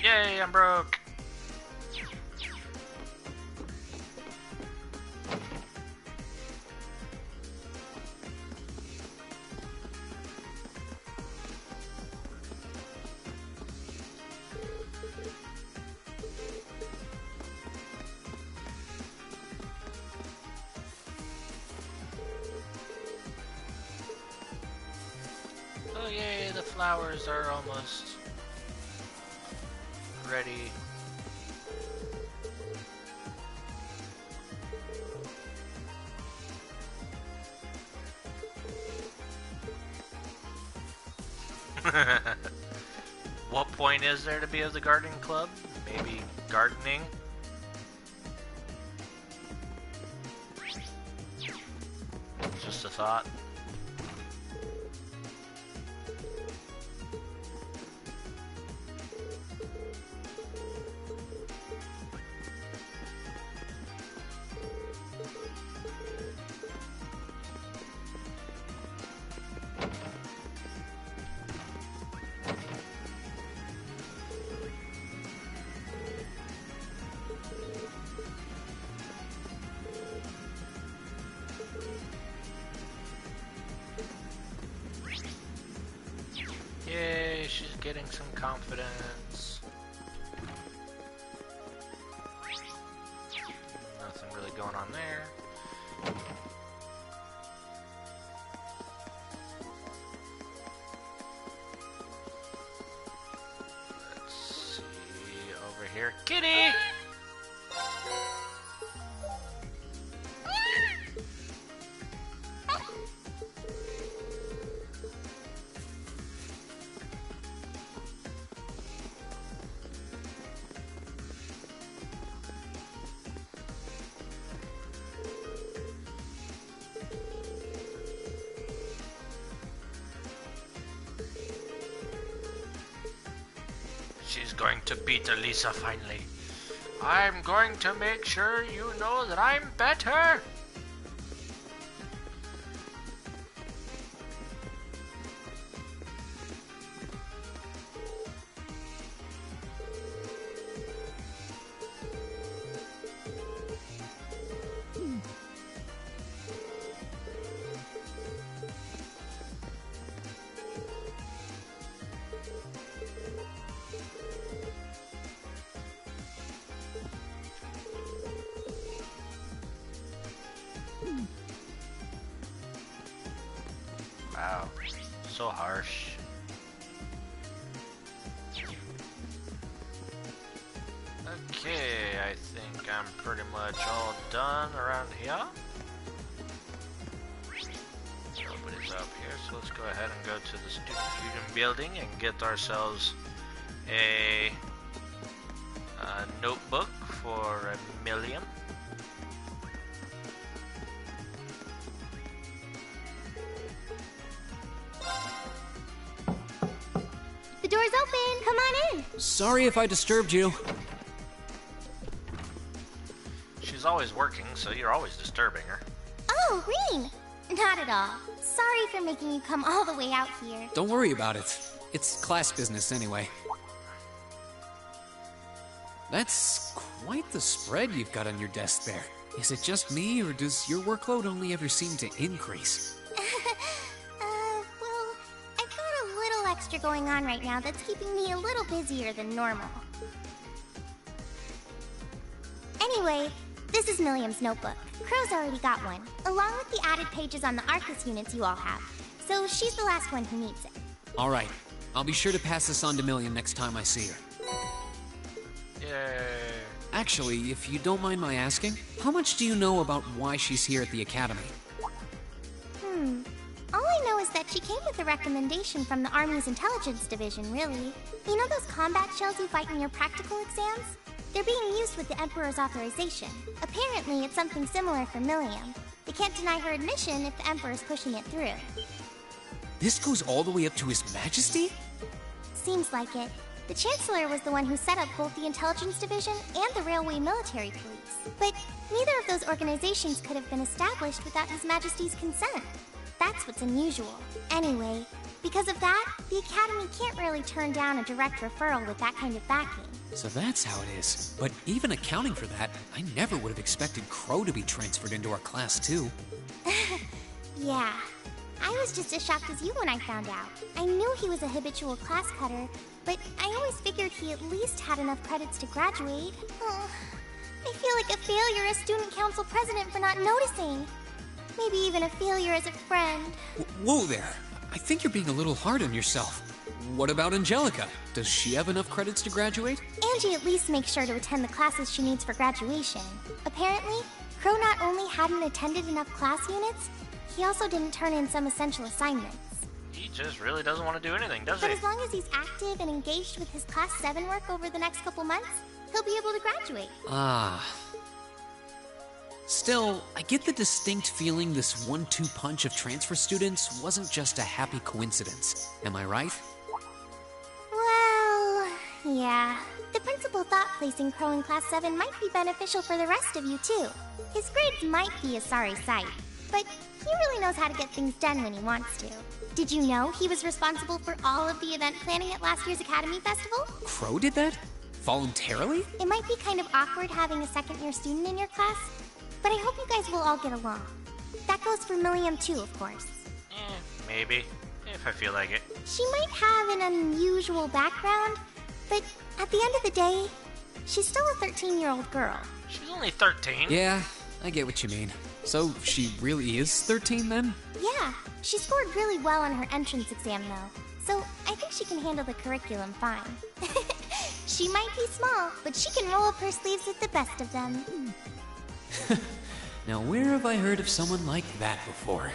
Yay, I'm broke! Oh yay, the flowers are almost ready. What point is there to be of the gardening club? Maybe gardening? Just a thought. getting some confidence. Nothing really going on there. Let's see over here. Kitty! She's going to beat Elisa finally. I'm going to make sure you know that I'm better. Wow, so harsh. Okay, I think I'm pretty much all done around here. Nobody's up here, so let's go ahead and go to the Student Union building and get ourselves a notebook for $1 million. The door's open! Come on in! Sorry if I disturbed you. She's always working, so you're always disturbing her. Oh, Green! Not at all. Sorry for making you come all the way out here. Don't worry about it. It's class business anyway. That's quite the spread you've got on your desk there. Is it just me, or does your workload only ever seem to increase? Well, I've got a little extra going on right now that's keeping me a little busier than normal. Anyway, this is Milliam's notebook. Crow's already got one, along with the added pages on the Arcus units you all have. So she's the last one who needs it. All right. I'll be sure to pass this on to Milliam next time I see her. Yay. Actually, if you don't mind my asking, how much do you know about why she's here at the Academy? All I know is that she came with a recommendation from the Army's Intelligence Division, really. You know those combat shells you fight in your practical exams? They're being used with the Emperor's authorization. Apparently, it's something similar for Milliam. They can't deny her admission if the Emperor's pushing it through. This goes all the way up to His Majesty? Seems like it. The Chancellor was the one who set up both the Intelligence Division and the Railway Military Police. But neither of those organizations could have been established without His Majesty's consent. That's what's unusual. Anyway, because of that, the Academy can't really turn down a direct referral with that kind of backing. So that's how it is. But even accounting for that, I never would have expected Crow to be transferred into our class, too. Yeah. I was just as shocked as you when I found out. I knew he was a habitual class cutter, but I always figured he at least had enough credits to graduate. Oh, I feel like a failure as student council president for not noticing. Maybe even a failure as a friend. Whoa there! I think you're being a little hard on yourself. What about Angelica? Does she have enough credits to graduate? Angie at least makes sure to attend the classes she needs for graduation. Apparently, Crow not only hadn't attended enough class units, he also didn't turn in some essential assignments. He just really doesn't want to do anything, does he? But as long as he's active and engaged with his Class 7 work over the next couple months, he'll be able to graduate. Ah. Still, I get the distinct feeling this 1-2 punch of transfer students wasn't just a happy coincidence. Am I right? Well, yeah. The principal thought placing Crow in Class 7 might be beneficial for the rest of you, too. His grades might be a sorry sight, but he really knows how to get things done when he wants to. Did you know he was responsible for all of the event planning at last year's Academy Festival? Crow did that? Voluntarily? It might be kind of awkward having a second-year student in your class, but I hope you guys will all get along. That goes for Milliam too, of course. Maybe. If I feel like it. She might have an unusual background, but at the end of the day, she's still a 13-year-old girl. She's only 13. Yeah, I get what you mean. So she really is 13 then? Yeah, she scored really well on her entrance exam though, so I think she can handle the curriculum fine. She might be small, but she can roll up her sleeves with the best of them. Now where have I heard of someone like that before?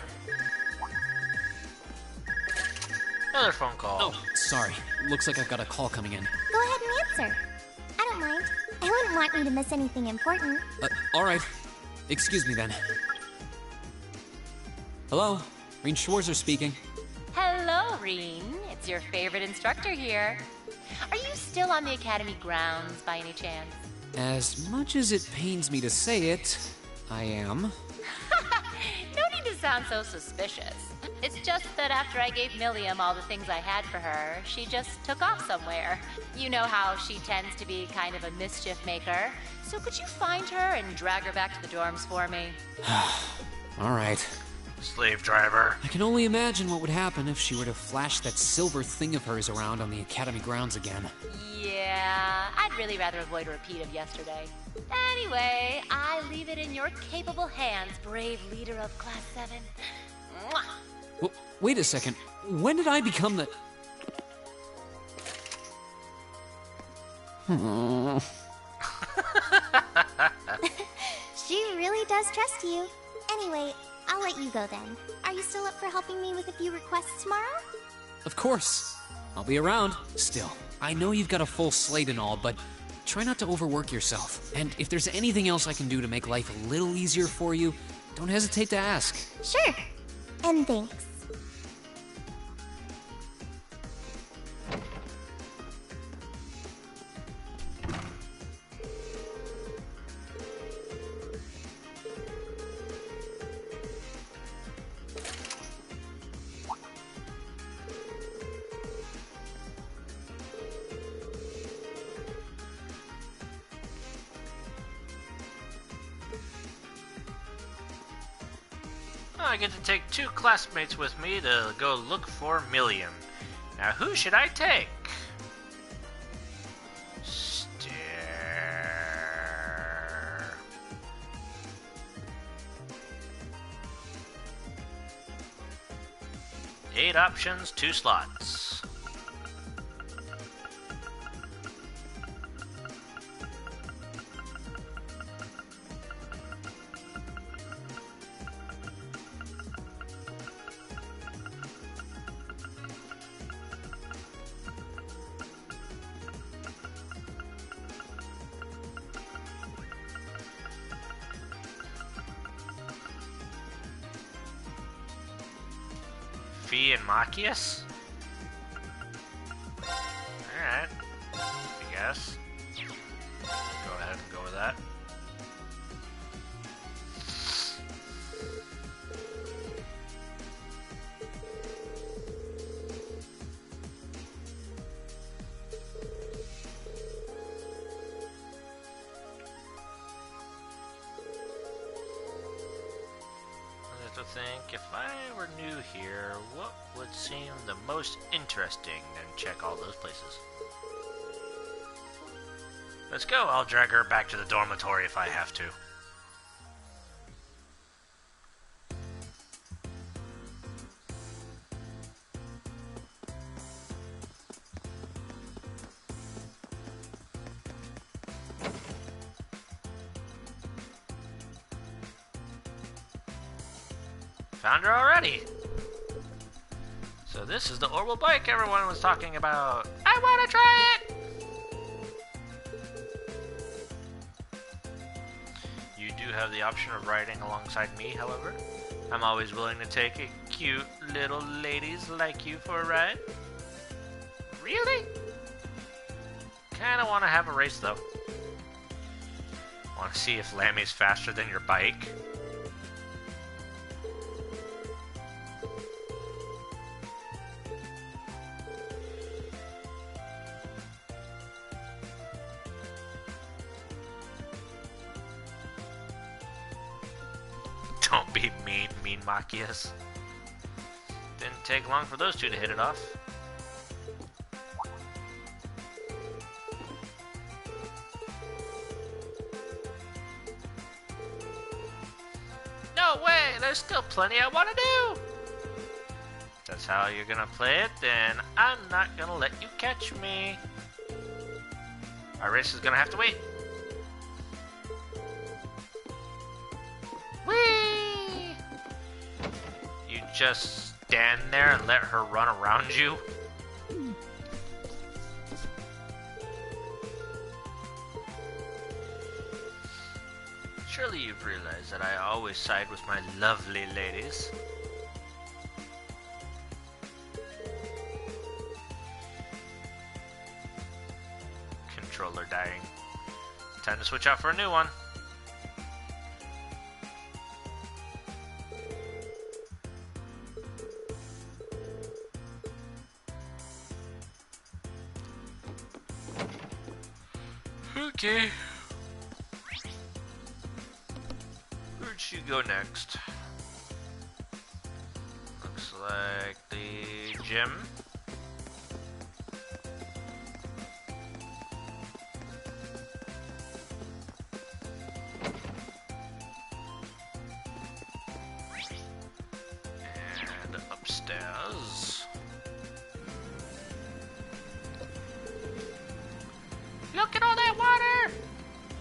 Another phone call. Oh, sorry. Looks like I've got a call coming in. Go ahead and answer. I don't mind. I wouldn't want you to miss anything important. Alright. Excuse me then. Hello? Reen Schwarzer speaking. Hello, Reen. It's your favorite instructor here. Are you still on the Academy grounds by any chance? As much as it pains me to say it, I am. No need to sound so suspicious. It's just that after I gave Milliam all the things I had for her, she just took off somewhere. You know how she tends to be kind of a mischief maker. So could you find her and drag her back to the dorms for me? Alright. Slave driver. I can only imagine what would happen if she were to flash that silver thing of hers around on the Academy grounds again. Yeah, I'd really rather avoid a repeat of yesterday. Anyway, I leave it in your capable hands, brave leader of Class 7. Mwah! Wait a second. When did I become the... She really does trust you. Anyway, I'll let you go then. Are you still up for helping me with a few requests tomorrow? Of course. I'll be around. Still, I know you've got a full slate and all, but try not to overwork yourself. And if there's anything else I can do to make life a little easier for you, don't hesitate to ask. Sure. And thanks. I get to take 2 classmates with me to go look for Milliam. Now, who should I take? Stare. 8 options, 2 slots. Fee and Machias? Alright. I guess. Go ahead and go with that. I have to think, if I were new here, what would seem the most interesting, and check all those places. Let's go, I'll drag her back to the dormitory if I have to. Found her already! So this is the Orwell bike everyone was talking about. I wanna try it! You do have the option of riding alongside me, however. I'm always willing to take a cute little ladies like you for a ride. Really? Kinda wanna have a race though. Wanna see if Lammy's faster than your bike? Don't be mean Machias. Didn't take long for those two to hit it off. No way! There's still plenty I want to do! If that's how you're gonna play it, then I'm not gonna let you catch me. Our race is gonna have to wait. Whee! You just stand there and let her run around you? Surely you've realized that I always side with my lovely ladies. Controller dying. Time to switch out for a new one. Okay. Where'd she go next? Looks like the gym. And upstairs. Look at all that water!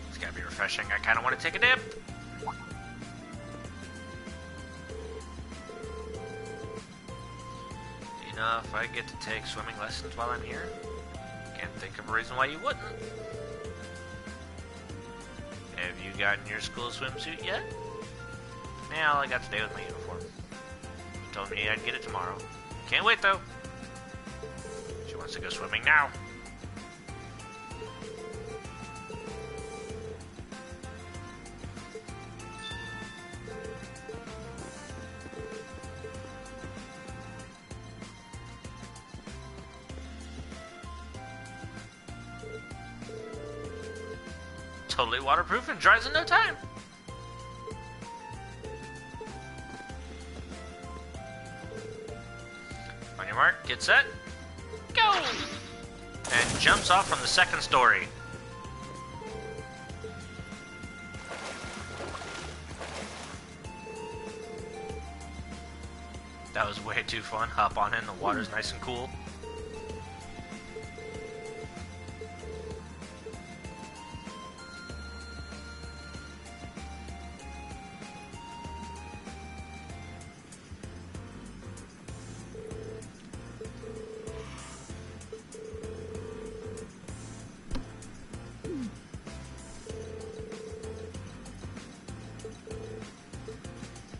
It's gotta be refreshing. I kinda wanna take a dip. You know, if I get to take swimming lessons while I'm here, can't think of a reason why you wouldn't. Have you gotten your school swimsuit yet? Yeah, all I got today was my uniform. You told me I'd get it tomorrow. Can't wait though. She wants to go swimming now. Totally waterproof and dries in no time. On your mark, get set, go! And jumps off from the second story. That was way too fun. Hop on in, the water's nice and cool.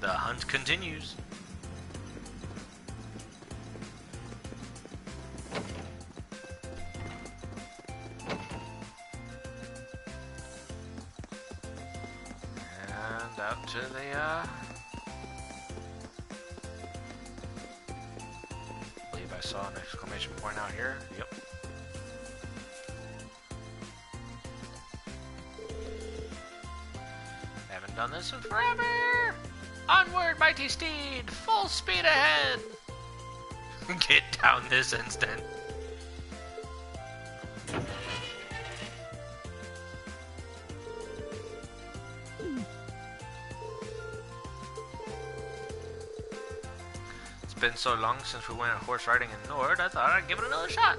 The hunt continues. And out to the, I believe I saw an exclamation point out here. Yep. Haven't done this in forever! Onward, mighty steed! Full speed ahead! Get down this instant. It's been so long since we went horse riding in Nord, I thought I'd give it another shot.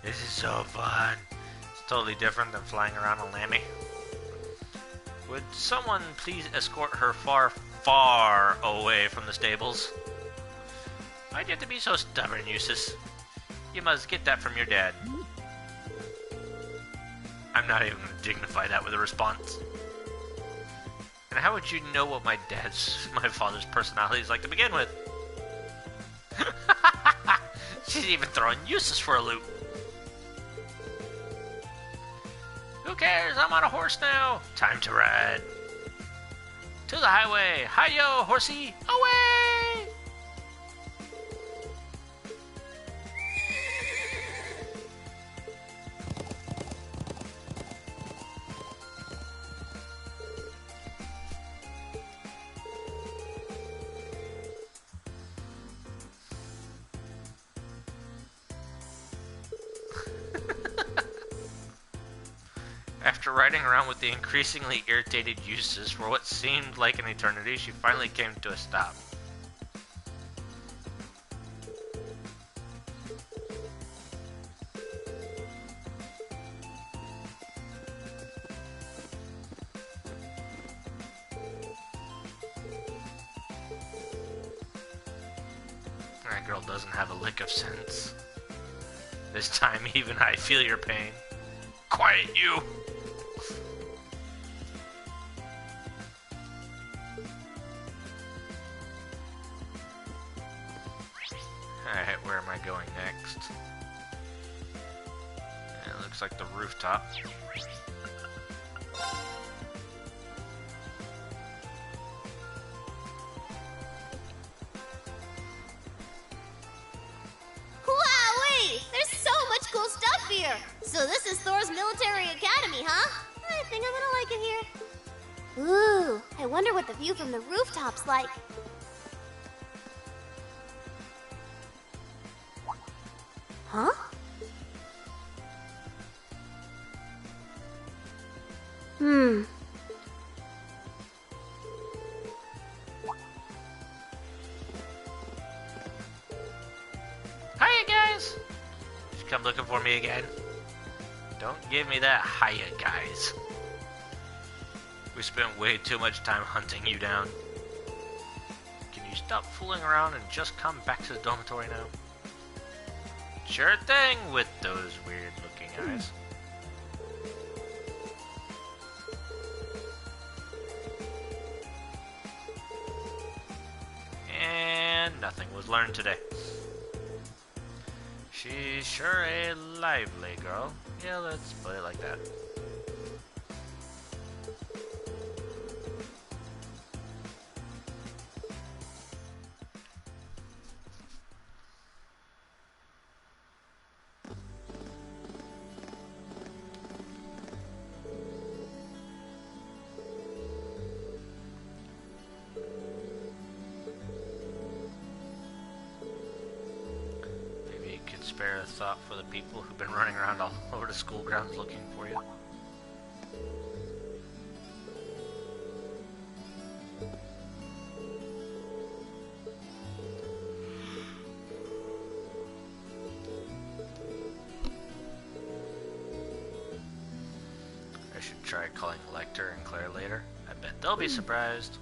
This is so fun. It's totally different than flying around a Lammy. Would someone please escort her far, far away from the stables? Why'd you have to be so stubborn, Eustace? You must get that from your dad. I'm not even going to dignify that with a response. And how would you know what my father's personality is like to begin with? She's even throwing Eustace for a loop. Who cares? I'm on a horse now. Time to ride. To the highway. Hi-yo, horsey. Away! After riding around with the increasingly irritated Eustace for what seemed like an eternity, she finally came to a stop. That girl doesn't have a lick of sense. This time, even I feel your pain. Quiet, you! Alright, where am I going next? It looks like the rooftop. Wowee! There's so much cool stuff here! So this is Thor's military academy, huh? I think I'm gonna like it here. Ooh, I wonder what the view from the rooftop's like. Huh? Hiya, guys! Did you come looking for me again? Don't give me that hiya, guys. We spent way too much time hunting you down. Can you stop fooling around and just come back to the dormitory now? Sure thing with those weird-looking eyes. And nothing was learned today. She's sure a lively girl. Yeah, let's put it like that. Spare a thought for the people who've been running around all over the school grounds looking for you. I should try calling Lecter and Claire later. I bet they'll be surprised.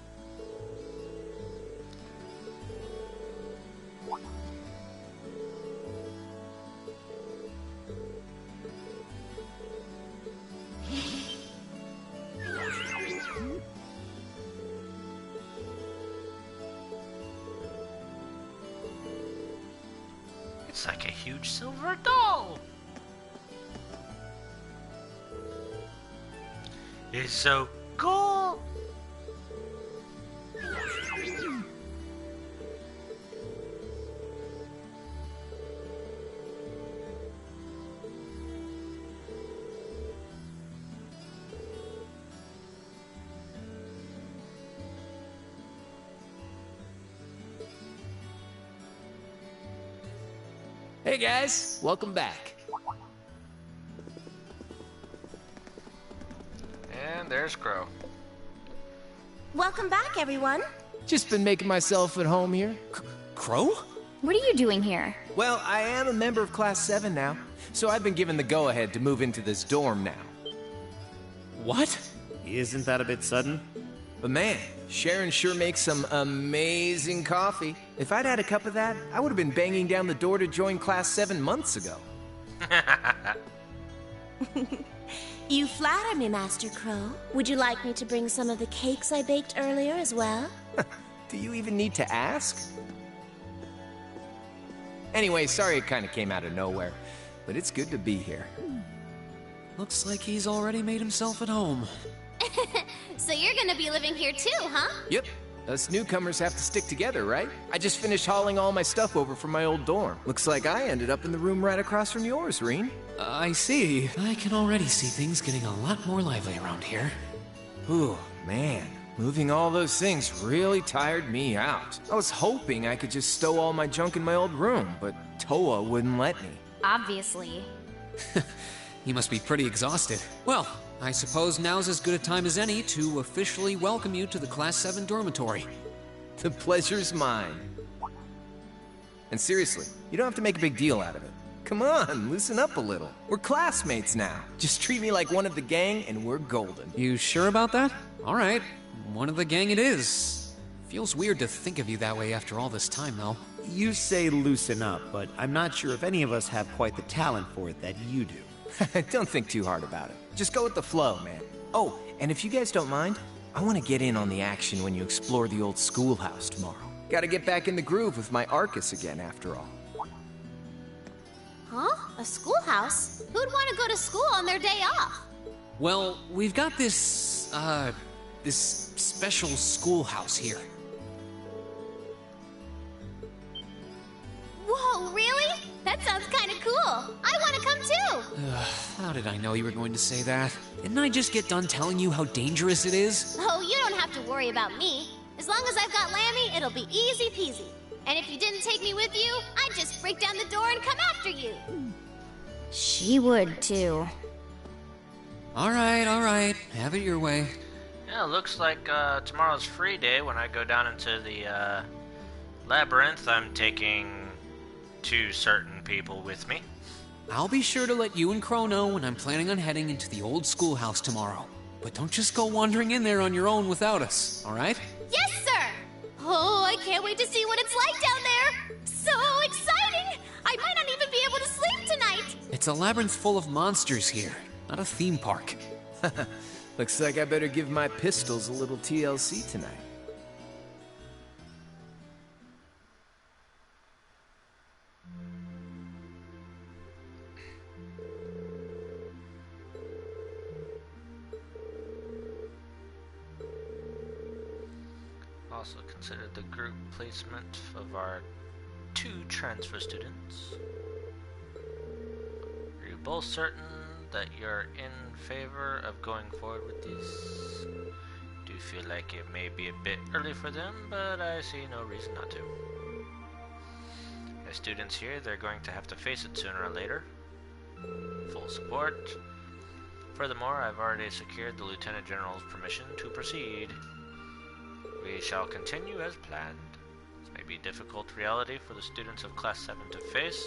It's like a huge silver doll! It's so cool! Hey guys, welcome back. And there's Crow. Welcome back, everyone. Just been making myself at home here. Crow? What are you doing here? Well, I am a member of Class 7 now, so I've been given the go-ahead to move into this dorm now. What? Isn't that a bit sudden? But man, Sharon sure makes some amazing coffee. If I'd had a cup of that, I would have been banging down the door to join Class 7 months ago. You flatter me, Master Crow. Would you like me to bring some of the cakes I baked earlier as well? Do you even need to ask? Anyway, sorry it kind of came out of nowhere, but it's good to be here. Looks like he's already made himself at home. So you're gonna be living here too, huh? Yep. Us newcomers have to stick together, right? I just finished hauling all my stuff over from my old dorm. Looks like I ended up in the room right across from yours, Reen. I see. I can already see things getting a lot more lively around here. Ooh, man. Moving all those things really tired me out. I was hoping I could just stow all my junk in my old room, but Toa wouldn't let me. Obviously. He must be pretty exhausted. Well, I suppose now's as good a time as any to officially welcome you to the Class 7 dormitory. The pleasure's mine. And seriously, you don't have to make a big deal out of it. Come on, loosen up a little. We're classmates now. Just treat me like one of the gang and we're golden. You sure about that? All right, one of the gang it is. Feels weird to think of you that way after all this time, though. You say loosen up, but I'm not sure if any of us have quite the talent for it that you do. Don't think too hard about it. Just go with the flow, man. Oh, and if you guys don't mind, I want to get in on the action when you explore the old schoolhouse tomorrow. Gotta get back in the groove with my Arcus again, after all. Huh? A schoolhouse? Who'd want to go to school on their day off? Well, we've got this special schoolhouse here. Whoa, really? That sounds kind of cool. I want to come too. How did I know you were going to say that? Didn't I just get done telling you how dangerous it is? Oh, you don't have to worry about me. As long as I've got Lammy, it'll be easy peasy. And if you didn't take me with you, I'd just break down the door and come after you. She would, too. All right. Have it your way. Yeah, looks like tomorrow's free day when I go down into the labyrinth. I'm taking 2 certain people with me. I'll be sure to let you and Crow know when I'm planning on heading into the old schoolhouse tomorrow. But don't just go wandering in there on your own without us, all right? Yes, sir! Oh, I can't wait to see what it's like down there! So exciting! I might not even be able to sleep tonight! It's a labyrinth full of monsters here, not a theme park. Looks like I better give my pistols a little TLC tonight. Also consider the group placement of our 2 transfer students. Are you both certain that you're in favor of going forward with these? Do feel like it may be a bit early for them, but I see no reason not to. As students here, they're going to have to face it sooner or later. Full support. Furthermore, I've already secured the Lieutenant General's permission to proceed. We shall continue as planned. This may be a difficult reality for the students of Class 7 to face,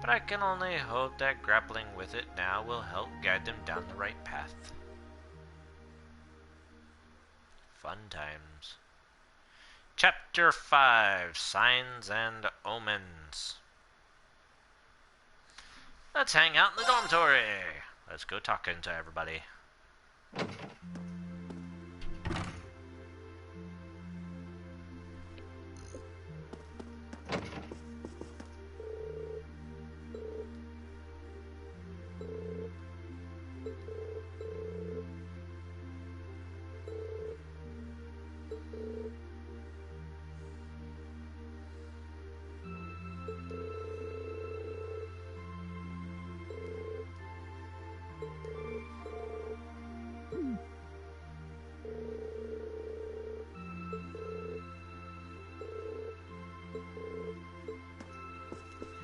but I can only hope that grappling with it now will help guide them down the right path. Fun times. Chapter 5, Signs and Omens. Let's hang out in the dormitory. Let's go talking to everybody.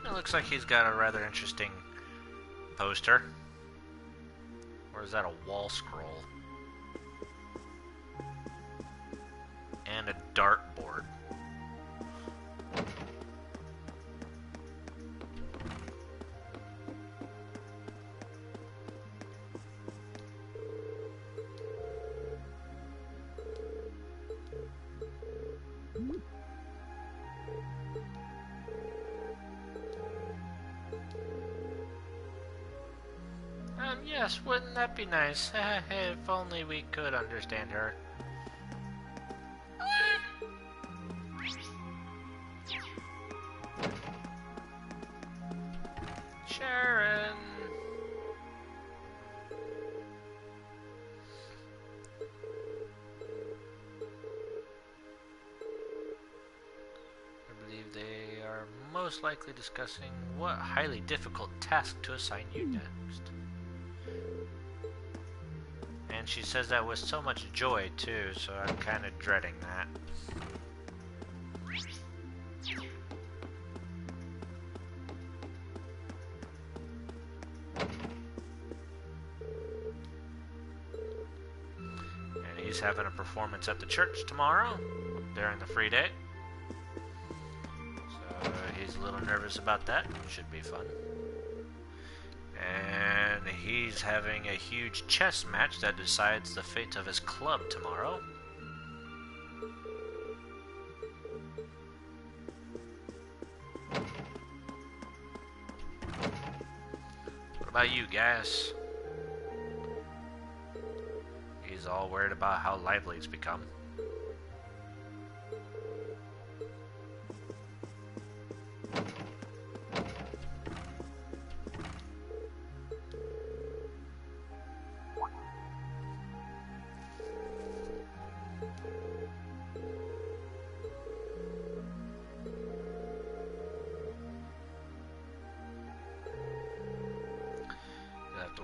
It looks like he's got a rather interesting poster. Or is that a wall scroll? And a dartboard. Yes, wouldn't that be nice? If only we could understand her. Sharon! I believe they are most likely discussing what highly difficult task to assign you next. And she says that with so much joy, too, so I'm kind of dreading that. He's having a performance at the church tomorrow during the free day. So he's a little nervous about that. Should be fun. And he's having a huge chess match that decides the fate of his club tomorrow. What about you, Gas? He's all worried about how lively it's become.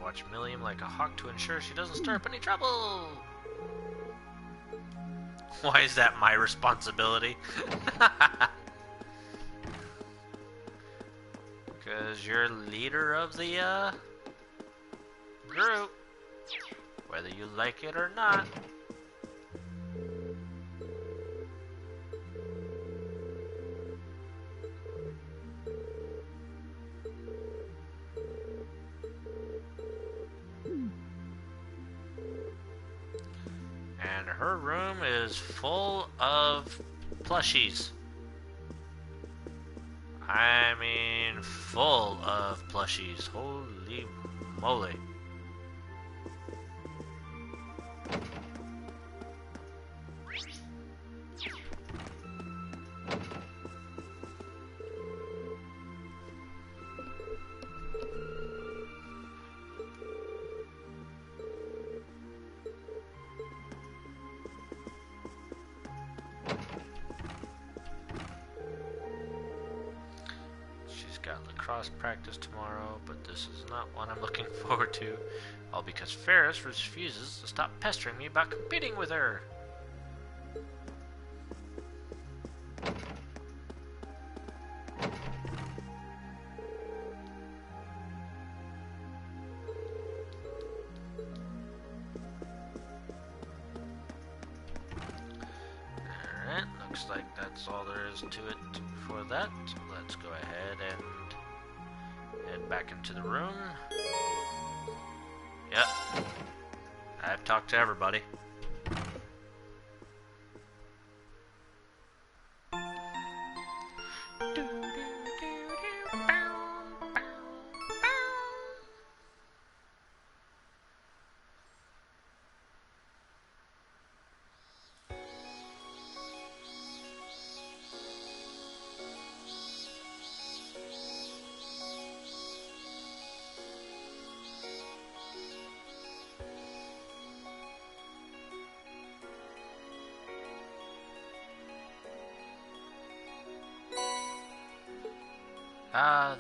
Watch Milliam like a hawk to ensure she doesn't stir up any trouble. Why is that my responsibility? Because you're leader of the group, whether you like it or not. And her room is full of plushies. I mean, full of plushies. Holy moly. Lacrosse practice tomorrow, but this is not one I'm looking forward to. All because Ferris refuses to stop pestering me about competing with her. Alright, looks like that's all there is to it for that. Let's go ahead and head back into the room. Yep. I've talked to everybody.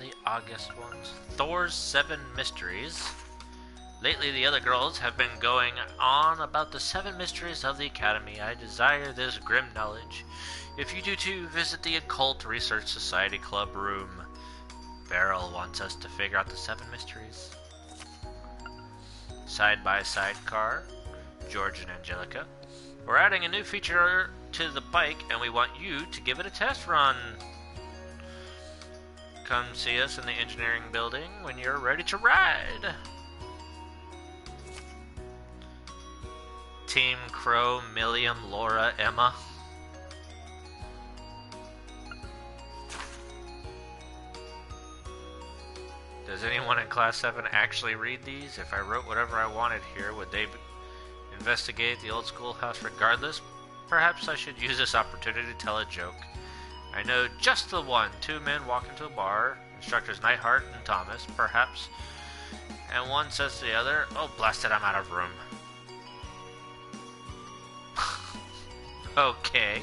The August ones. Thor's 7 Mysteries. Lately, the other girls have been going on about the 7 mysteries of the Academy. I desire this grim knowledge. If you do too, visit the Occult Research Society Club room. Beryl wants us to figure out the 7 mysteries. Side-by-side car. George and Angelica. We're adding a new feature to the bike, and we want you to give it a test run. Come see us in the engineering building when you're ready to ride. Team Crow, Milliam, Laura, Emma. Does anyone in Class 7 actually read these? If I wrote whatever I wanted here, would they investigate the old schoolhouse regardless? Perhaps I should use this opportunity to tell a joke. I know just the one. 2 men walk into a bar. Instructors Nightheart and Thomas, perhaps. And one says to the other, "Oh, blast it, I'm out of room." Okay.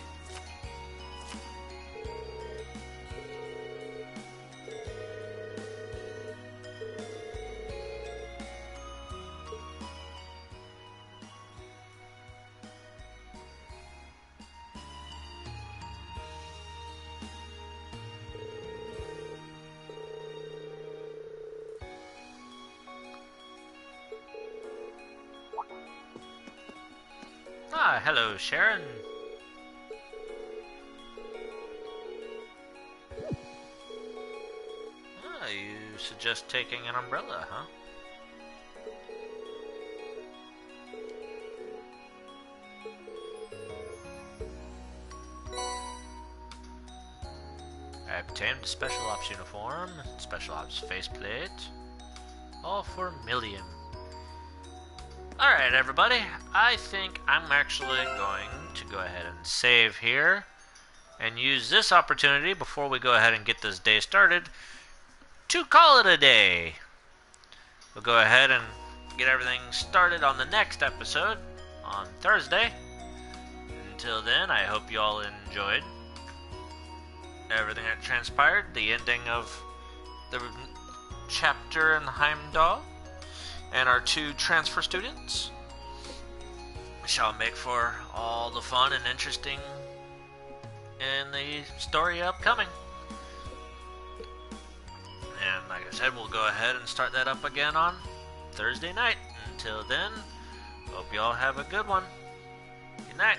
Ah, hello, Sharon. Ah, you suggest taking an umbrella, huh? I obtained a Special Ops uniform, Special Ops faceplate, all for a million. Alright, everybody, I think I'm actually going to go ahead and save here and use this opportunity before we go ahead and get this day started to call it a day. We'll go ahead and get everything started on the next episode on Thursday. Until then, I hope you all enjoyed everything that transpired, the ending of the chapter in the Heimdall, and our 2 transfer students. Shall make for all the fun and interesting in the story upcoming. And like I said, we'll go ahead and start that up again on Thursday night. Until then, hope you all have a good one. Good night.